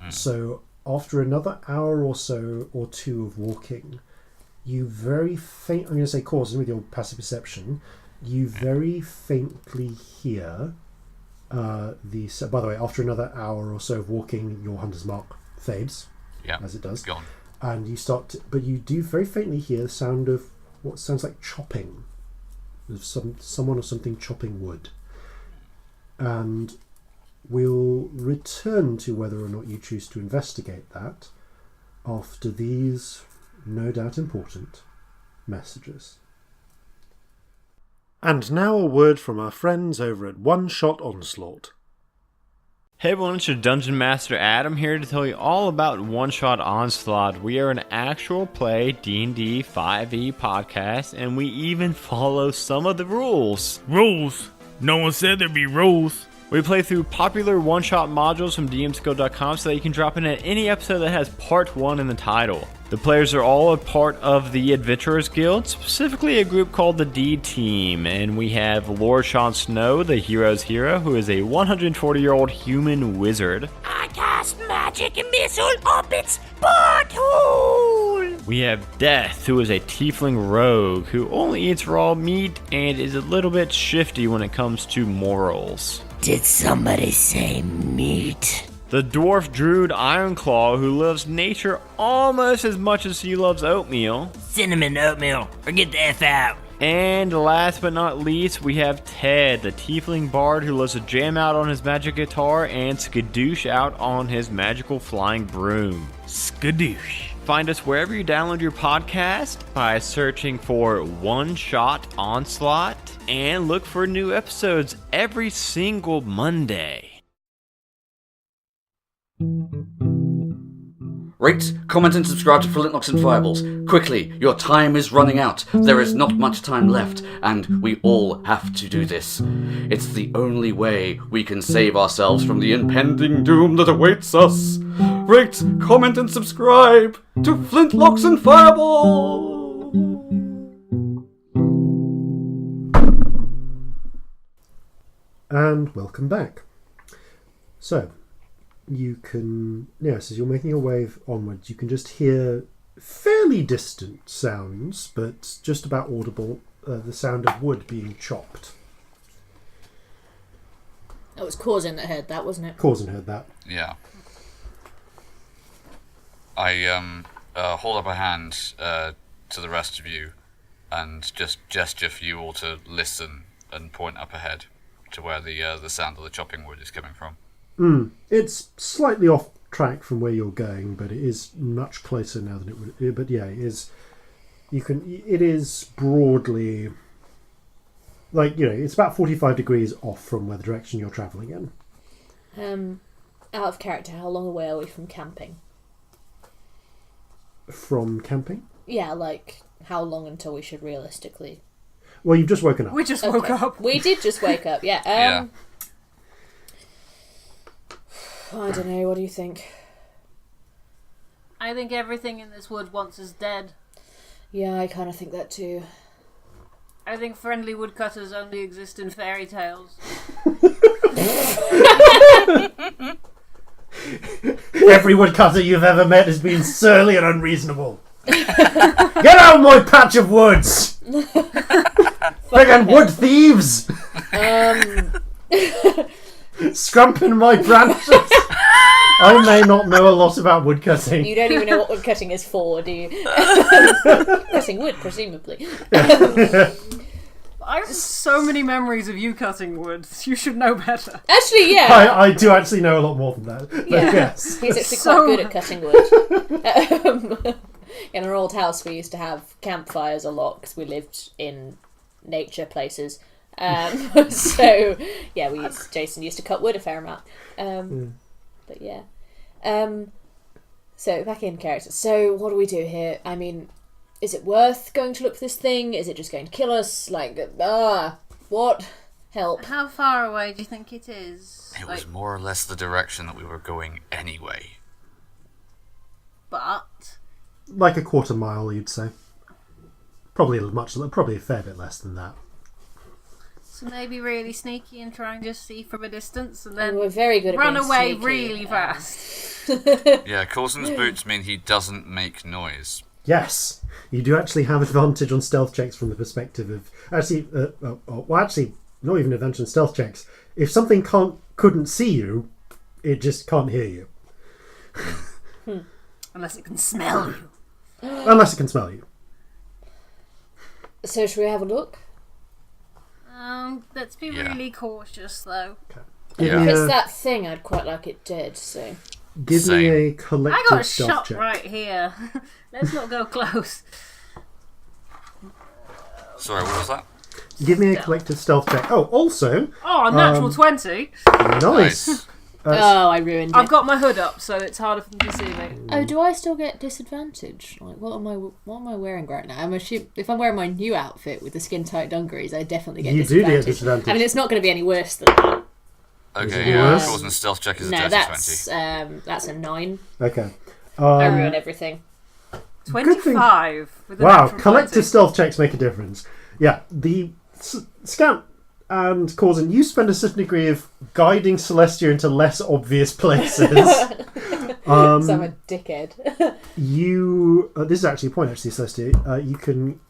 So after another hour or so or two of walking, you very faint. I'm going to say, Corzin, with your passive perception, you very faintly hear by the way, after another hour or so of walking, your hunter's mark fades, as it does, Gone. and you but you do very faintly hear the sound of what sounds like chopping, of someone or something chopping wood. And we'll return to whether or not you choose to investigate that after these, no doubt important, messages. And now a word from our friends over at One Shot Onslaught. Hey everyone, it's your Dungeon Master Adam here to tell you all about One Shot Onslaught. We are an actual play D&D 5e podcast, and we even follow some of the rules. Rules? No one said there'd be rules. We play through popular one-shot modules from dmsco.com so that you can drop in at any episode that has part 1 in the title. The players are all a part of the Adventurers Guild, specifically a group called the D Team, and we have Lord Sean Snow, the hero's hero, who is a 140-year-old human wizard. I cast magic and missile up its butthole! We have Death, who is a tiefling rogue, who only eats raw meat and is a little bit shifty when it comes to morals. Did somebody say meat? The dwarf druid Ironclaw, who loves nature almost as much as he loves oatmeal. Cinnamon oatmeal, or get the F out. And last but not least, we have Ted, the tiefling bard who loves to jam out on his magic guitar and skadoosh out on his magical flying broom. Skadoosh. Find us wherever you download your podcast by searching for One Shot Onslaught, and look for new episodes every single Monday. Rate, comment and subscribe to Flintlocks and Fireballs. Quickly, your time is running out. There is not much time left, and we all have to do this. It's the only way we can save ourselves from the impending doom that awaits us. Rate, comment and subscribe to Flintlocks and Fireballs! And welcome back. So, you can, as you're making your way onwards, you can just hear fairly distant sounds, but just about audible, the sound of wood being chopped. It was Corzin that heard that, wasn't it? Corzin heard that. Yeah. I hold up a hand to the rest of you and just gesture for you all to listen and point up ahead to where the sound of the chopping wood is coming from. It's slightly off track from where you're going, but it is much closer now than it would. But yeah, it is. It is broadly, it's about 45 degrees off from where the direction you're travelling in. Out of character, how long away are we from camping? From camping? Yeah, how long until we should realistically? Well, you've just woken up. We just woke up. We did just wake up. Yeah. Yeah. I don't know, what do you think? I think everything in this wood wants us dead. Yeah, I kind of think that too. I think friendly woodcutters only exist in fairy tales. Every woodcutter you've ever met has been surly and unreasonable. Get out of my patch of woods! Friggin' wood thieves! Scrumping my branches. I may not know a lot about woodcutting. You don't even know what woodcutting is for, do you? Cutting wood, presumably. I have so many memories of you cutting wood. You should know better. Actually, yeah. I do actually know a lot more than that. But yes. He's actually quite good at cutting wood. In our old house, we used to have campfires a lot because we lived in nature places. So yeah, Jason used to cut wood a fair amount. But yeah. So back in character. So what do we do here? I mean, is it worth going to look for this thing? Is it just going to kill us? What? Help. How far away do you think it is? It was more or less the direction that we were going anyway. But Like a quarter mile, you'd say. Probably a fair bit less than that. so maybe really sneaky and try and just see from a distance, and then we're very good at run being away sneaky. really fast. Yeah, Corzin's boots mean he doesn't make noise. Yes, you do actually have advantage on stealth checks from the perspective of actually, not even advantage on stealth checks. If something couldn't see you, it just can't hear you. Unless it can smell you. Unless it can smell you. So should we have a look? Let's be really cautious, though. Okay. Yeah. Give If me it's that thing, I'd quite like it dead, so... give me a collective I got a stealth shot check. right here. Let's not go close. Sorry, what was that? Give me a collective stealth check. Oh, also... Oh, a natural 20. Nice. I ruined it. I've got my hood up, so it's harder for them to see me. Oh, do I still get disadvantage? What am I wearing right now? I'm assuming if I'm wearing my new outfit with the skin tight dungarees, I definitely get disadvantage. You do get disadvantage. I mean, it's not going to be any worse than that. Okay, it yeah, worse? Corzin's stealth check is a No, dirty that's 20. that's a 9. Okay. I ruin everything. 25. With a Wow, natural collective 20. stealth checks make a difference. Yeah, the Scamp and Corzin, you spend a certain degree of guiding Celestia into less obvious places. So I'm a dickhead. This is actually a point, actually, Celestia.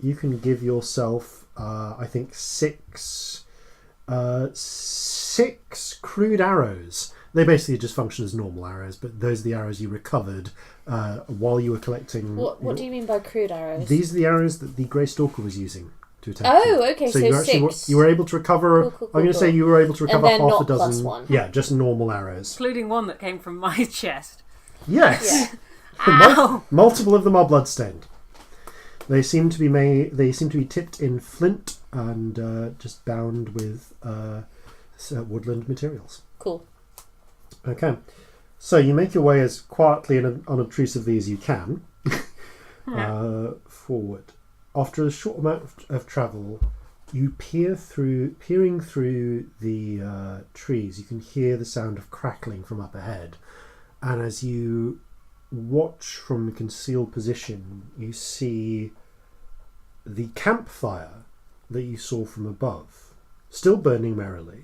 You can give yourself, I think, six crude arrows. They basically just function as normal arrows, but those are the arrows you recovered while you were collecting. What do you mean by crude arrows? These are the arrows that the Grey Stalker was using to attack. Oh, okay, so you six. You were able to recover. Cool, I'm going to say you were able to recover and then half not a dozen. plus one. Yeah, just normal arrows. Including one that came from my chest. Yes. Ow! Multiple of them are bloodstained. They seem to be tipped in flint and just bound with woodland materials. Cool. Okay, so you make your way as quietly and unobtrusively as you can forward. After a short amount of travel, you peering through the trees. You can hear the sound of crackling from up ahead, and as you watch from a concealed position, you see the campfire that you saw from above, still burning merrily,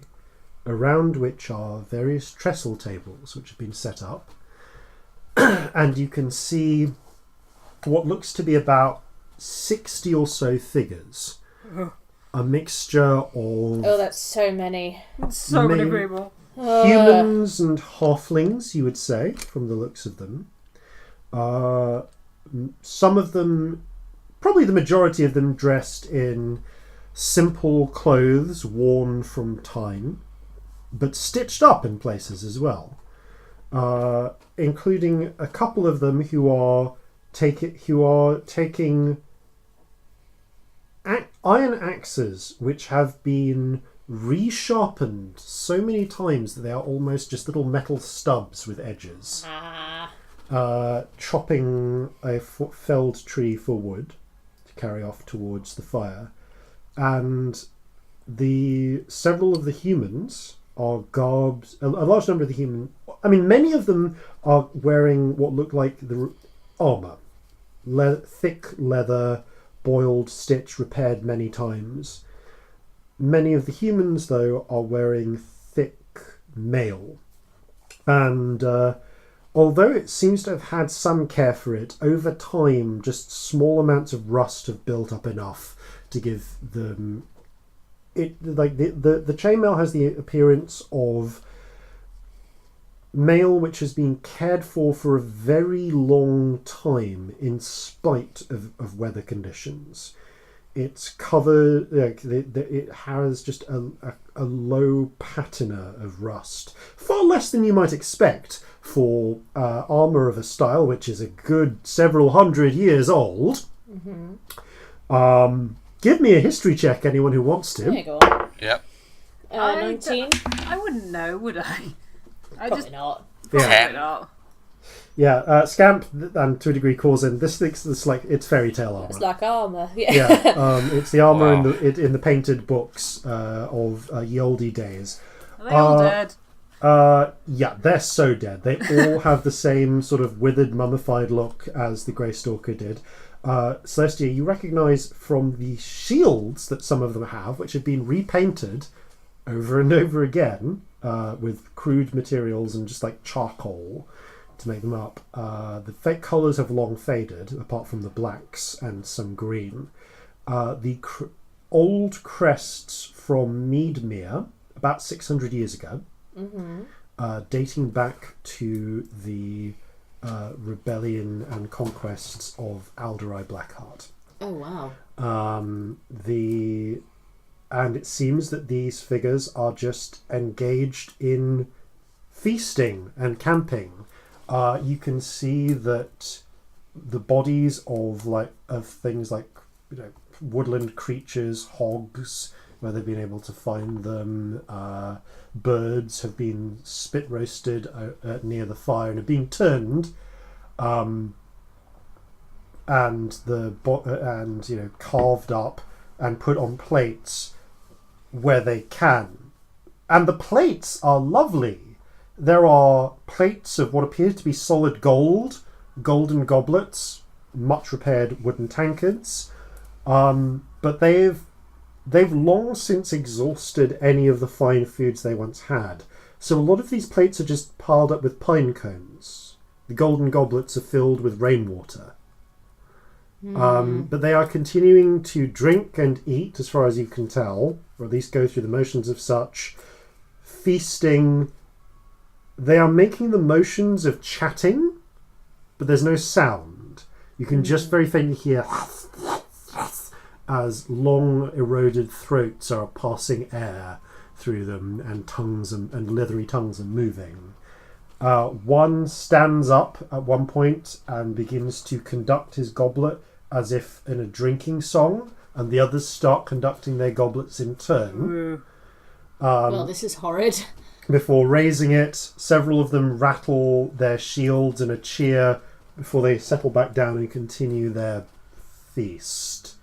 around which are various trestle tables which have been set up, and you can see what looks to be about 60 or so figures. A mixture of... Oh, that's so many. So many people. Humans and halflings, you would say, from the looks of them. Some of them, probably the majority of them, dressed in simple clothes worn from time, but stitched up in places as well, including a couple of them who are taking iron axes which have been resharpened so many times that they are almost just little metal stubs with edges. Chopping a felled tree for wood to carry off towards the fire, and several of the humans are garbed. A large number of the human, many of them are wearing what look like the armor, thick leather, boiled, stitched, repaired many times. Many of the humans, though, are wearing thick mail, and although it seems to have had some care for it, over time, just small amounts of rust have built up enough to give them it. Like the chainmail has the appearance of mail which has been cared for a very long time in spite of weather conditions. It's covered, it has just a low patina of rust, far less than you might expect for armour of a style which is a good several hundred years old. Mm-hmm. Give me a history check, anyone who wants to. There you go. Yep. 19? I wouldn't know, would I? Probably not. Probably not. Yeah, Scamp and to a degree Corzin. This thing's it's fairy tale armor. It's like armour. Yeah, it's the armor in the painted books of ye olde days. Are they all dead? Yeah, they're so dead. They all have the same sort of withered, mummified look as the Grey Stalker did. Celestia, you recognise from the shields that some of them have, which have been repainted over and over again with crude materials and just like charcoal to make them up. The fake colours have long faded, apart from the blacks and some green. The old crests from Meadmere, about 600 years ago, dating back to the rebellion and conquests of Alderai Blackheart. Oh wow. And it seems that these figures are just engaged in feasting and camping. You can see that the bodies of things like woodland creatures, hogs, where they've been able to find them. Birds have been spit roasted near the fire and are being turned, and carved up and put on plates where they can. And the plates are lovely. There are plates of what appears to be solid gold, golden goblets, much repaired wooden tankards, but they've long since exhausted any of the fine foods they once had. So a lot of these plates are just piled up with pine cones. The golden goblets are filled with rainwater. But they are continuing to drink and eat, as far as you can tell, or at least go through the motions of such. Feasting. They are making the motions of chatting, but there's no sound. You can just very faintly hear as long eroded throats are passing air through them, and tongues and leathery tongues are moving. One stands up at one point and begins to conduct his goblet as if in a drinking song, and the others start conducting their goblets in turn. Well, this is horrid. Before raising it, several of them rattle their shields in a cheer before they settle back down and continue their feast.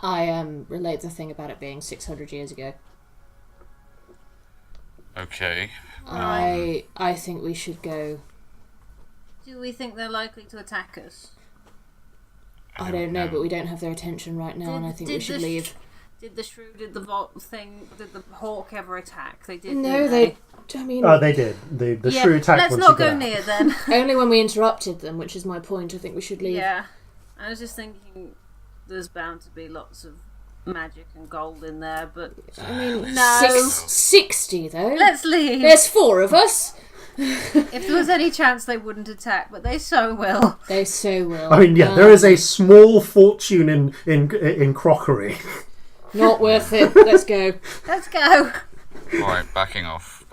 I relate the thing about it being 600 years ago. Okay. I think we should go. Do we think they're likely to attack us? I don't know, but we don't have their attention right now, and I think we should leave. Did the shrew, did the hawk ever attack? They did. No, they. I mean, they did. The shrew attacked. Let's not go near then. Only when we interrupted them, which is my point. I think we should leave. Yeah, I was just thinking, there's bound to be lots of magic and gold in there, but I mean, no. 60 though. Let's leave. There's 4 of us. If there was any chance they wouldn't attack, but they so will. They so will. I mean, yeah, there is a small fortune in crockery. Not worth it. Let's go. Let's go. Alright, backing off.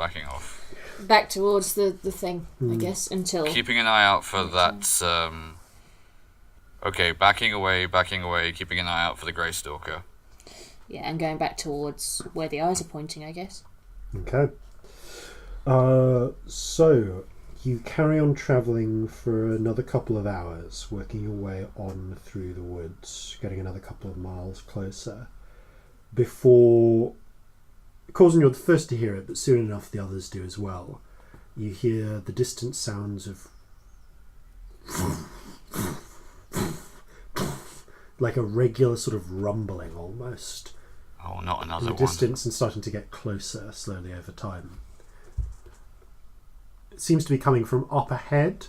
Back towards the thing, I guess, until... Keeping an eye out for that, okay, backing away, keeping an eye out for the Grey Stalker. Yeah, and going back towards where the eyes are pointing, I guess. Okay. So, you carry on travelling for another couple of hours, working your way on through the woods, getting another couple of miles closer, before... Corzin, you're the first to hear it, but soon enough the others do as well. You hear the distant sounds of... like a regular sort of rumbling, almost. Oh, not another in the one. Distance and starting to get closer slowly over time. It seems to be coming from up ahead.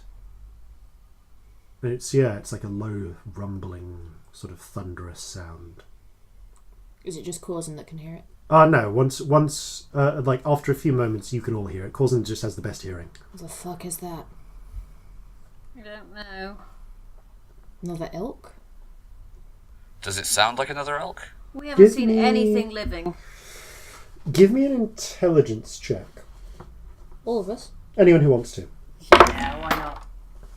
And it's like a low rumbling sort of thunderous sound. Is it just Corzin that can hear it? No. Once, like after a few moments, you can all hear it. Corzin just has the best hearing. What the fuck is that? I don't know. Another elk? Does it sound like another elk? We haven't seen anything living. Give me an intelligence check. All of us? Anyone who wants to. Yeah, why not?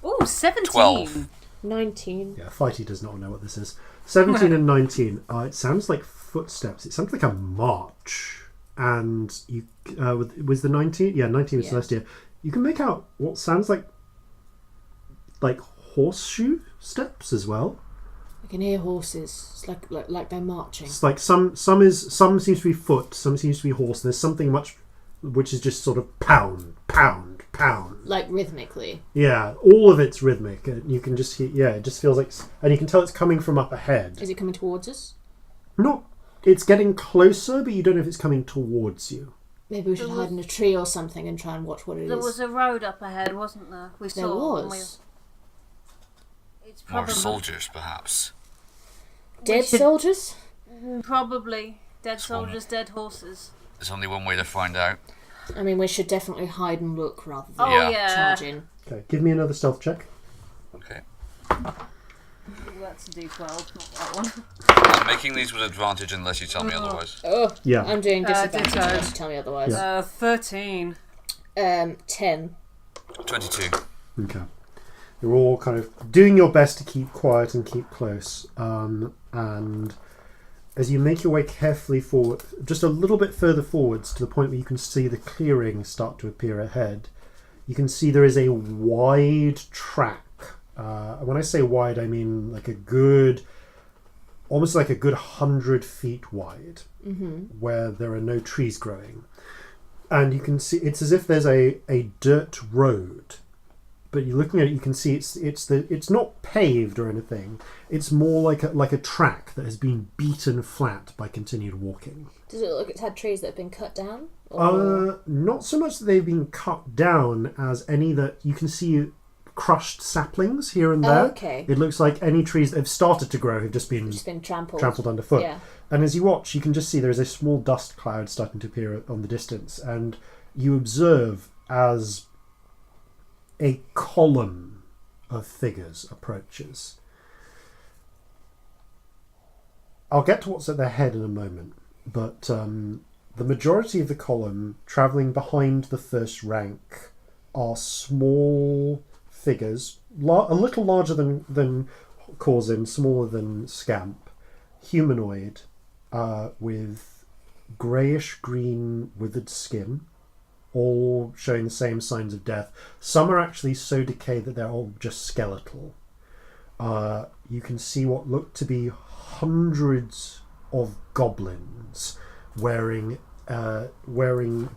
Ooh, 17. 12. 19. Yeah, Fighty does not know what this is. 17 and 19. It sounds like footsteps. It sounds like a march. And you was the 19? Yeah, 19 was Celestia. You can make out what sounds like horseshoe steps as well. I can hear horses. It's like they're marching. It's like some seems to be foot, some seems to be horse. There's something which is just sort of pound, pound, pound. Like rhythmically. Yeah, all of it's rhythmic. You can just hear, it just feels like, and you can tell it's coming from up ahead. Is it coming towards us? It's getting closer, but you don't know if it's coming towards you. Maybe we should hide in a tree or something and try and watch what it is. There was a road up ahead, wasn't there? There was. It's More probably soldiers, perhaps. Dead soldiers? Probably. Dead soldiers, dead horses. There's only one way to find out. I mean, we should definitely hide and look rather than charge in. Okay, give me another stealth check. Okay. Ooh, that's a D12, not that one. I'm making these with advantage unless you tell me otherwise. Oh, yeah. I'm doing disadvantage unless you tell me otherwise. 13. 10. 22. Okay. You're all kind of doing your best to keep quiet and keep close. And as you make your way carefully forward, just a little bit further forwards to the point where you can see the clearing start to appear ahead, you can see there is a wide track. When I say wide, I mean like almost like a good 100 feet wide, where there are no trees growing. And you can see, it's as if there's a dirt road but you're looking at it, you can see it's not paved or anything. It's more like a track that has been beaten flat by continued walking. Does it look like it's had trees that have been cut down? Not so much that they've been cut down as any that you can see crushed saplings here and there. Okay. It looks like any trees that have started to grow have just been trampled underfoot. Yeah. And as you watch, you can just see there is a small dust cloud starting to appear on the distance, and you observe as a column of figures approaches. I'll get to what's at their head in a moment, but the majority of the column travelling behind the first rank are small figures, a little larger than Corzin, smaller than Scamp, humanoid, with greyish-green withered skin, all showing the same signs of death. Some are actually so decayed that they're all just skeletal. You can see what look to be hundreds of goblins wearing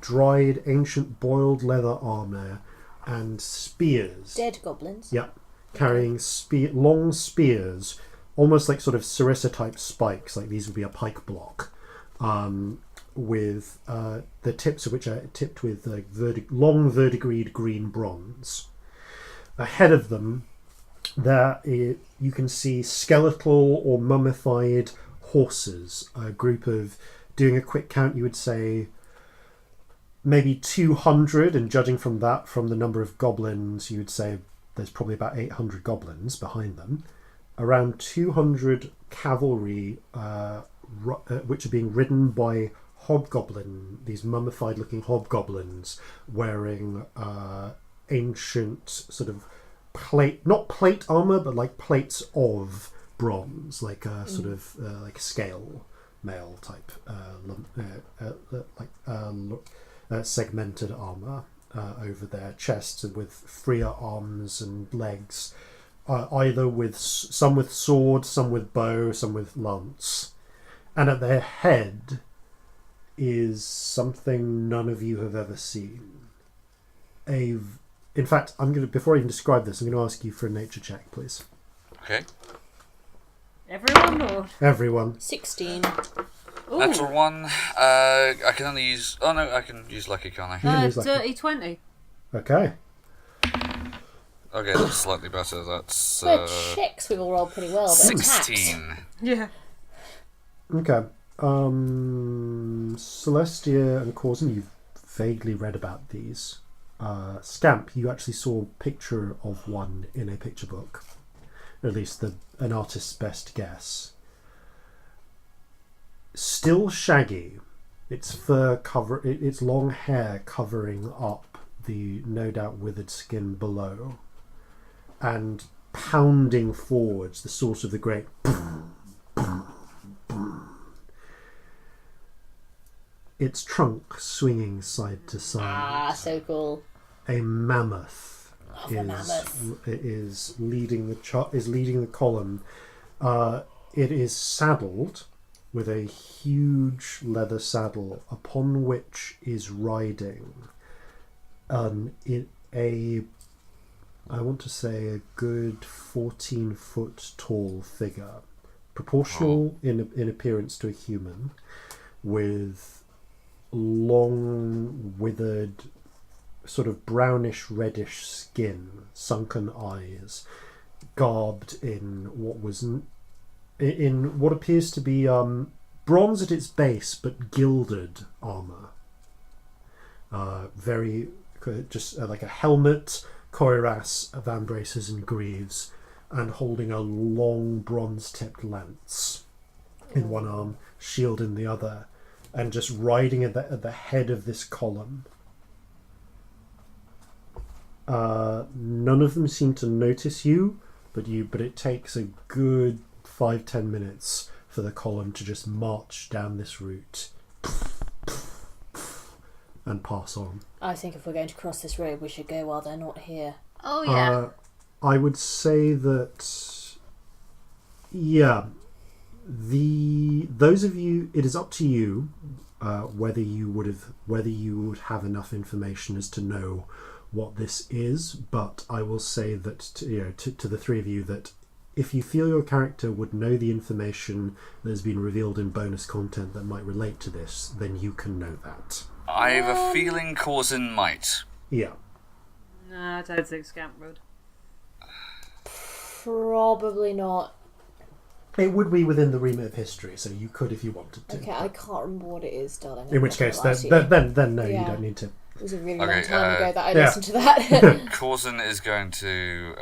dried, ancient, boiled leather armour and spears. Dead goblins? Yep. Carrying long spears, almost like sort of sarissa-type spikes, like these would be a pike block, with the tips of which are tipped with long verdigreed green bronze. Ahead of them, you can see skeletal or mummified horses, a group of, doing a quick count, you would say maybe 200, and judging from the number of goblins, you would say there's probably about 800 goblins behind them. Around 200 cavalry, which are being ridden by these mummified looking hobgoblins wearing ancient sort of not plate armor, but like plates of bronze, like a sort of like scale mail type, segmented armor over their chests, and with freer arms and legs, either with some with sword, some with bow, some with lance, and at their head is something none of you have ever seen. In fact, before I even describe this, I'm going to ask you for a nature check, please. Okay. Everyone or? Everyone. 16. Ooh. Natural 1. I can only use... Oh no, I can use lucky, can't I? Dirty 20. Okay. Okay, that's slightly better. That's... checks we all rolled pretty well, but 16. Yeah. Okay. Celestia and Corzin, you've vaguely read about these. Scamp, you actually saw a picture of one in a picture book. At least an artist's best guess. Still shaggy, its its long hair covering up the no doubt withered skin below, and pounding forwards the source of the great boom, boom, boom. Its trunk swinging side to side. Ah, so cool. A mammoth is leading the column. It is saddled with a huge leather saddle upon which is riding I want to say a good 14-foot tall figure, proportional in appearance to a human, with long withered sort of brownish reddish skin, sunken eyes, garbed in what appears to be bronze at its base but gilded armor, like a helmet, cuirass, vambraces and greaves, and holding a long bronze tipped lance in one arm, shield in the other, and just riding at the head of this column. None of them seem to notice you, but it takes a good 5-10 minutes for the column to just march down this route and pass on. I think if we're going to cross this road, we should go while they're not here. Oh yeah. I would say that, yeah, those of you, it is up to you whether you would have enough information as to know what this is, but I will say that to the three of you that if you feel your character would know the information that has been revealed in bonus content that might relate to this, then you can know that. I have a feeling Corzin might. Yeah. Nah, I don't think Scamp would. Probably not. It would be within the remit of history, so you could if you wanted to. Okay, I can't remember what it is, darling. In which case, then no, you don't need to. It was a really long time ago that I listened to that. Corzin is going to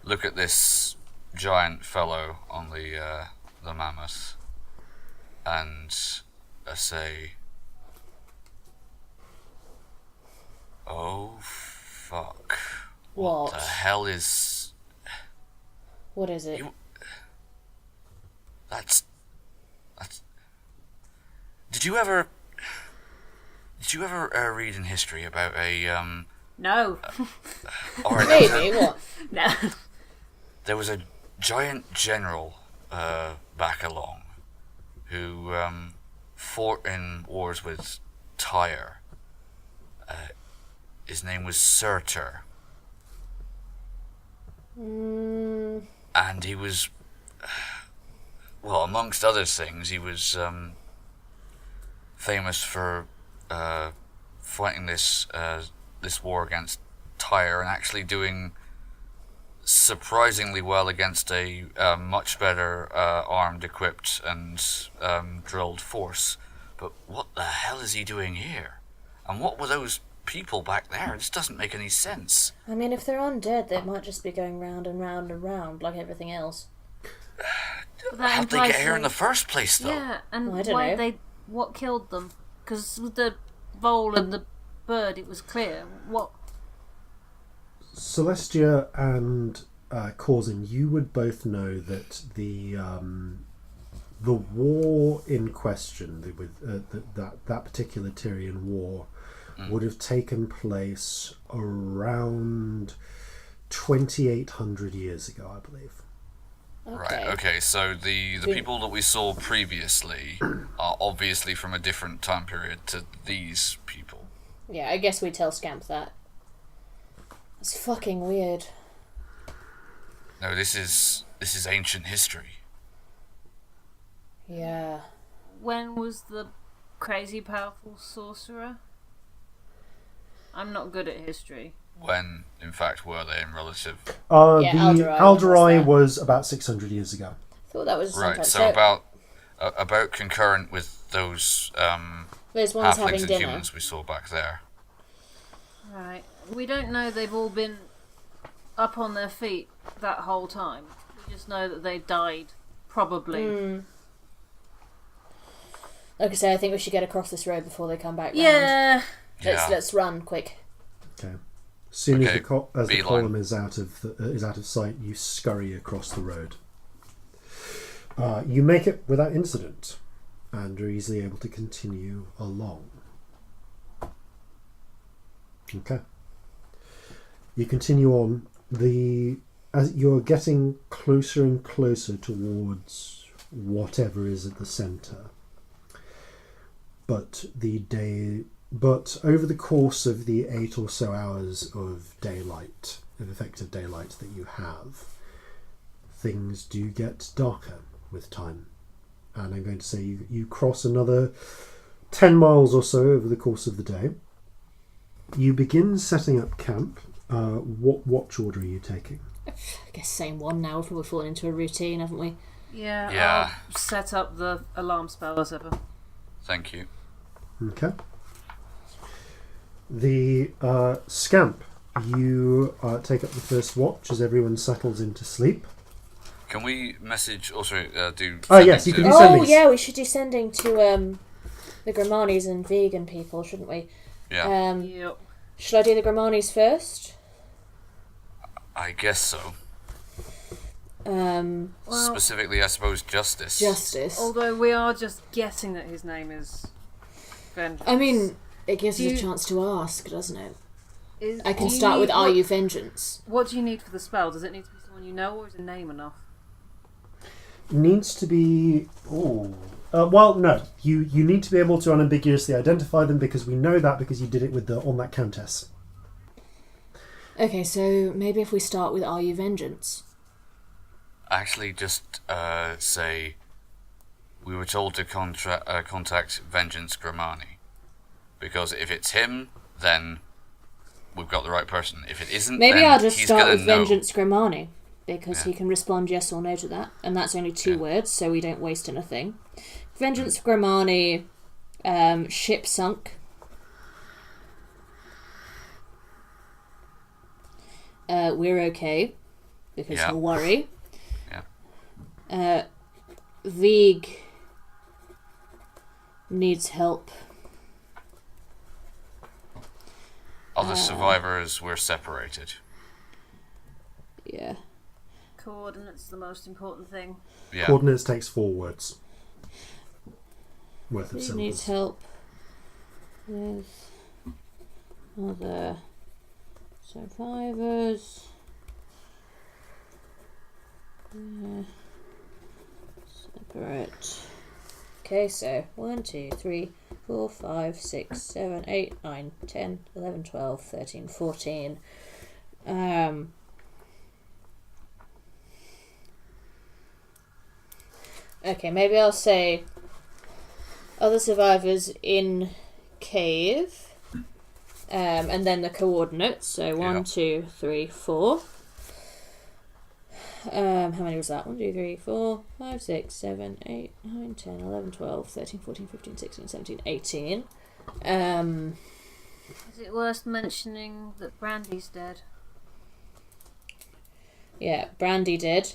look at this giant fellow on the mammoth and say, "Oh fuck! What the hell is? What is it? That's. Did you ever read in history about a No. Alright, Maybe what? No. There was a giant general back along who fought in wars with Tyre. His name was Surtur. And he was, well, amongst other things, he was famous for fighting this war against Tyre and actually doing surprisingly well against a much better armed, equipped, and drilled force. But what the hell is he doing here? And what were those people back there? This doesn't make any sense. I mean, if they're undead, they might just be going round and round and round like everything else. How'd they get here in the first place, though? Yeah, and I don't why know. what killed them? Because with the vole and the bird, it was clear. What? Celestia and Corzin, you would both know that the war in question, that particular Tyrian war, would have taken place around 2,800 years ago, I believe. Right, okay, so the people that we saw previously are obviously from a different time period to these people. Yeah, I guess we tell Scamp that. It's fucking weird. No, this is ancient history. Yeah. When was the crazy powerful sorcerer? I'm not good at history. When, in fact, were they in relative? Alderai was about 600 years ago. I thought that was right. So about concurrent with those those ones having halflings and dinner. humans we saw back there. Right. We don't know they've all been up on their feet that whole time. We just know that they died, probably. Like I say, I think we should get across this road before they come back round. Yeah. Let's run quick. Okay. As soon as the Beeline. column is out of sight, you scurry across the road. You make it without incident, and are easily able to continue along. Okay. You continue on. As you're getting closer and closer towards whatever is at the centre, but over the course of the 8 or so hours of effective daylight that you have, things do get darker with time. And I'm going to say you cross another 10 miles or so over the course of the day. You begin setting up camp. What watch order are you taking? I guess same one now. We've probably fallen into a routine, haven't we? Yeah. I'll set up the alarm spell as ever. Thank you. Okay. The Scamp, you take up the first watch as everyone settles into sleep. Can we message also do? Yes, you can do sendings. Oh yeah, we should do sending to the Gramanis and vegan people, shouldn't we? Yeah. Yep. Should I do the Gramanis first? I guess so. Well, Specifically, I suppose Justice. Although we are just guessing that his name is Vengeance. I mean, it gives us a chance to ask, doesn't it? I can do you start with need- Are you Vengeance? What do you need for the spell? Does it need to be someone you know, or is a name enough? Needs to be... well, no. You need to be able to unambiguously identify them because we know that because you did it on that countess. Okay, so maybe if we start with Are You Vengeance? Actually, just say we were told to contact Vengeance Grimani. Because if it's him, then we've got the right person. If it isn't, maybe then I'll just he's start gonna with know. Vengeance Grimani, because he can respond yes or no to that, and that's only 2 words, so we don't waste anything. Vengeance Grimani, ship sunk. We're okay, because he'll worry. Vig needs help. Other survivors were separated. Yeah. Coordinates the most important thing. Yeah. Coordinates takes 4 words worth of Vig syllables. needs help with other survivors. Separate. Okay, so 1, 2, 3, 4, 5, 6, 7, 8, 9, 10, 11, 12, 13, 14. Okay, maybe I'll say other survivors in cave, and then the coordinates. So 1, 2, 3, 4. How many was that? 1, 2, 3, 4, 5, 6, 7, 8, 9, 10, 11, 12, 13, 14, 15, 16, 17, 18. Is it worth mentioning that Brandy's dead? Yeah, Brandy did.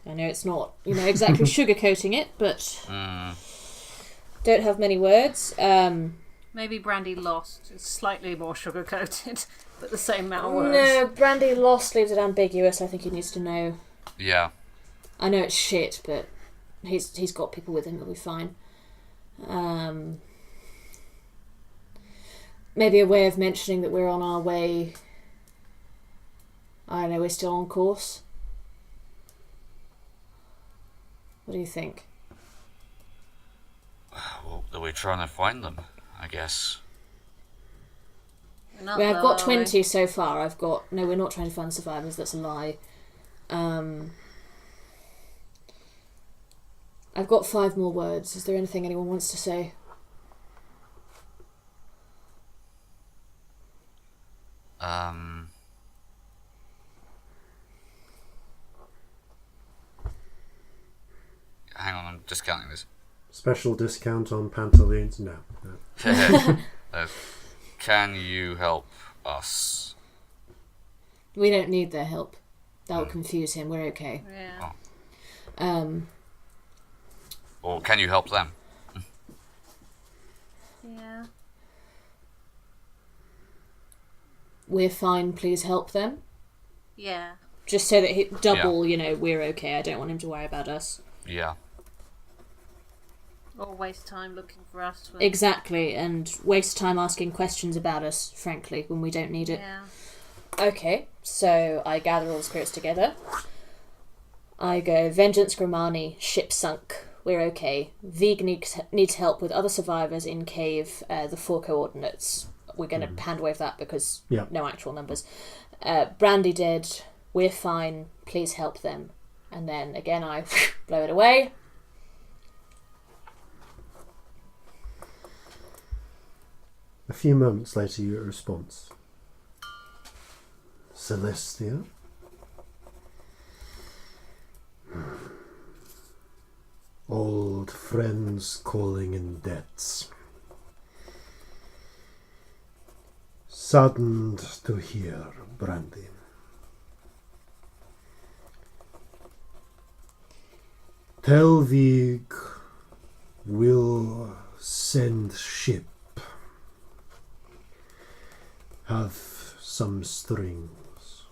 I know it's not, exactly sugarcoating it, but don't have many words. Maybe Brandy lost. It's slightly more sugar-coated, but the same amount of words. No, Brandy lost leaves it ambiguous. I think he needs to know. Yeah. I know it's shit, but he's got people with him. It'll be fine. Maybe a way of mentioning that we're on our way. I don't know, we're still on course. What do you think? Well, are we trying to find them? I guess. I've got 20 so far. No, we're not trying to find survivors. That's a lie. I've got 5 more words. Is there anything anyone wants to say? Hang on, I'm just counting this. Special discount on pantaloons? No. Can you help us? We don't need their help. That will confuse him. We're okay. Yeah. Or can you help them? Yeah. We're fine. Please help them. Yeah. Just so that we're okay. I don't want him to worry about us. Yeah. Or waste time looking for us. Exactly, and waste time asking questions about us, frankly, when we don't need it. Yeah. Okay, so I gather all the spirits together. I go, Vengeance Grimani, ship sunk, we're okay. Vig needs help with other survivors in cave, the 4 coordinates. We're going to hand wave that because no actual numbers. Brandy dead, we're fine, please help them. And then again I blow it away. A few moments later, you get a response. Celestia? Old friends calling in debts. Saddened to hear, Brandy. Tell Vig we'll send ship. Have some strings.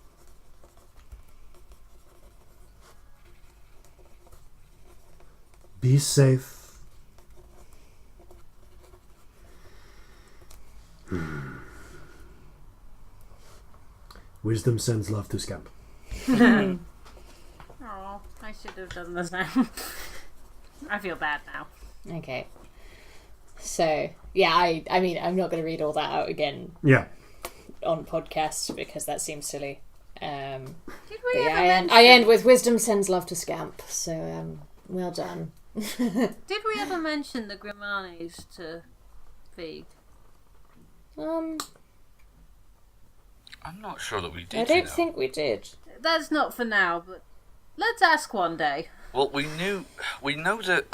Be safe. Wisdom sends love to Scamp. Oh, I should have done the same. I feel bad now. Okay. So, yeah, I mean, I'm not going to read all that out again. Yeah. on podcast because that seems silly. Did we ever I end with wisdom sends love to Scamp. So well done. Did we ever mention the Grimanis to Vig? I'm not sure that we did. I don't think we did. That's not for now, but let's ask one day. Well, we know that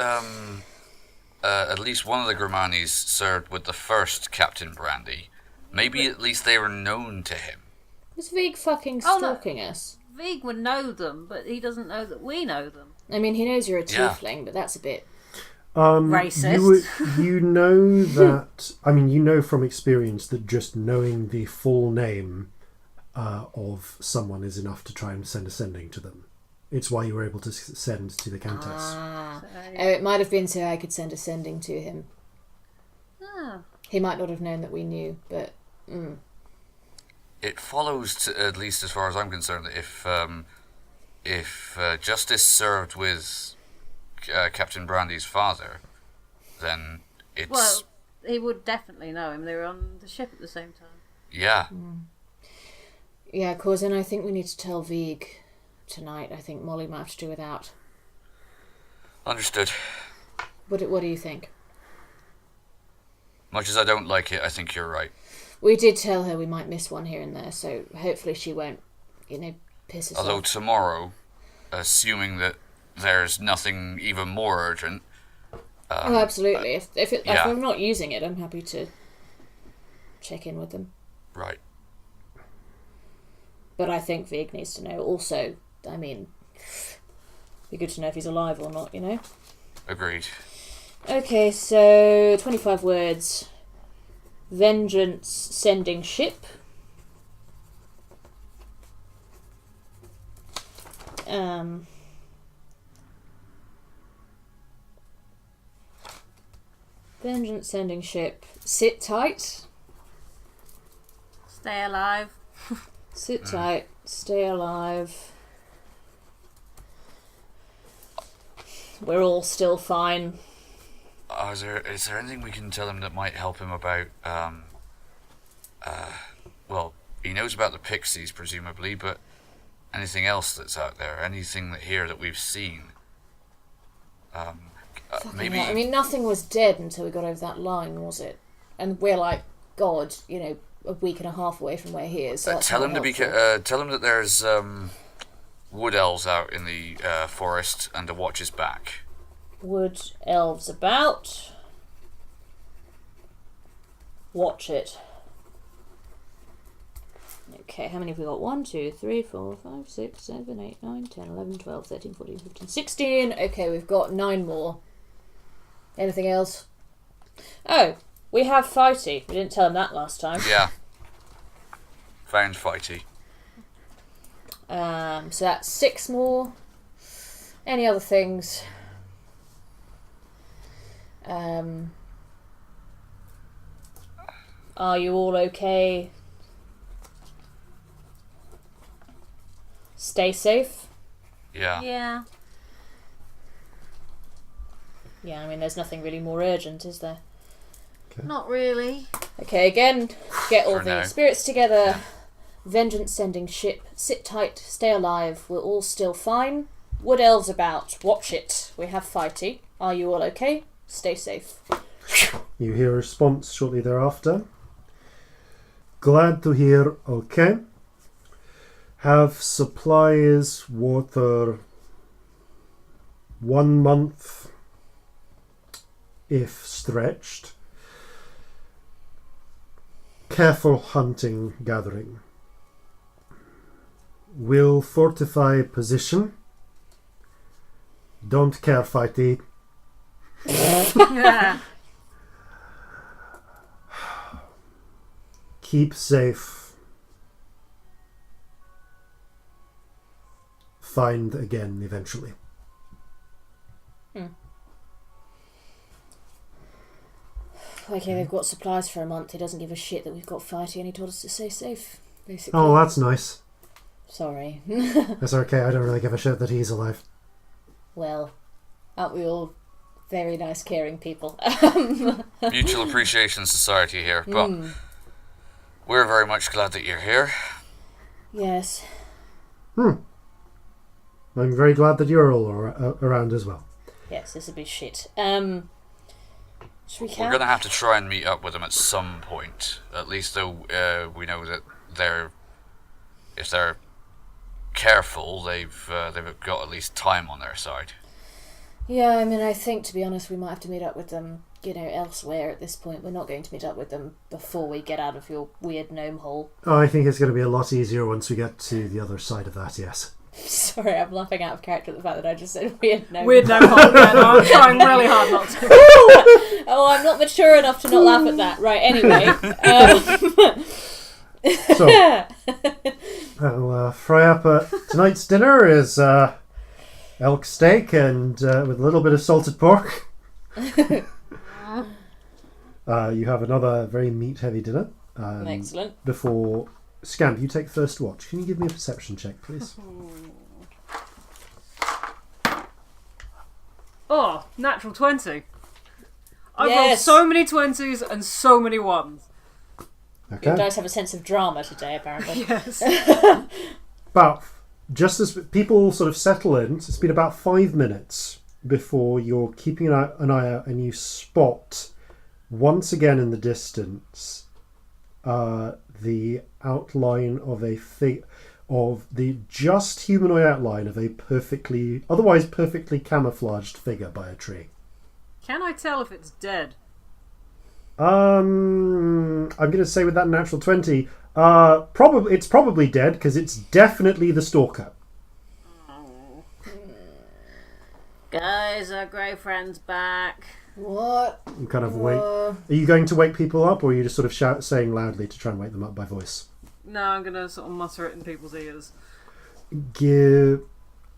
at least one of the Grimanis served with the first Captain Brandy. Maybe at least they were known to him. Was Vig fucking stalking us? Vig would know them, but he doesn't know that we know them. I mean, he knows you're a tiefling, but that's a bit racist. You know that. I mean, you know from experience that just knowing the full name of someone is enough to try and send a sending to them. It's why you were able to send to the Countess. It might have been so I could send a sending to him. Ah. He might not have known that we knew, but... It follows, at least as far as I'm concerned, that if Justice served with Captain Brandy's father, then it's... Well, he would definitely know him. They were on the ship at the same time. Yeah. Yeah, Corzin, I think we need to tell Vig tonight. I think Molly might have to do without. Understood. What do you think? Much as I don't like it, I think you're right. We did tell her we might miss one here and there, so hopefully she won't, piss us off. Although tomorrow, assuming that there's nothing even more urgent... oh, absolutely. If I'm not using it, I'm happy to check in with them. Right. But I think Vig needs to know. Also, I mean, be good to know if he's alive or not, Agreed. Okay, so 25 words. Vengeance sending ship. Vengeance sending ship. Sit tight. Stay alive. Sit tight. Stay alive. We're all still fine. Is there anything we can tell him that might help him about, well, he knows about the pixies, presumably, but anything else that's out there, anything that we've seen? Maybe... I mean, nothing was dead until we got over that line, was it? And we're like, God, a week and a half away from where he is. So tell him that there's wood elves out in the forest and to watch his back. Wood elves about. Watch it. Okay, how many have we got? 1, 2, 3, 4, 5, 6, 7, 8, 9, 10, 11, 12, 13, 14, 15, 16. Okay, we've got 9 more. Anything else? Oh, we have Fighty. We didn't tell him that last time. Yeah. Found Fighty. So that's 6 more. Any other things? Are you all okay? Stay safe? Yeah. Yeah. Yeah, I mean, there's nothing really more urgent, is there? Okay. Not really. Okay, again, get all For the now. spirits together. Vengeance sending ship. Sit tight, stay alive. We're all still fine. Wood elves about. Watch it. We have Fighty. Are you all okay? Stay safe. You hear a response shortly thereafter. Glad to hear okay. Have supplies, water, 1 month if stretched. Careful hunting, gathering. Will fortify position. Don't care, Fighty. Keep safe. Find again eventually. Okay, they've got supplies for a month. He doesn't give a shit that we've got Fighty and he told us to stay safe, basically. Oh, that's nice. Sorry. That's okay, I don't really give a shit that he's alive. Well, aren't we all very nice, caring people? Mutual Appreciation Society here, but We're very much glad that you're here. Yes. I'm very glad that you're all around as well. Yes, this would be shit. Should we We're going to have to try and meet up with them at some point. At least though we know that if they're careful, they've got at least time on their side. Yeah, I mean, I think, to be honest, we might have to meet up with them, elsewhere at this point. We're not going to meet up with them before we get out of your weird gnome hole. Oh, I think it's going to be a lot easier once we get to the other side of that, yes. Sorry, I'm laughing out of character at the fact that I just said weird gnome. Weird gnome hole again. I'm trying really hard not to. Oh, I'm not mature enough to not laugh at that. Right, anyway. So, I'll fry up tonight's dinner is elk steak and with a little bit of salted pork. You have another very meat-heavy dinner. Excellent. Before Scamp, you take first watch. Can you give me a perception check, please? Oh, natural 20. I've Yes. rolled so many 20s and so many 1s. Okay. You guys have a sense of drama today, apparently. Yes. About just as people sort of settle in, it's been about 5 minutes before you're keeping an eye out and you spot once again in the distance the outline of of the just humanoid outline of a otherwise perfectly camouflaged figure by a tree. Can I tell if it's dead? I'm going to say with that natural 20, it's probably dead because it's definitely the Stalker. Guys, our grey friend's back. What? You kind of wait. Are you going to wake people up, or are you just sort of saying loudly to try and wake them up by voice? No, I'm going to sort of mutter it in people's ears.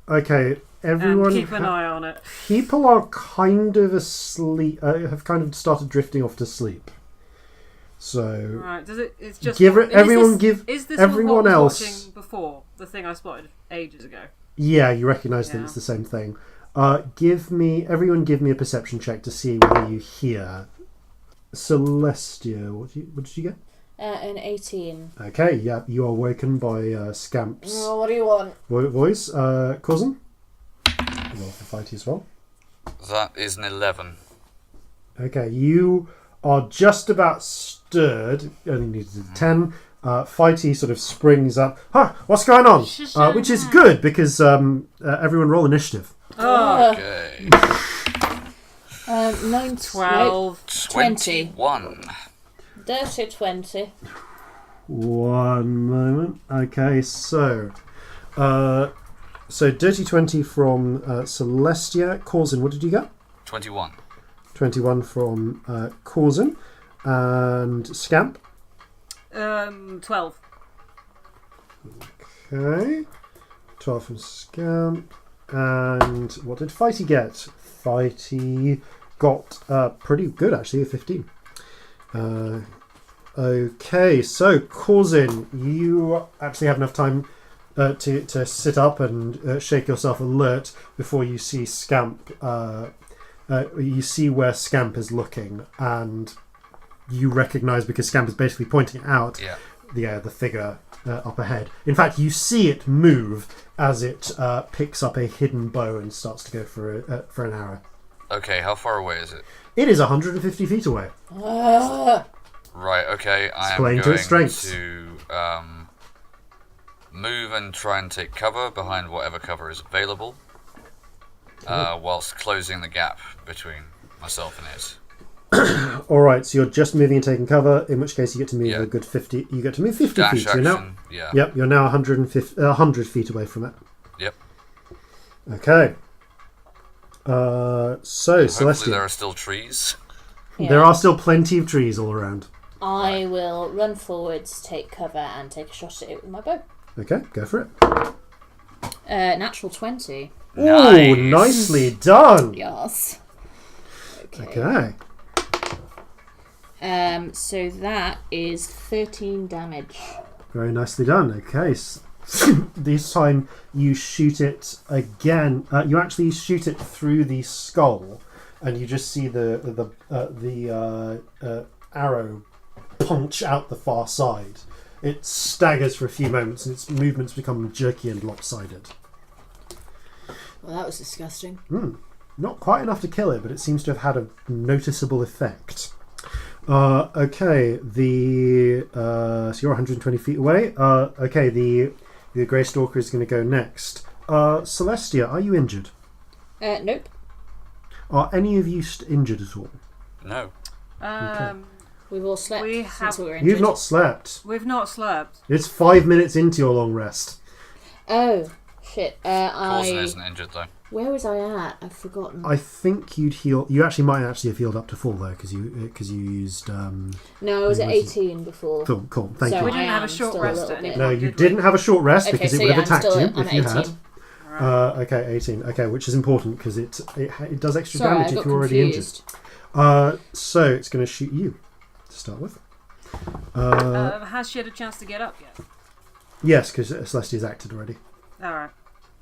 Okay, everyone. And keep an eye on it. People are kind of asleep. Have kind of started drifting off to sleep. So. Right. Does it? It's just. Is everyone everyone what I was else watching before the thing I spotted ages ago. Yeah, you recognise that it's the same thing. Everyone give me a perception check to see whether you hear Celestia. What did you get? An 18. Okay, yeah, you are woken by Scamp's Oh, what do you want? voice. Corzin? Roll for fighty as well. That is an 11. Okay, you are just about stirred. Only needed a 10. Fighty sort of springs up. What's going on? Which is good because everyone roll initiative. Okay. 9, 12. 21. Dirty 20. One moment. Okay, so dirty 20 from Celestia. Corzin, what did you get? 21. 21 from Corzin. And Scamp? 12. Okay. 12 from Scamp. And what did Fighty get? Fighty got pretty good, actually, a 15. Okay, so Corzin, you actually have enough time to sit up and shake yourself alert before you see Scamp. You see where Scamp is looking, and you recognise, because Scamp is basically pointing out the figure up ahead. In fact, you see it move as it picks up a hidden bow and starts to go for an arrow. Okay, how far away is it? It is 150 feet away. Right, okay, I am playing going to its strengths. to move and try and take cover behind whatever cover is available, whilst closing the gap between myself and it. Alright, so you're just moving and taking cover, in which case you get to move a good 50. You get to move 50 Dash feet. action, Yep, you're now 100 feet away from it. Yep. Okay. So, Hopefully Celestia. there are still trees. Yeah. There are still plenty of trees all around. I will run forwards, take cover, and take a shot at it with my bow. Okay, go for it. Natural 20. Ooh, nicely done. Yes. Okay. So that is 13 damage. Very nicely done. Okay. This time you shoot it again. You actually shoot it through the skull, and you just see the arrow punch out the far side. It staggers for a few moments and its movements become jerky and lopsided. Well, that was disgusting. Not quite enough to kill it, but it seems to have had a noticeable effect. Okay, so you're 120 feet away. Okay, the Grey Stalker is going to go next. Celestia, are you injured? Nope. Are any of you injured at all? No. We've all slept since we were injured. You've not slept. We've not slept. It's 5 minutes into your long rest. Oh, shit. Corzin isn't injured though. Where was I at? I've forgotten. I think you'd heal. You actually might have healed up to full though, because you used. No, I was at 18 before. Cool. Thank you. We didn't have a short rest at any point. No, you didn't have a short rest because it would have attacked you if you had. Right. Okay, 18. Okay, which is important because it does extra Sorry, damage if you're already injured. So it's going to shoot you to start with. Has she had a chance to get up yet? Yes, because Celestia's acted already. Alright.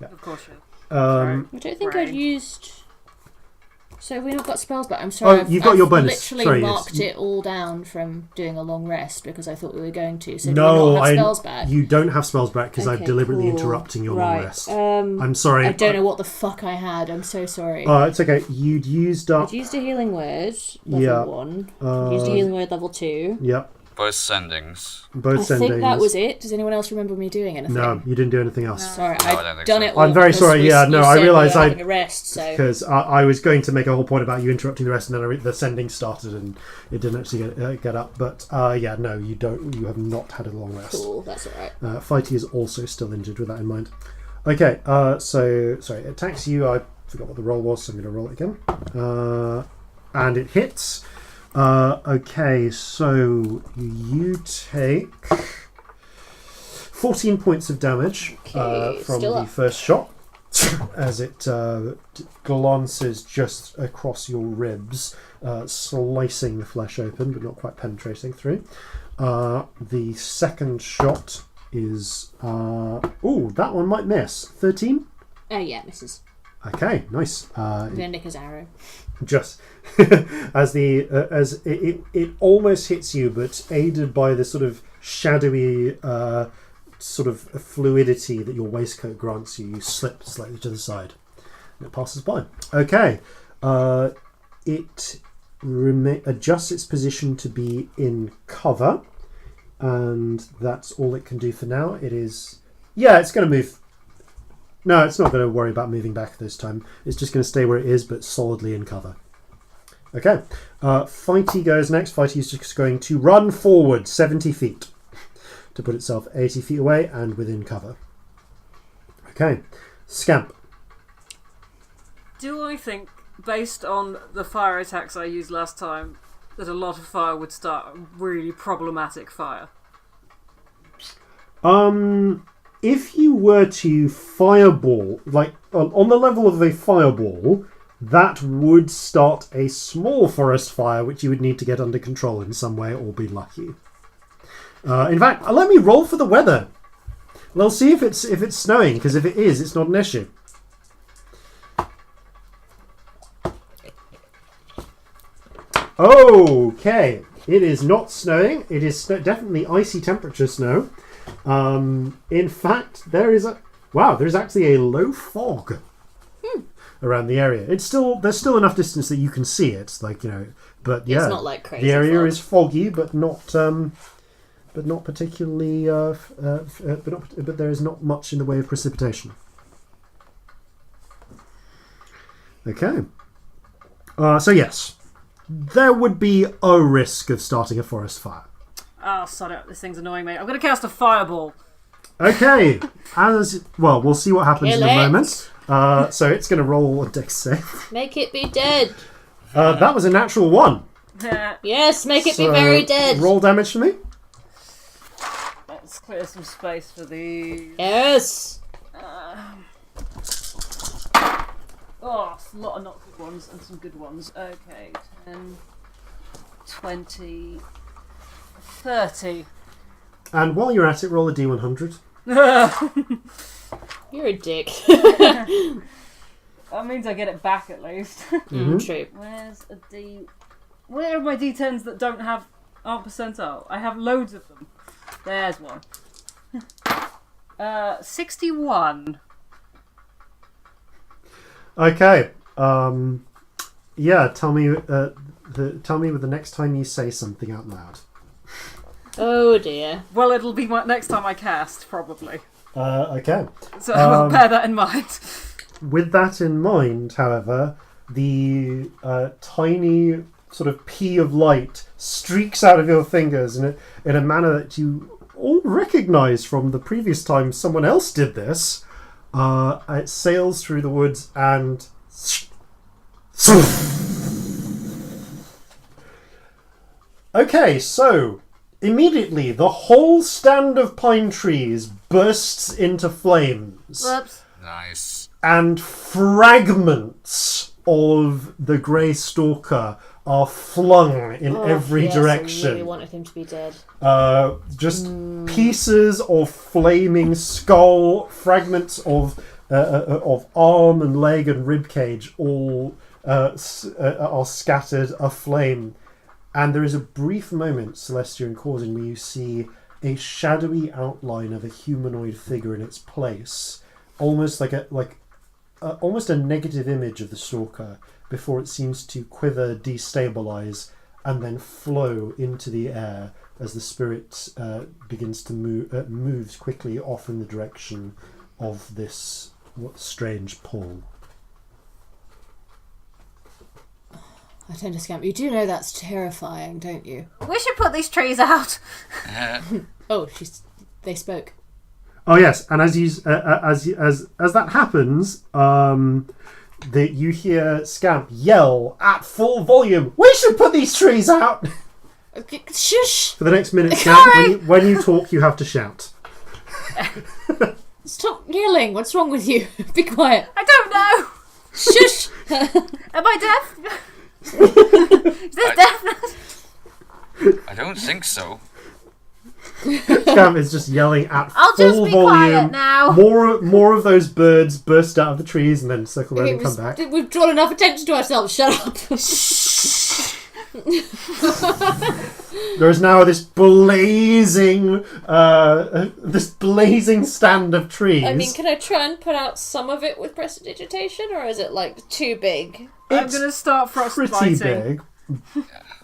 Yeah. Of course she. I don't think I'd used... So have we not got spells back? I'm sorry. You've got your bonus. Literally Sorry, marked it all down from doing a long rest because I thought we were going to. So no, do we not have spells back? You don't have spells back because I'm deliberately cool. interrupting your long Right. rest. I'm sorry. I don't know what the fuck I had. I'm so sorry. It's okay. You'd used up... I'd used a healing word, level 1. Used a healing word, level 2. Yep. Both sendings. Both I sendings. think that was it. Does anyone else remember me doing anything? No, you didn't do anything else. Sorry, No, I don't I've think done so. it all. I'm very because sorry. Yeah, no, you I said realised we were having a rest, so... Because I was going to make a whole point about you interrupting the rest, and then the sending started, and it didn't actually get up. But yeah, no, you don't. You have not had a long rest. Cool, that's all right. Fighty is also still injured. With that in mind. Okay. So sorry, it attacks you. I forgot what the roll was, so I'm going to roll it again. And it hits. Okay, so you take 14 points of damage from the first shot as it glances just across your ribs, slicing the flesh open but not quite penetrating through. The second shot is... that one might miss. 13? Yeah, misses. Okay, nice. I'm going to nick his arrow. Just as it almost hits you, but aided by the sort of shadowy sort of fluidity that your waistcoat grants you, you slip slightly to the side and it passes by. Okay, it adjusts its position to be in cover, and that's all it can do for now. It's going to move. No, it's not going to worry about moving back this time. It's just going to stay where it is, but solidly in cover. Okay. Fighty goes next. Fighty is just going to run forward 70 feet to put itself 80 feet away and within cover. Okay. Scamp. Do I think, based on the fire attacks I used last time, that a lot of fire would start a really problematic fire? If you were to fireball, like on the level of a fireball, that would start a small forest fire, which you would need to get under control in some way or be lucky. In fact, let me roll for the weather. We'll see if it's snowing, because if it is, it's not an issue. Okay, it is not snowing. It is definitely icy temperature snow. In fact, there's actually a low fog around the area. There's still enough distance that you can see it, but yeah, it's not like crazy. The area fog. is foggy, but not particularly. But there is not much in the way of precipitation. Okay. So yes, there would be a risk of starting a forest fire. Oh, sod it. This thing's annoying me. I'm going to cast a fireball. Okay. We'll see what happens in a moment. So it's going to roll a dex save. Make it be dead. That was a natural 1. Yes, make it be very dead. Roll damage for me. Let's clear some space for these. Yes. It's a lot of not good ones and some good ones. Okay, 10, 20, 30. And while you're at it, roll a d100. You're a dick. That means I get it back at least. True. Where's a D? Where are my D10s that don't have Art percentile. I have loads of them. There's one. 61. Okay. Yeah. Tell me. Tell me the next time you say something out loud. Oh dear. Well, it'll be next time I cast, probably. Okay. So I will bear that in mind. With that in mind, however, the tiny sort of pea of light streaks out of your fingers in a manner that you all recognise from the previous time someone else did this. It sails through the woods and... Okay, so immediately the whole stand of pine trees bursts into flames. Whoops. Nice. And fragments of the Grey Stalker are flung in every direction. I really wanted him to be dead. Just pieces of flaming skull, fragments of arm and leg and rib cage, all are scattered aflame. And there is a brief moment, Celestia and Corzin, where you see a shadowy outline of a humanoid figure in its place, almost almost a negative image of the Stalker, before it seems to quiver, destabilize, and then flow into the air as the spirit begins to moves quickly off in the direction of this strange pull. I tend to Scamp. You do know that's terrifying, don't you? We should put these trees out. Oh, they spoke. Oh yes, and as that happens, that you hear Scamp yell at full volume, "We should put these trees out!" Shush! For the next minute, Scamp, when you talk, you have to shout. Stop yelling! What's wrong with you? Be quiet. I don't know. Shush! Am I deaf? Is this deafness? I don't think so. Scamp is just yelling at I'll full just be volume. quiet now. More of those birds burst out of the trees and then circle around and come back. We've drawn enough attention to ourselves. Shut up. There is now this blazing stand of trees. I mean, can I try and put out some of it with prestidigitation, or is it like too big? I'm gonna start frostbiting. Pretty big.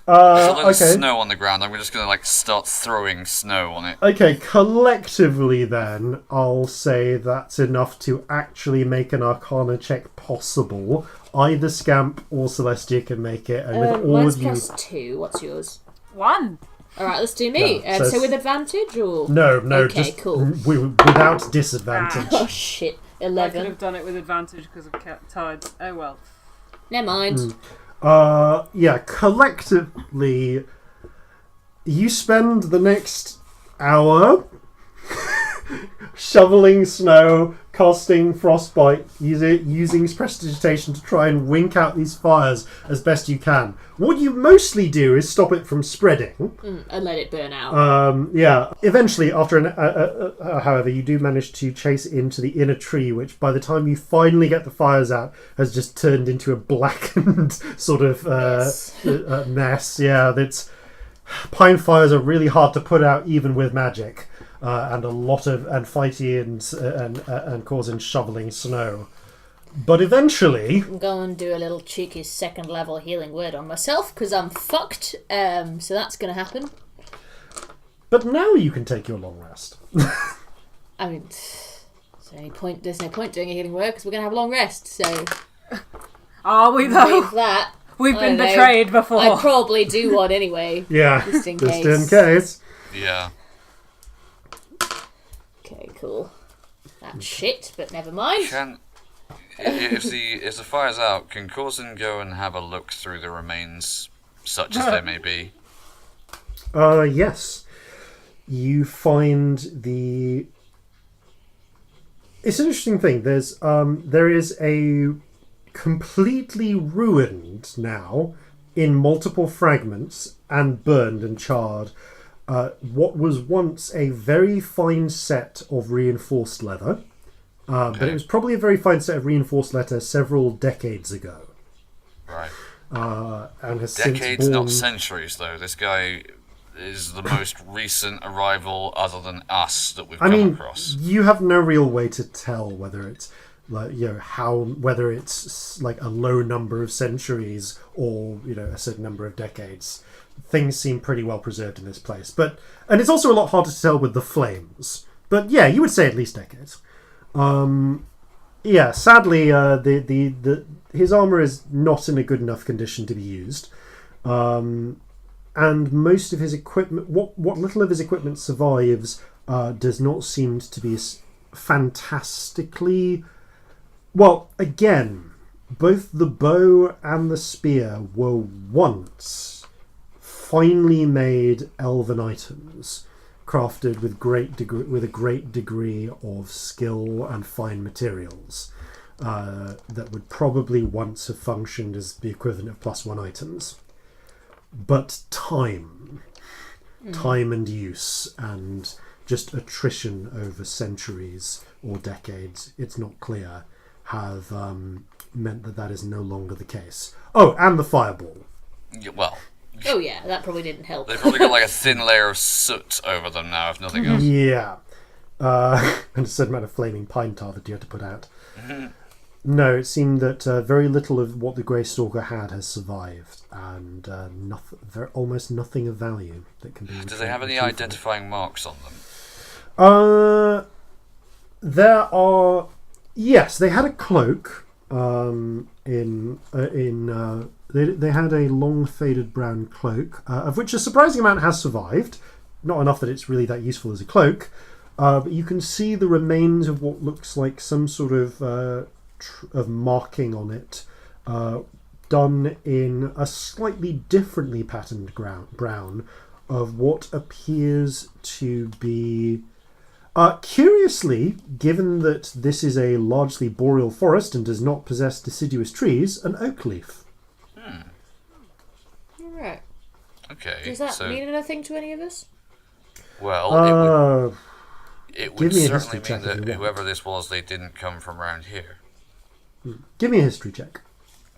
There's a lot of Okay. snow on the ground. I'm just gonna start throwing snow on it. Okay, collectively then, I'll say that's enough to actually make an Arcana check possible. Either Scamp or Celestia can make it, and with all mine's of you... +2. What's yours? 1. Alright, let's do me. Yeah, so with advantage, or...? No, okay, just cool. Without disadvantage. Oh, shit. I could 11. have done it with advantage because of tides. Oh well. Never mind. Yeah, collectively, you spend the next hour shoveling snow, casting frostbite, using prestidigitation to try and wink out these fires as best you can. What you mostly do is stop it from spreading. And let it burn out. Yeah. Eventually, after however, you do manage to chase it into the inner tree, which by the time you finally get the fires out, has just turned into a blackened sort of mess. Yeah, pine fires are really hard to put out even with magic. And a lot of Fighty and Corzin shoveling snow, but eventually I'm going to do a little cheeky second level healing word on myself because I'm fucked. So that's going to happen. But now you can take your long rest. I mean, there's no point doing a healing word because we're going to have a long rest. So are we though? With that, we've been betrayed before. I'd probably do one anyway. Yeah, just in case. Yeah. Okay, cool. That's shit, but never mind. If the fire's out, can Corzin go and have a look through the remains, such as they may be? Yes. You find It's an interesting thing. There is a completely ruined now, in multiple fragments and burned and charred, what was once a very fine set of reinforced leather, but it was probably a very fine set of reinforced leather several decades ago. Right. And has Decades, since not centuries, though. This guy is the most recent arrival other than us that we've come across? You have no real way to tell whether it's like, whether it's like a low number of centuries or, a certain number of decades. Things seem pretty well preserved in this place. And it's also a lot harder to tell with the flames. But yeah, you would say at least decades. Sadly, his armor is not in a good enough condition to be used. And most of his equipment, what little of his equipment survives, does not seem to be fantastically... Well, again, both the bow and the spear were once finely made elven items, crafted with a great degree of skill and fine materials, that would probably once have functioned as the equivalent of +1 items. But time and use and just attrition over centuries or decades, it's not clear, have meant that is no longer the case. Oh, and the fireball. Yeah, well... Oh yeah, that probably didn't help. They've probably got like a thin layer of soot over them now, if nothing else. Yeah. And a certain amount of flaming pine tar that you had to put out. No, it seemed that very little of what the Grey Stalker had has survived, and almost nothing of value that can be... Do they have any identifying marks on them? There are... Yes, they had a cloak. They had a long faded brown cloak, of which a surprising amount has survived. Not enough that it's really that useful as a cloak, but you can see the remains of what looks like some sort of marking on it, done in a slightly differently patterned brown, of what appears to be... curiously, given that this is a largely boreal forest and does not possess deciduous trees, an oak leaf. Right. Okay. Does that mean anything to any of us? Well, it would certainly mean that whoever this was, they didn't come from around here. Give me a history check.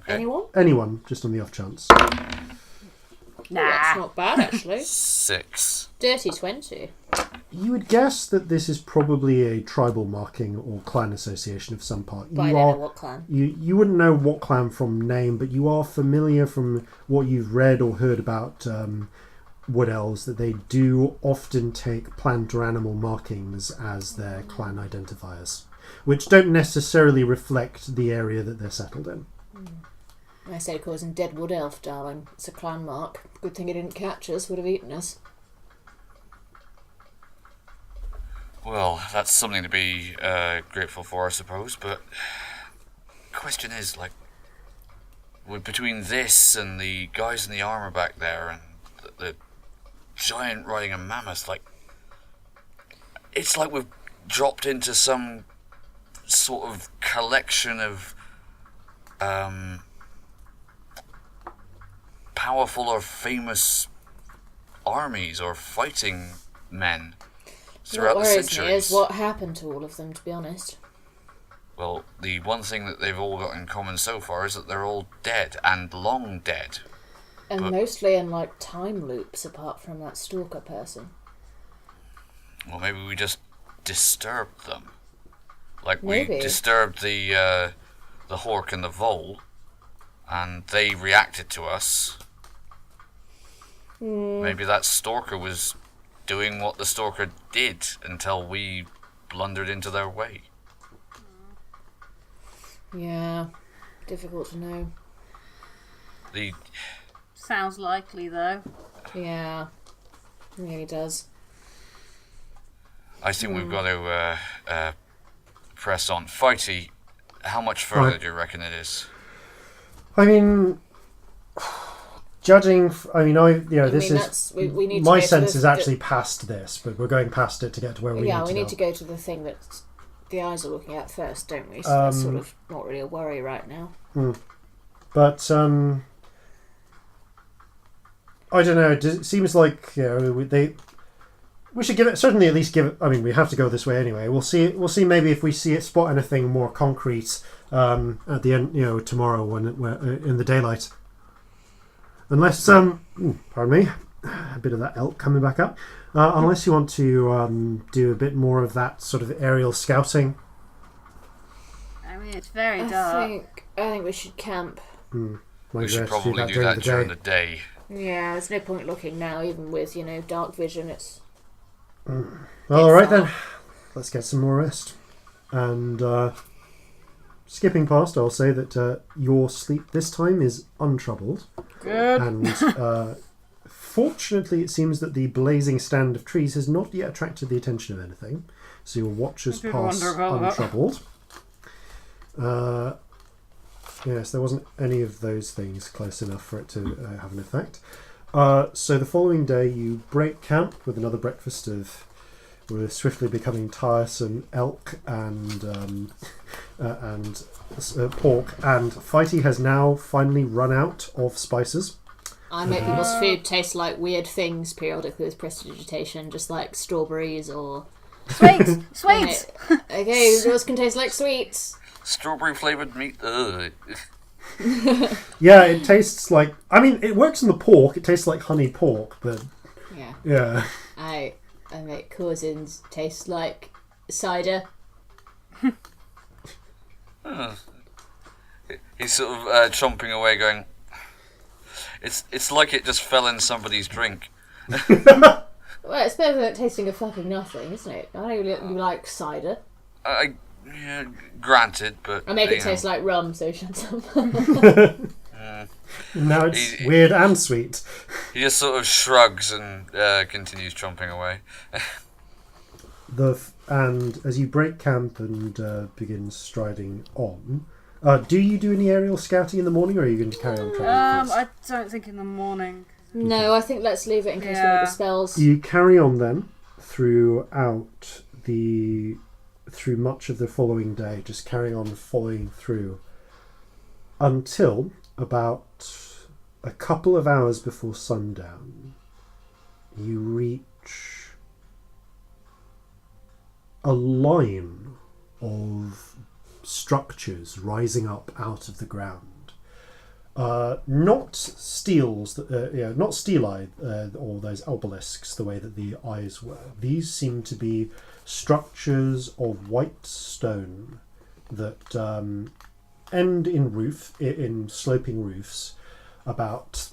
Okay. Anyone? Anyone, just on the off chance. Nah. That's not bad, actually. 6. Dirty 20. You would guess that this is probably a tribal marking or clan association of some part. But I don't know what clan. You wouldn't know what clan from name, but you are familiar from what you've read or heard about Wood Elves that they do often take plant or animal markings as their clan identifiers, which don't necessarily reflect the area that they're settled in. I said causing dead wood elf, darling. It's a clan mark. Good thing it didn't catch us, would have eaten us. Well, that's something to be grateful for, I suppose, but the question is, like, between this and the guys in the armour back there and the giant riding a mammoth, like, it's like we've dropped into some sort of collection of powerful or famous armies or fighting men throughout the centuries. What worries me is what happened to all of them, to be honest. Well, the one thing that they've all got in common so far is that they're all dead, and long dead. And mostly in, like, time loops, apart from that stalker person. Well, maybe we just disturbed them. Like, maybe. We disturbed the Hork and the Vole, and they reacted to us. Maybe that stalker was doing what the stalker did until we blundered into their way. Yeah, difficult to know. Sounds likely, though. Yeah, it really does. I think we've got to press on. Fighty, how much further do you reckon it is? I mean, judging, this is... We need my to sense is actually past this, but we're going past it to get to where we need to go. Yeah, we need to go to the thing that the eyes are looking at first, don't we? So that's sort of not really a worry right now. But, I don't know, it seems like, we should give it, certainly at least give it, I mean, we have to go this way anyway. We'll see maybe if we spot anything more concrete at the end, tomorrow when in the daylight. Unless, pardon me, a bit of that elk coming back up. Unless you want to do a bit more of that sort of aerial scouting. I mean, it's very dark. I think we should camp. We should probably do that during the day. Yeah, there's no point looking now, even with, dark vision. All right then, let's get some more rest. And skipping past, I'll say that your sleep this time is untroubled. Good. And fortunately, it seems that the blazing stand of trees has not yet attracted the attention of anything, so your watchers pass untroubled. Yes, there wasn't any of those things close enough for it to have an effect. So the following day, you break camp with another breakfast of swiftly becoming tiresome elk and pork. And Fighty has now finally run out of spices. I make people's food taste like weird things periodically with prestidigitation, just like strawberries or... Sweets! Sweets! Okay, yours can taste like sweets. Strawberry flavoured meat. Ugh. Yeah, it tastes like... I mean, it works on the pork. It tastes like honey pork, but... Yeah. I make Corzins taste like cider. He's sort of chomping away going... It's like it just fell in somebody's drink. Well, it's better than tasting of fucking nothing, isn't it? I know you like cider. Yeah, granted, but... I make it taste like rum, so shut up. Now it's weird and sweet. He just sort of shrugs and continues chomping away. And as you break camp and begin striding on, do you do any aerial scouting in the morning, or are you going to carry on traveling? I don't think in the morning. No, I think let's leave it in case we need the spells. You carry on then through much of the following day, just carrying on following through until about a couple of hours before sundown. You reach a line of structures rising up out of the ground. Not steels, not steel-eyed or those obelisks the way that the eyes were. These seem to be structures of white stone that end in sloping roofs, about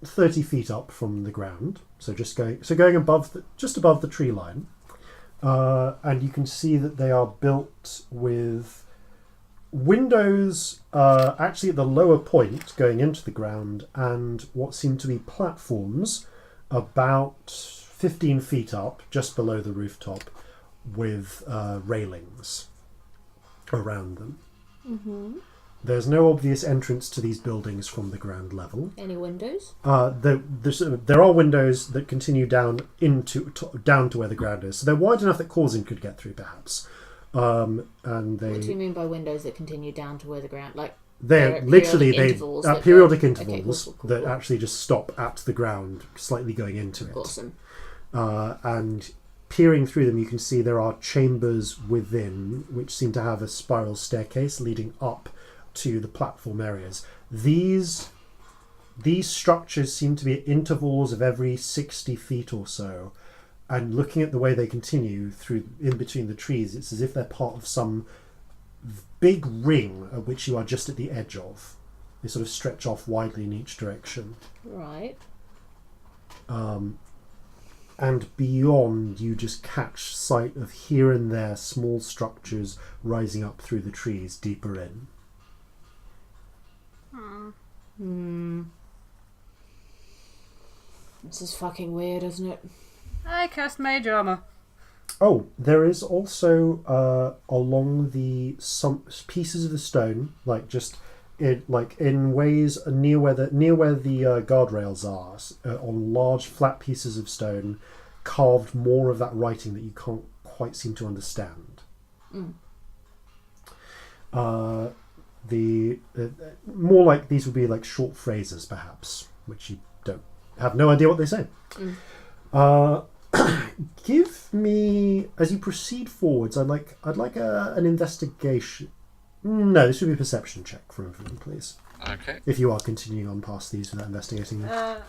30 feet up from the ground. So going above just above the tree line, and you can see that they are built with windows actually at the lower point going into the ground, and what seem to be platforms about 15 feet up just below the rooftop with railings around them. Mm-hmm. There's no obvious entrance to these buildings from the ground level. Any windows? There are windows that continue down to where the ground is, so they're wide enough that Corzin could get through, perhaps. What do you mean by windows that continue down to where the ground? Like they're literally periodic intervals that actually just stop at the ground, slightly going into it. Awesome. And peering through them, you can see there are chambers within, which seem to have a spiral staircase leading up to the platform areas. These structures seem to be at intervals of every 60 feet or so. And looking at the way they continue through in between the trees, it's as if they're part of some big ring at which you are just at the edge of. They sort of stretch off widely in each direction. Right. And beyond, you just catch sight of here and there small structures rising up through the trees deeper in. This is fucking weird, isn't it? I cast mage armor. Oh, there is also along some pieces of the stone, in ways near where the guardrails are, on large flat pieces of stone, carved more of that writing that you can't quite seem to understand. More like these would be like short phrases, perhaps, which you have no idea what they say. Give me, as you proceed forwards, I'd like an investigation. No, this would be a perception check from everyone, please. Okay. If you are continuing on past these without investigating them.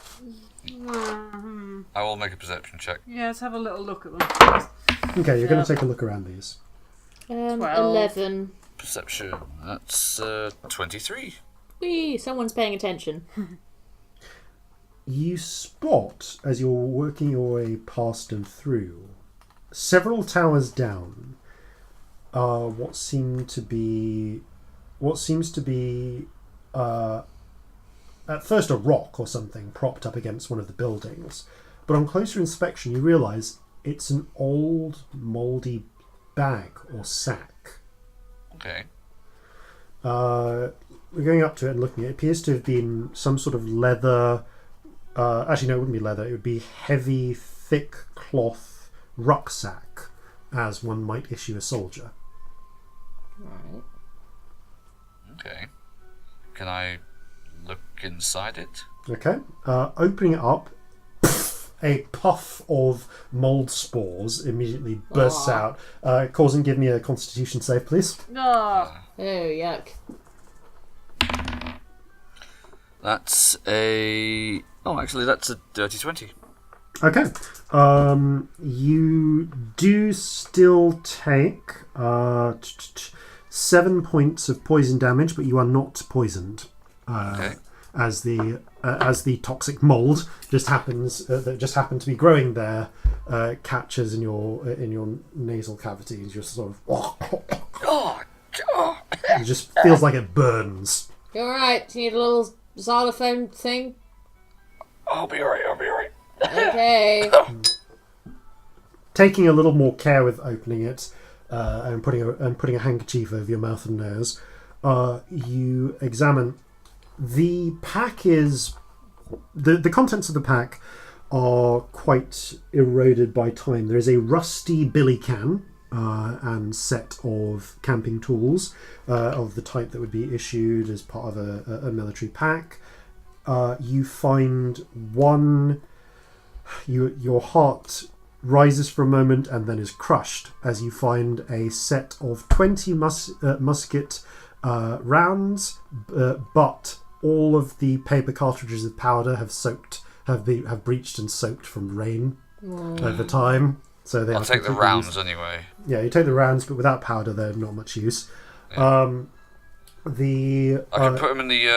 I will make a perception check. Yeah, let's have a little look at them. Okay, you're going to take a look around these. 11. Perception. That's 23. Whee! Someone's paying attention. You spot, as you're working your way past and through, several towers down, what seems to be at first a rock or something propped up against one of the buildings, but on closer inspection you realise it's an old mouldy bag or sack. Okay. We're going up to it and looking at it. It appears to have been some sort of leather. Actually, no, it wouldn't be leather. It would be heavy, thick cloth rucksack, as one might issue a soldier. Right. Okay. Can I look inside it? Okay. Opening it up, a puff of mold spores immediately bursts out. Corzin, give me a Constitution save, please. Oh, yuck. That's a... Oh, actually, that's a dirty 20. Okay. You do still take 7 points of poison damage, but you are not poisoned. Okay. As the toxic mold just happens that just happened to be growing there catches in your nasal cavities. You're sort of it just feels like it burns. You alright? Do you need a little xylophone thing? I'll be alright. Okay. Taking a little more care with opening it and putting a handkerchief over your mouth and nose, you examine. The pack is... The contents of the pack are quite eroded by time. There is a rusty billy can and set of camping tools of the type that would be issued as part of a military pack. You find one... Your heart rises for a moment and then is crushed as you find a set of 20 musket rounds, but all of the paper cartridges of powder have breached and soaked from rain over time. So I'll take the rounds anyway. Yeah, you take the rounds, but without powder, they're not much use. Yeah. I could put them in the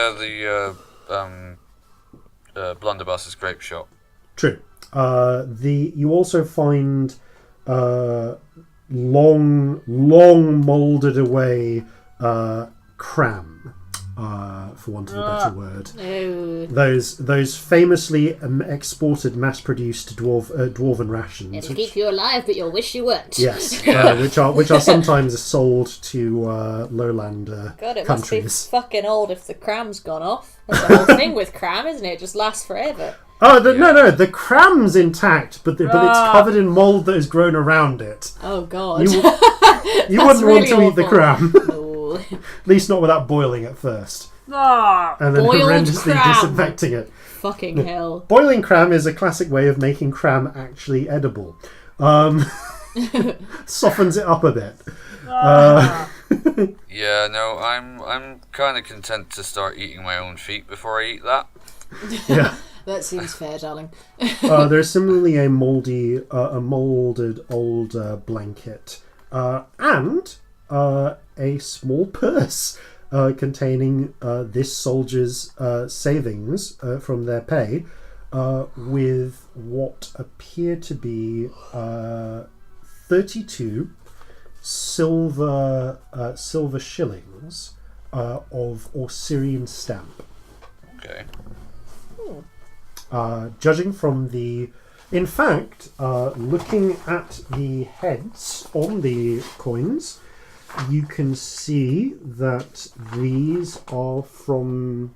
blunderbuss's grape shop. True. You also find long moulded away cram, for want of a better word. Ew. Those famously exported, mass-produced dwarven rations. It'll keep you alive, but you'll wish you weren't. Yes, which are sometimes sold to lowland God, it countries. must be fucking old if the cram's gone off. That's the whole thing with cram, isn't it? It just lasts forever. Oh, no, the cram's intact, but it's covered in mould that has grown around it. Oh, God. You wouldn't really want to eat the awful. cram. No. At least not without boiling it first. And then Boiled horrendously cram. disinfecting it. Fucking hell. Boiling cram is a classic way of making cram actually edible. Softens it up a bit. Yeah, no, I'm kind of content to start eating my own feet before I eat that. Yeah. That seems fair, darling. There's similarly a moulded old blanket and a small purse containing this soldier's savings from their pay, with what appear to be 32 silver shillings of Osirian stamp. Okay. Judging from the... In fact, looking at the heads on the coins, you can see that these are from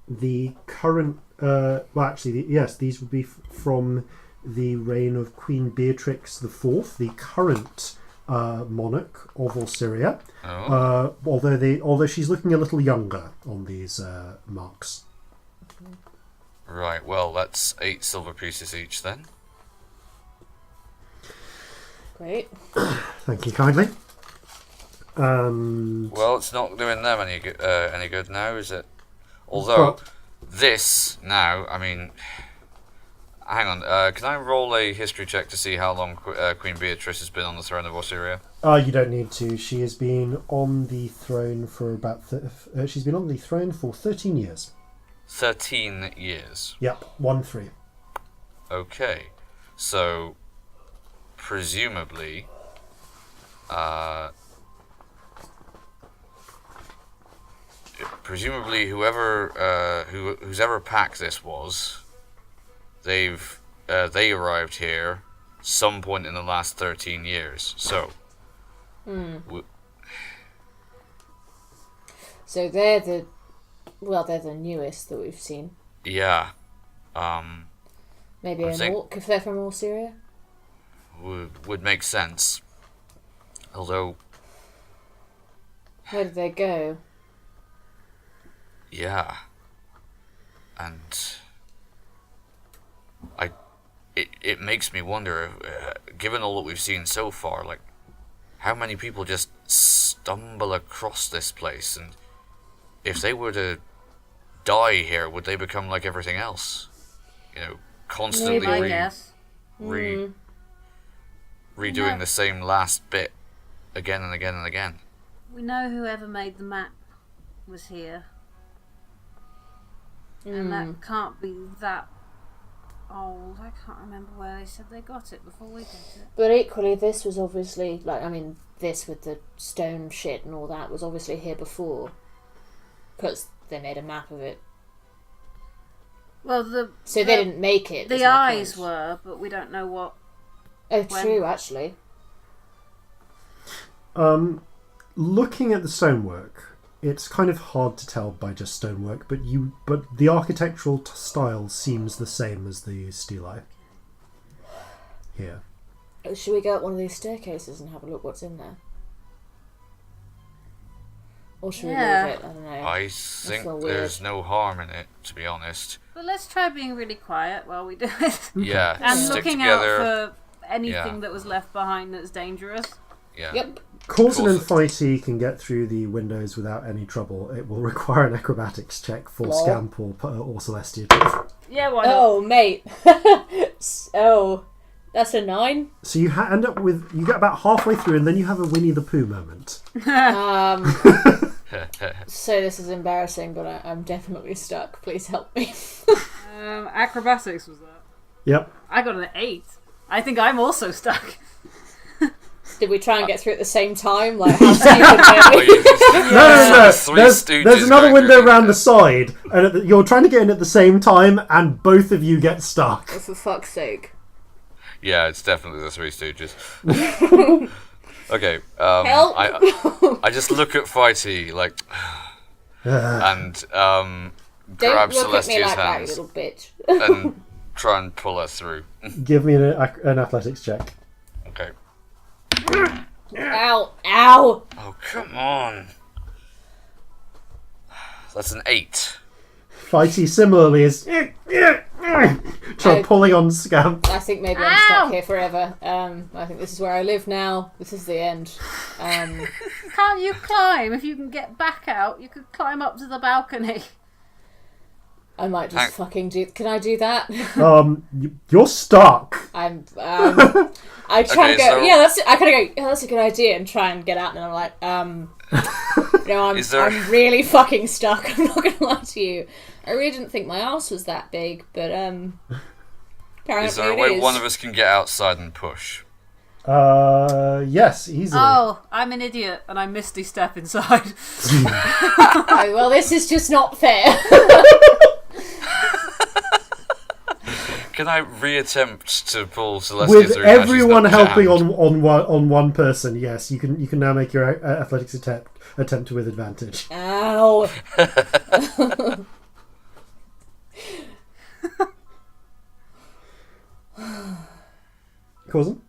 the current... these would be from the reign of Queen Beatrix IV, the current monarch of Osiria. Oh. Although she's looking a little younger on these marks. Right, well, that's 8 silver pieces each then. Great. Thank you kindly. Well, it's not doing them any good now, is it? Although, this, now, I mean... Hang on, can I roll a history check to see how long Queen Beatrice has been on the throne of Osiria? You don't need to. She has been on the throne for about... she's been on the throne for 13 years. 13 years? Yep, 1-3. Okay, so... Presumably... Presumably whoever... whose ever pack this was... they arrived here some point in the last 13 years. So, so they're the newest that we've seen. Yeah. Maybe an orc if they're from Osiria. Would make sense. Although, where did they go? Yeah. And it makes me wonder, given all that we've seen so far, like, how many people just stumble across this place, and if they were to die here, would they become like everything else? You know, constantly redoing the same last bit again and again and again. We know whoever made the map was here. And that can't be that old. I can't remember where they said they got it before we got it. But equally, this was obviously, this with the stone shit and all that was obviously here before. Because they made a map of it. Well, they didn't make it. The eyes were, but we don't know what. Oh, true, actually. Looking at the stonework, it's kind of hard to tell by just stonework, but the architectural style seems the same as the stelae here. Should we go up one of these staircases and have a look what's in there? Or should we leave it? I don't know. I think there's no harm in it, to be honest. But let's try being really quiet while we do it. Yeah, and stick looking together. out for anything that was left behind that's dangerous. Yeah. Yep. Corzin and Fighty can get through the windows without any trouble. It will require an acrobatics check for Scamp or Celestia. Yeah, why not? Oh, mate. Oh, that's a 9. So you end up with... You get about halfway through and then you have a Winnie the Pooh moment. So this is embarrassing, but I'm definitely stuck. Please help me. Acrobatics was that? Yep. I got an 8. I think I'm also stuck. Did we try and get through at the same time? Like, how stupid were we? No. There's another window around the side, and you're trying to get in at the same time, and both of you get stuck. Oh, for fuck's sake. Yeah, it's definitely the Three Stooges. Okay, Help! I just look at Fighty, like, and grab Don't look at me Celestia's like that, you hands little bitch. and try and pull her through. Give me an athletics check. Okay. Ow! Oh, come on. That's an 8. Fighty similarly is pulling on Scamp. I think maybe I'm stuck here forever. I think this is where I live now. This is the end. Can't you climb? If you can get back out, you could climb up to the balcony. I might just fucking do... Can I do that? You're stuck. I try to go... Yeah, I kind of go, oh, that's a good idea, and try and get out, and I'm like, I'm really fucking stuck. I'm not going to lie to you. I really didn't think my ass was that big, but apparently is there a way one of us can get outside and push? Yes, easily. Oh, I'm an idiot, and I misty step inside. Oh, well, this is just not fair. Can I reattempt to pull Celestia With through? everyone helping on one person, yes, you can now make your athletics attempt with advantage. Ow! Corzin?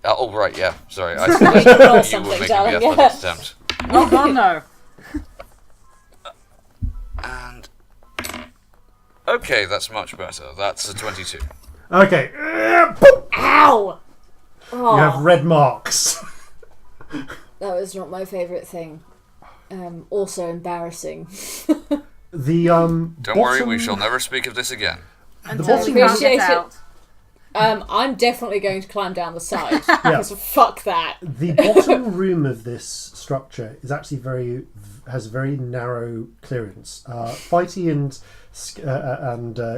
Oh, right, yeah. Sorry. I roll thought you were something, making the darling, athletics attempt. Oh, God, no. And... Okay, that's much better. That's a 22. Okay. Ow! Oh, You have red marks. that was not my favourite thing. Also embarrassing. The Don't worry, we shall never speak of this again. Until we bottom- can't get out. I'm definitely going to climb down the side. Because fuck that. The bottom room of this structure is actually has very narrow clearance. Fighty and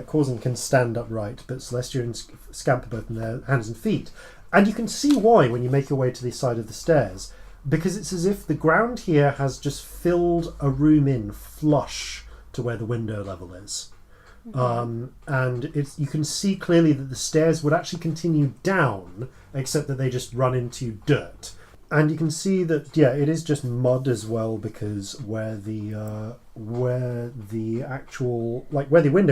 Corzin can stand upright, but Celestia and Scamp are both in their hands and feet. And you can see why when you make your way to the side of the stairs, because it's as if the ground here has just filled a room in flush to where the window level is. And you can see clearly that the stairs would actually continue down, except that they just run into dirt. And you can see that, it is just mud as well, because where the window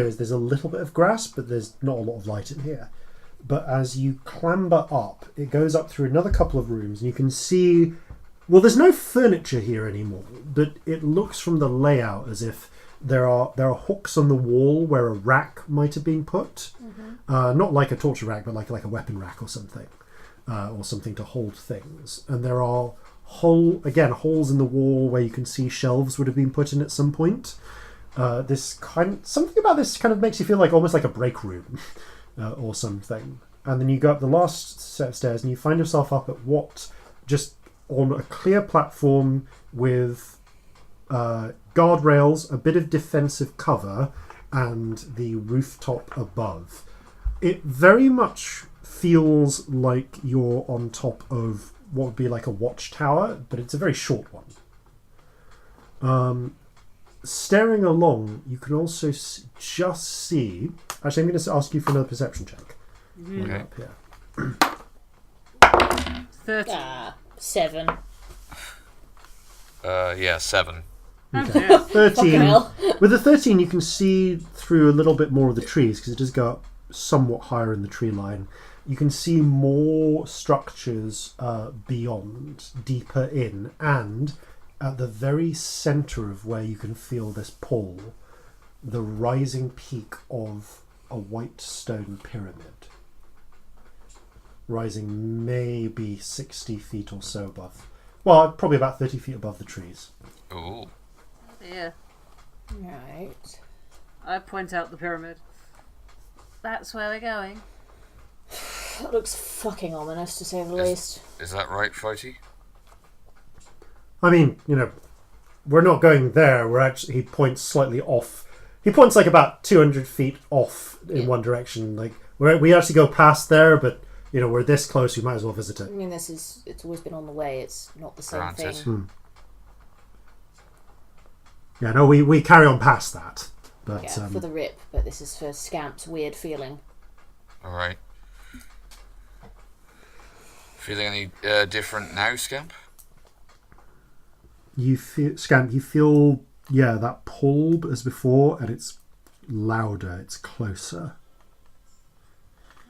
is, there's a little bit of grass, but there's not a lot of light in here. But as you clamber up, it goes up through another couple of rooms, and you can see, well, there's no furniture here anymore, but it looks from the layout as if there are hooks on the wall where a rack might have been put. Not like a torture rack, but like a weapon rack or something. Or something to hold things. And there are holes in the wall where you can see shelves would have been put in at some point. Something about this kind of makes you feel like almost like a break room or something. And then you go up the last set of stairs and you find yourself up at just on a clear platform with guardrails, a bit of defensive cover, and the rooftop above. It very much feels like you're on top of what would be like a watchtower, but it's a very short one. Staring along, you can also just see... Actually, I'm going to ask you for another perception check. Okay. Up here. 30. 7. 7. Okay. 13. Fucking hell. With the 13, you can see through a little bit more of the trees, because it does go up somewhat higher in the tree line. You can see more structures beyond, deeper in, and at the very centre of where you can feel this pull, the rising peak of a white stone pyramid, rising maybe 60 feet or so above. Well, probably about 30 feet above the trees. Ooh. Yeah. Right. I point out the pyramid. That's where we're going. That looks fucking ominous, to say the least. Is that right, Fighty? I mean, we're not going there. He points slightly off. He points like about 200 feet off in one direction. Like we actually go past there, but we're this close. We might as well visit it. I mean, it's always been on the way. It's not the same Granted. thing. Yeah, no, we carry on past that. But For the rip, but this is for Scamp's weird feeling. Alright. Feeling any different now, Scamp? Scamp, you feel that pull as before, and it's louder, it's closer.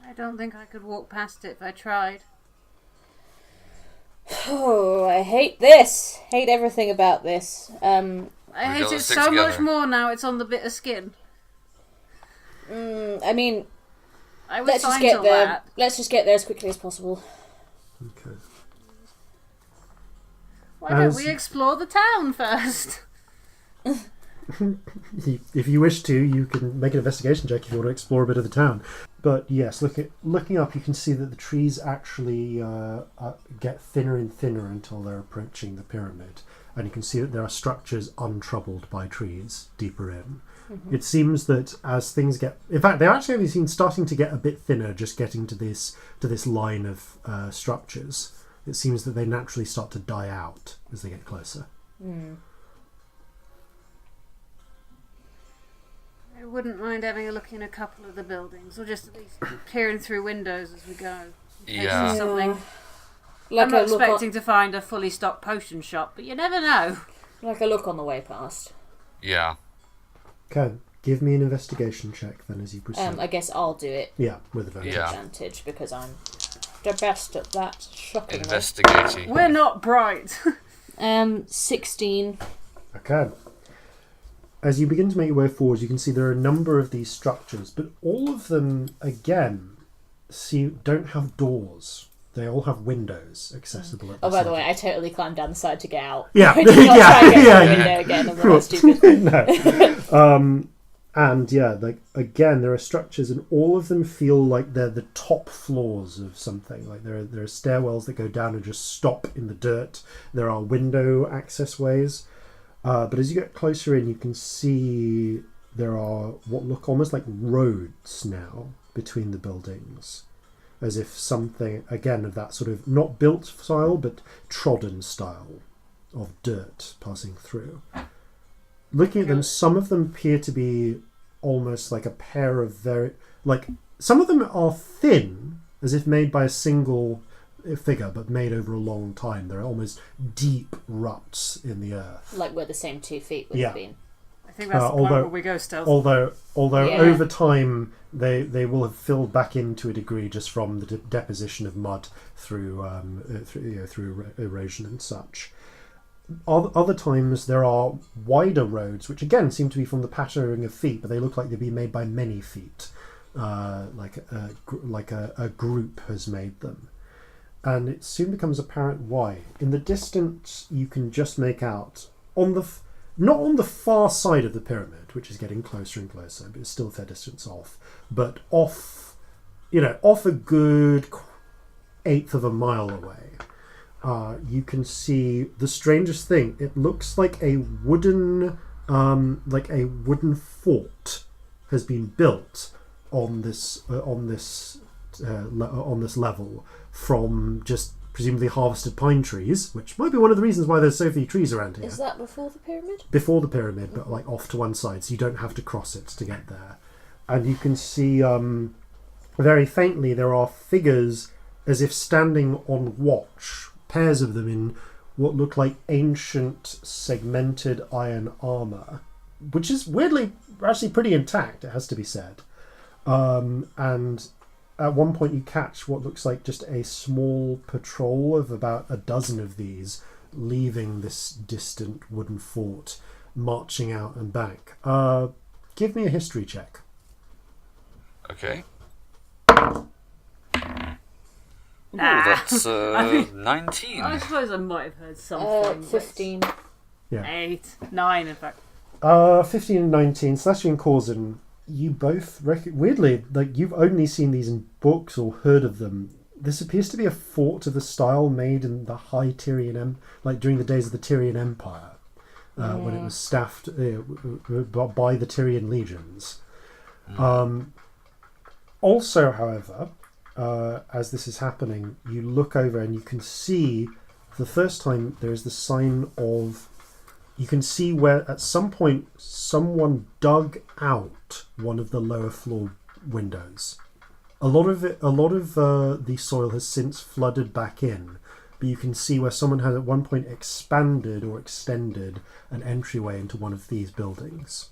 I don't think I could walk past it if I tried. Oh, I hate this. Hate everything about this. I hate it so much more now it's on the bit of skin. I mean, let's just get there. That. Let's just get there as quickly as possible. Okay. Why don't we explore the town first? If you wish to, you can make an investigation check if you want to explore a bit of the town. But yes, looking up, you can see that the trees actually get thinner and thinner until they're approaching the pyramid. And you can see that there are structures untroubled by trees deeper in. Mm-hmm. It seems that as things get... In fact, they're actually starting to get a bit thinner, just getting to this line of structures. It seems that they naturally start to die out as they get closer. Mm. I wouldn't mind having a look in a couple of the buildings, or just at least peering through windows as we go. Yeah. Something. Like I'm not expecting to find a fully stocked potion shop, but you never know. Like a look on the way past. Yeah. Okay, give me an investigation check then as you proceed. I guess I'll do it. Yeah, with advantage because I'm the best at that. Shockingly. Investigating. We're not bright. 16. Okay. As you begin to make your way forward, you can see there are a number of these structures, but all of them, again, don't have doors. They all have windows accessible at the by the side. way, I totally climbed down the side to get out. Yeah. I did not try and get the window again. I'm not stupid. No. And yeah, like again, there are structures, and all of them feel like they're the top floors of something. Like there are stairwells that go down and just stop in the dirt. There are window access ways, but as you get closer in, you can see there are what look almost like roads now between the buildings, as if something again of that sort of not built style but trodden style of dirt passing through. Looking at them, some of them appear to be almost like a pair of some of them are thin, as if made by a single figure, but made over a long time. They're almost deep ruts in the earth. Like where the same 2 feet would have been. I think that's the point where we go stealth. Although over time they will have filled back in to a degree just from the deposition of mud through erosion and such. Other times there are wider roads, which again seem to be from the pattering of feet, but they look like they've been made by many feet, like a group has made them. And it soon becomes apparent why. In the distance, you can just make out not on the far side of the pyramid, which is getting closer and closer, but it's still a fair distance off, but off a good 1/8 of a mile away. You can see the strangest thing. It looks like a wooden fort has been built on this level from just presumably harvested pine trees, which might be one of the reasons why there's so few trees around here. Is that before the pyramid? Before the pyramid, but like off to one side, so you don't have to cross it to get there. And you can see very faintly there are figures as if standing on watch. Pairs of them in what look like ancient segmented iron armour, which is weirdly actually pretty intact, it has to be said. And at one point you catch what looks like just a small patrol of about a dozen of these leaving this distant wooden fort, marching out and back. Give me a history check. Okay. Ooh, that's 19. I suppose I might have heard something. 15. Yeah. 8, 9 in fact. 15 and 19. Celestia and Corzin, you both weirdly, like you've only seen these in books or heard of them. This appears to be a fort of the style made in the High Tyrian like during the days of the Tyrian Empire, when it was staffed by the Tyrian legions. Also, however, as this is happening, you look over and you can see for the first time there is the sign of. You can see where at some point someone dug out one of the lower floor windows. A lot of the soil has since flooded back in, but you can see where someone had at one point expanded or extended an entryway into one of these buildings.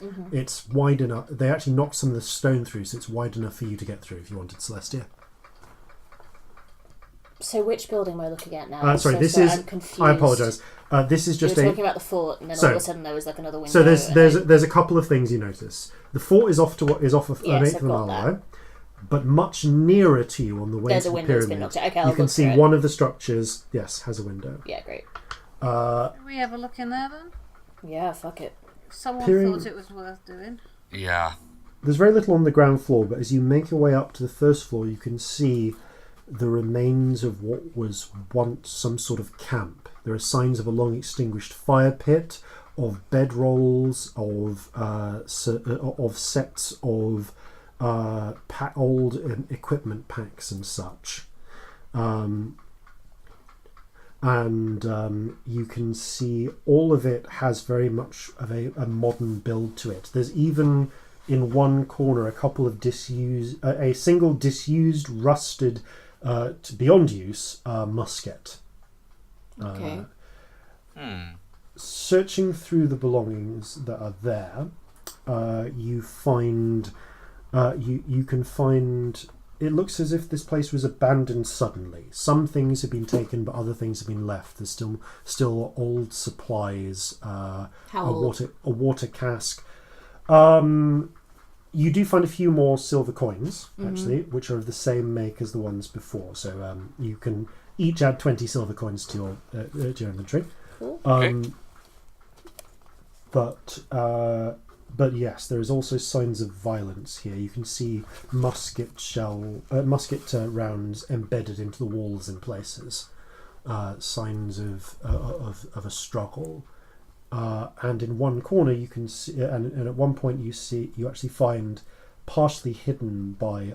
Mm-hmm. It's wide enough. They actually knocked some of the stone through, so it's wide enough for you to get through if you wanted, Celestia. So which building am I looking at now? I'm confused. I apologise. This is just you were talking about the fort, and then all of a sudden there was like another window. So there's a couple of things you notice. The fort is off an 1/8 of a mile away, but much nearer to you on the way to the pyramid, Okay, you can see one of the structures. Yes, has a window. Yeah, great. Can we have a look in there then? Yeah, fuck it. Someone thought it was worth doing. Yeah. There's very little on the ground floor, but as you make your way up to the first floor, you can see the remains of what was once some sort of camp. There are signs of a long extinguished fire pit, of bedrolls, of sets of old equipment packs and such. And you can see all of it has very much of a modern build to it. There's even in one corner a single disused, rusted, to beyond use, musket. Okay. Searching through the belongings that are there, you find you can find. It looks as if this place was abandoned suddenly. Some things have been taken, but other things have been left. There's still old supplies. How old? A water cask. You do find a few more silver coins, actually, which are of the same make as the ones before. So you can each add 20 silver coins to your inventory. Cool. But yes, there is also signs of violence here. You can see musket rounds embedded into the walls in places. Signs of a struggle. And in one corner you can see, and at one point you actually find, partially hidden by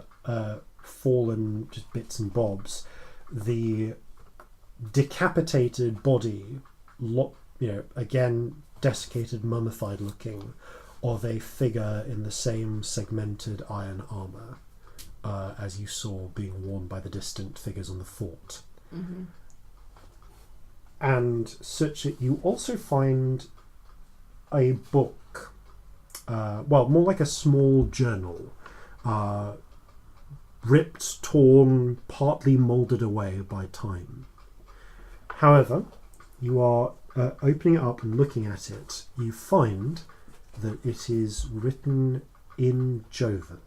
fallen just bits and bobs, the decapitated body, again desiccated, mummified looking, of a figure in the same segmented iron armour as you saw being worn by the distant figures on the fort. Mm-hmm. And you also find a book, more like a small journal, ripped, torn, partly moulded away by time. However, you are opening it up and looking at it, you find that it is written in Jovan.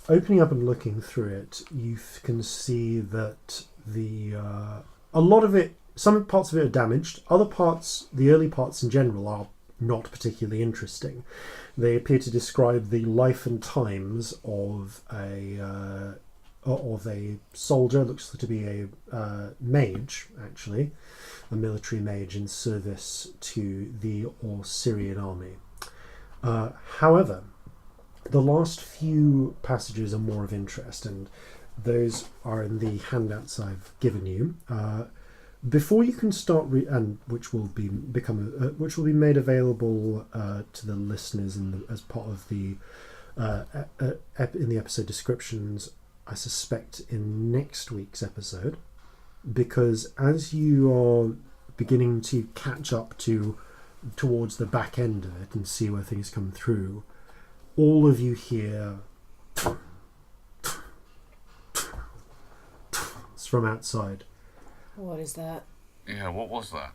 Opening up and looking through it, you can see that a lot of it, some parts of it are damaged. Other parts, the early parts in general, are not particularly interesting. They appear to describe the life and times of a soldier, looks to be a mage, actually, a military mage in service to the Syrian army. However, the last few passages are more of interest, and those are in the handouts I've given you. Before you can start, which will be made available to the listeners as part of the in the episode descriptions, I suspect in next week's episode, because as you are beginning to catch up towards the back end of it and see where things come through, all of you hear it's from outside. What is that? Yeah, what was that?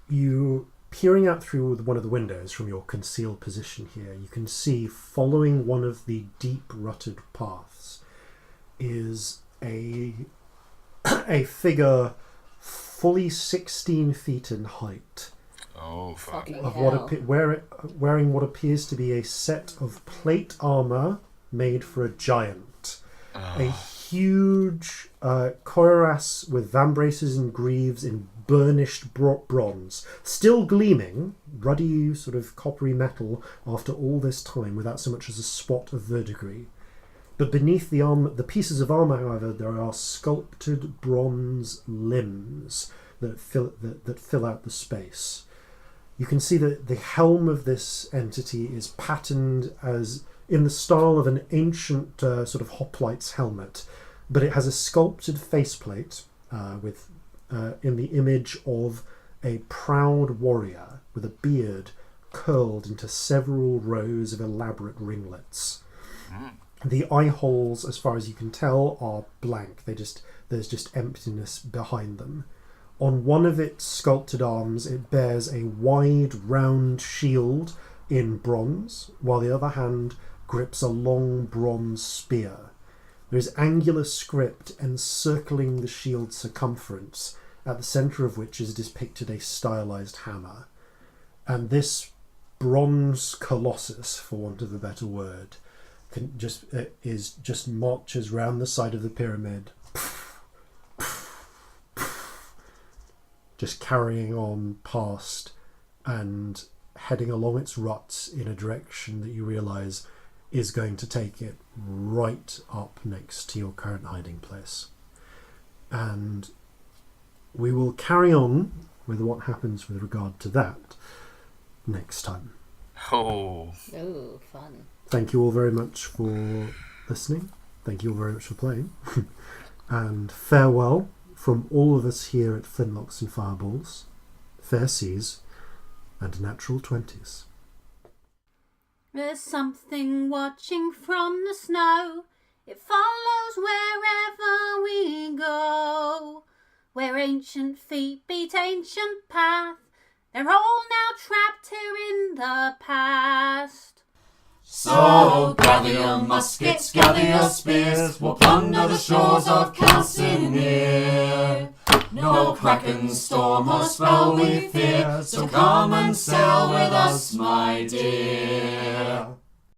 You, peering out through one of the windows from your concealed position here, you can see, following one of the deep rutted paths, is a figure fully 16 feet in height. Oh, fuck. Wearing what appears to be a set of plate armour made for a giant. A huge cuirass with vambraces and greaves in burnished bronze, still gleaming, ruddy sort of coppery metal after all this time without so much as a spot of verdigris. But beneath the pieces of armour, however, there are sculpted bronze limbs that fill out the space. You can see that the helm of this entity is patterned as in the style of an ancient sort of hoplites helmet, but it has a sculpted faceplate with in the image of a proud warrior with a beard curled into several rows of elaborate ringlets. The eye holes, as far as you can tell, are blank. There's just emptiness behind them. On one of its sculpted arms, it bears a wide, round shield in bronze, while the other hand grips a long bronze spear. There is angular script encircling the shield's circumference, at the centre of which is depicted a stylized hammer. And this bronze colossus, for want of a better word, just marches round the side of the pyramid, just carrying on past and heading along its ruts in a direction that you realise is going to take it right up next to your current hiding place. And we will carry on with what happens with regard to that next time. Oh, Fun. Thank you all very much for listening. Thank you all very much for playing. And farewell from all of us here at Flintlocks and Fireballs. Fair seas and natural 20s. There's something watching from the snow. It follows wherever we go. Where ancient feet beat ancient path, they're all now trapped here in the past. So gather your muskets, gather your spears, we'll plunder the shores of Calcinea. No kraken, storm, or spell we fear, so come and sail with us, my dear.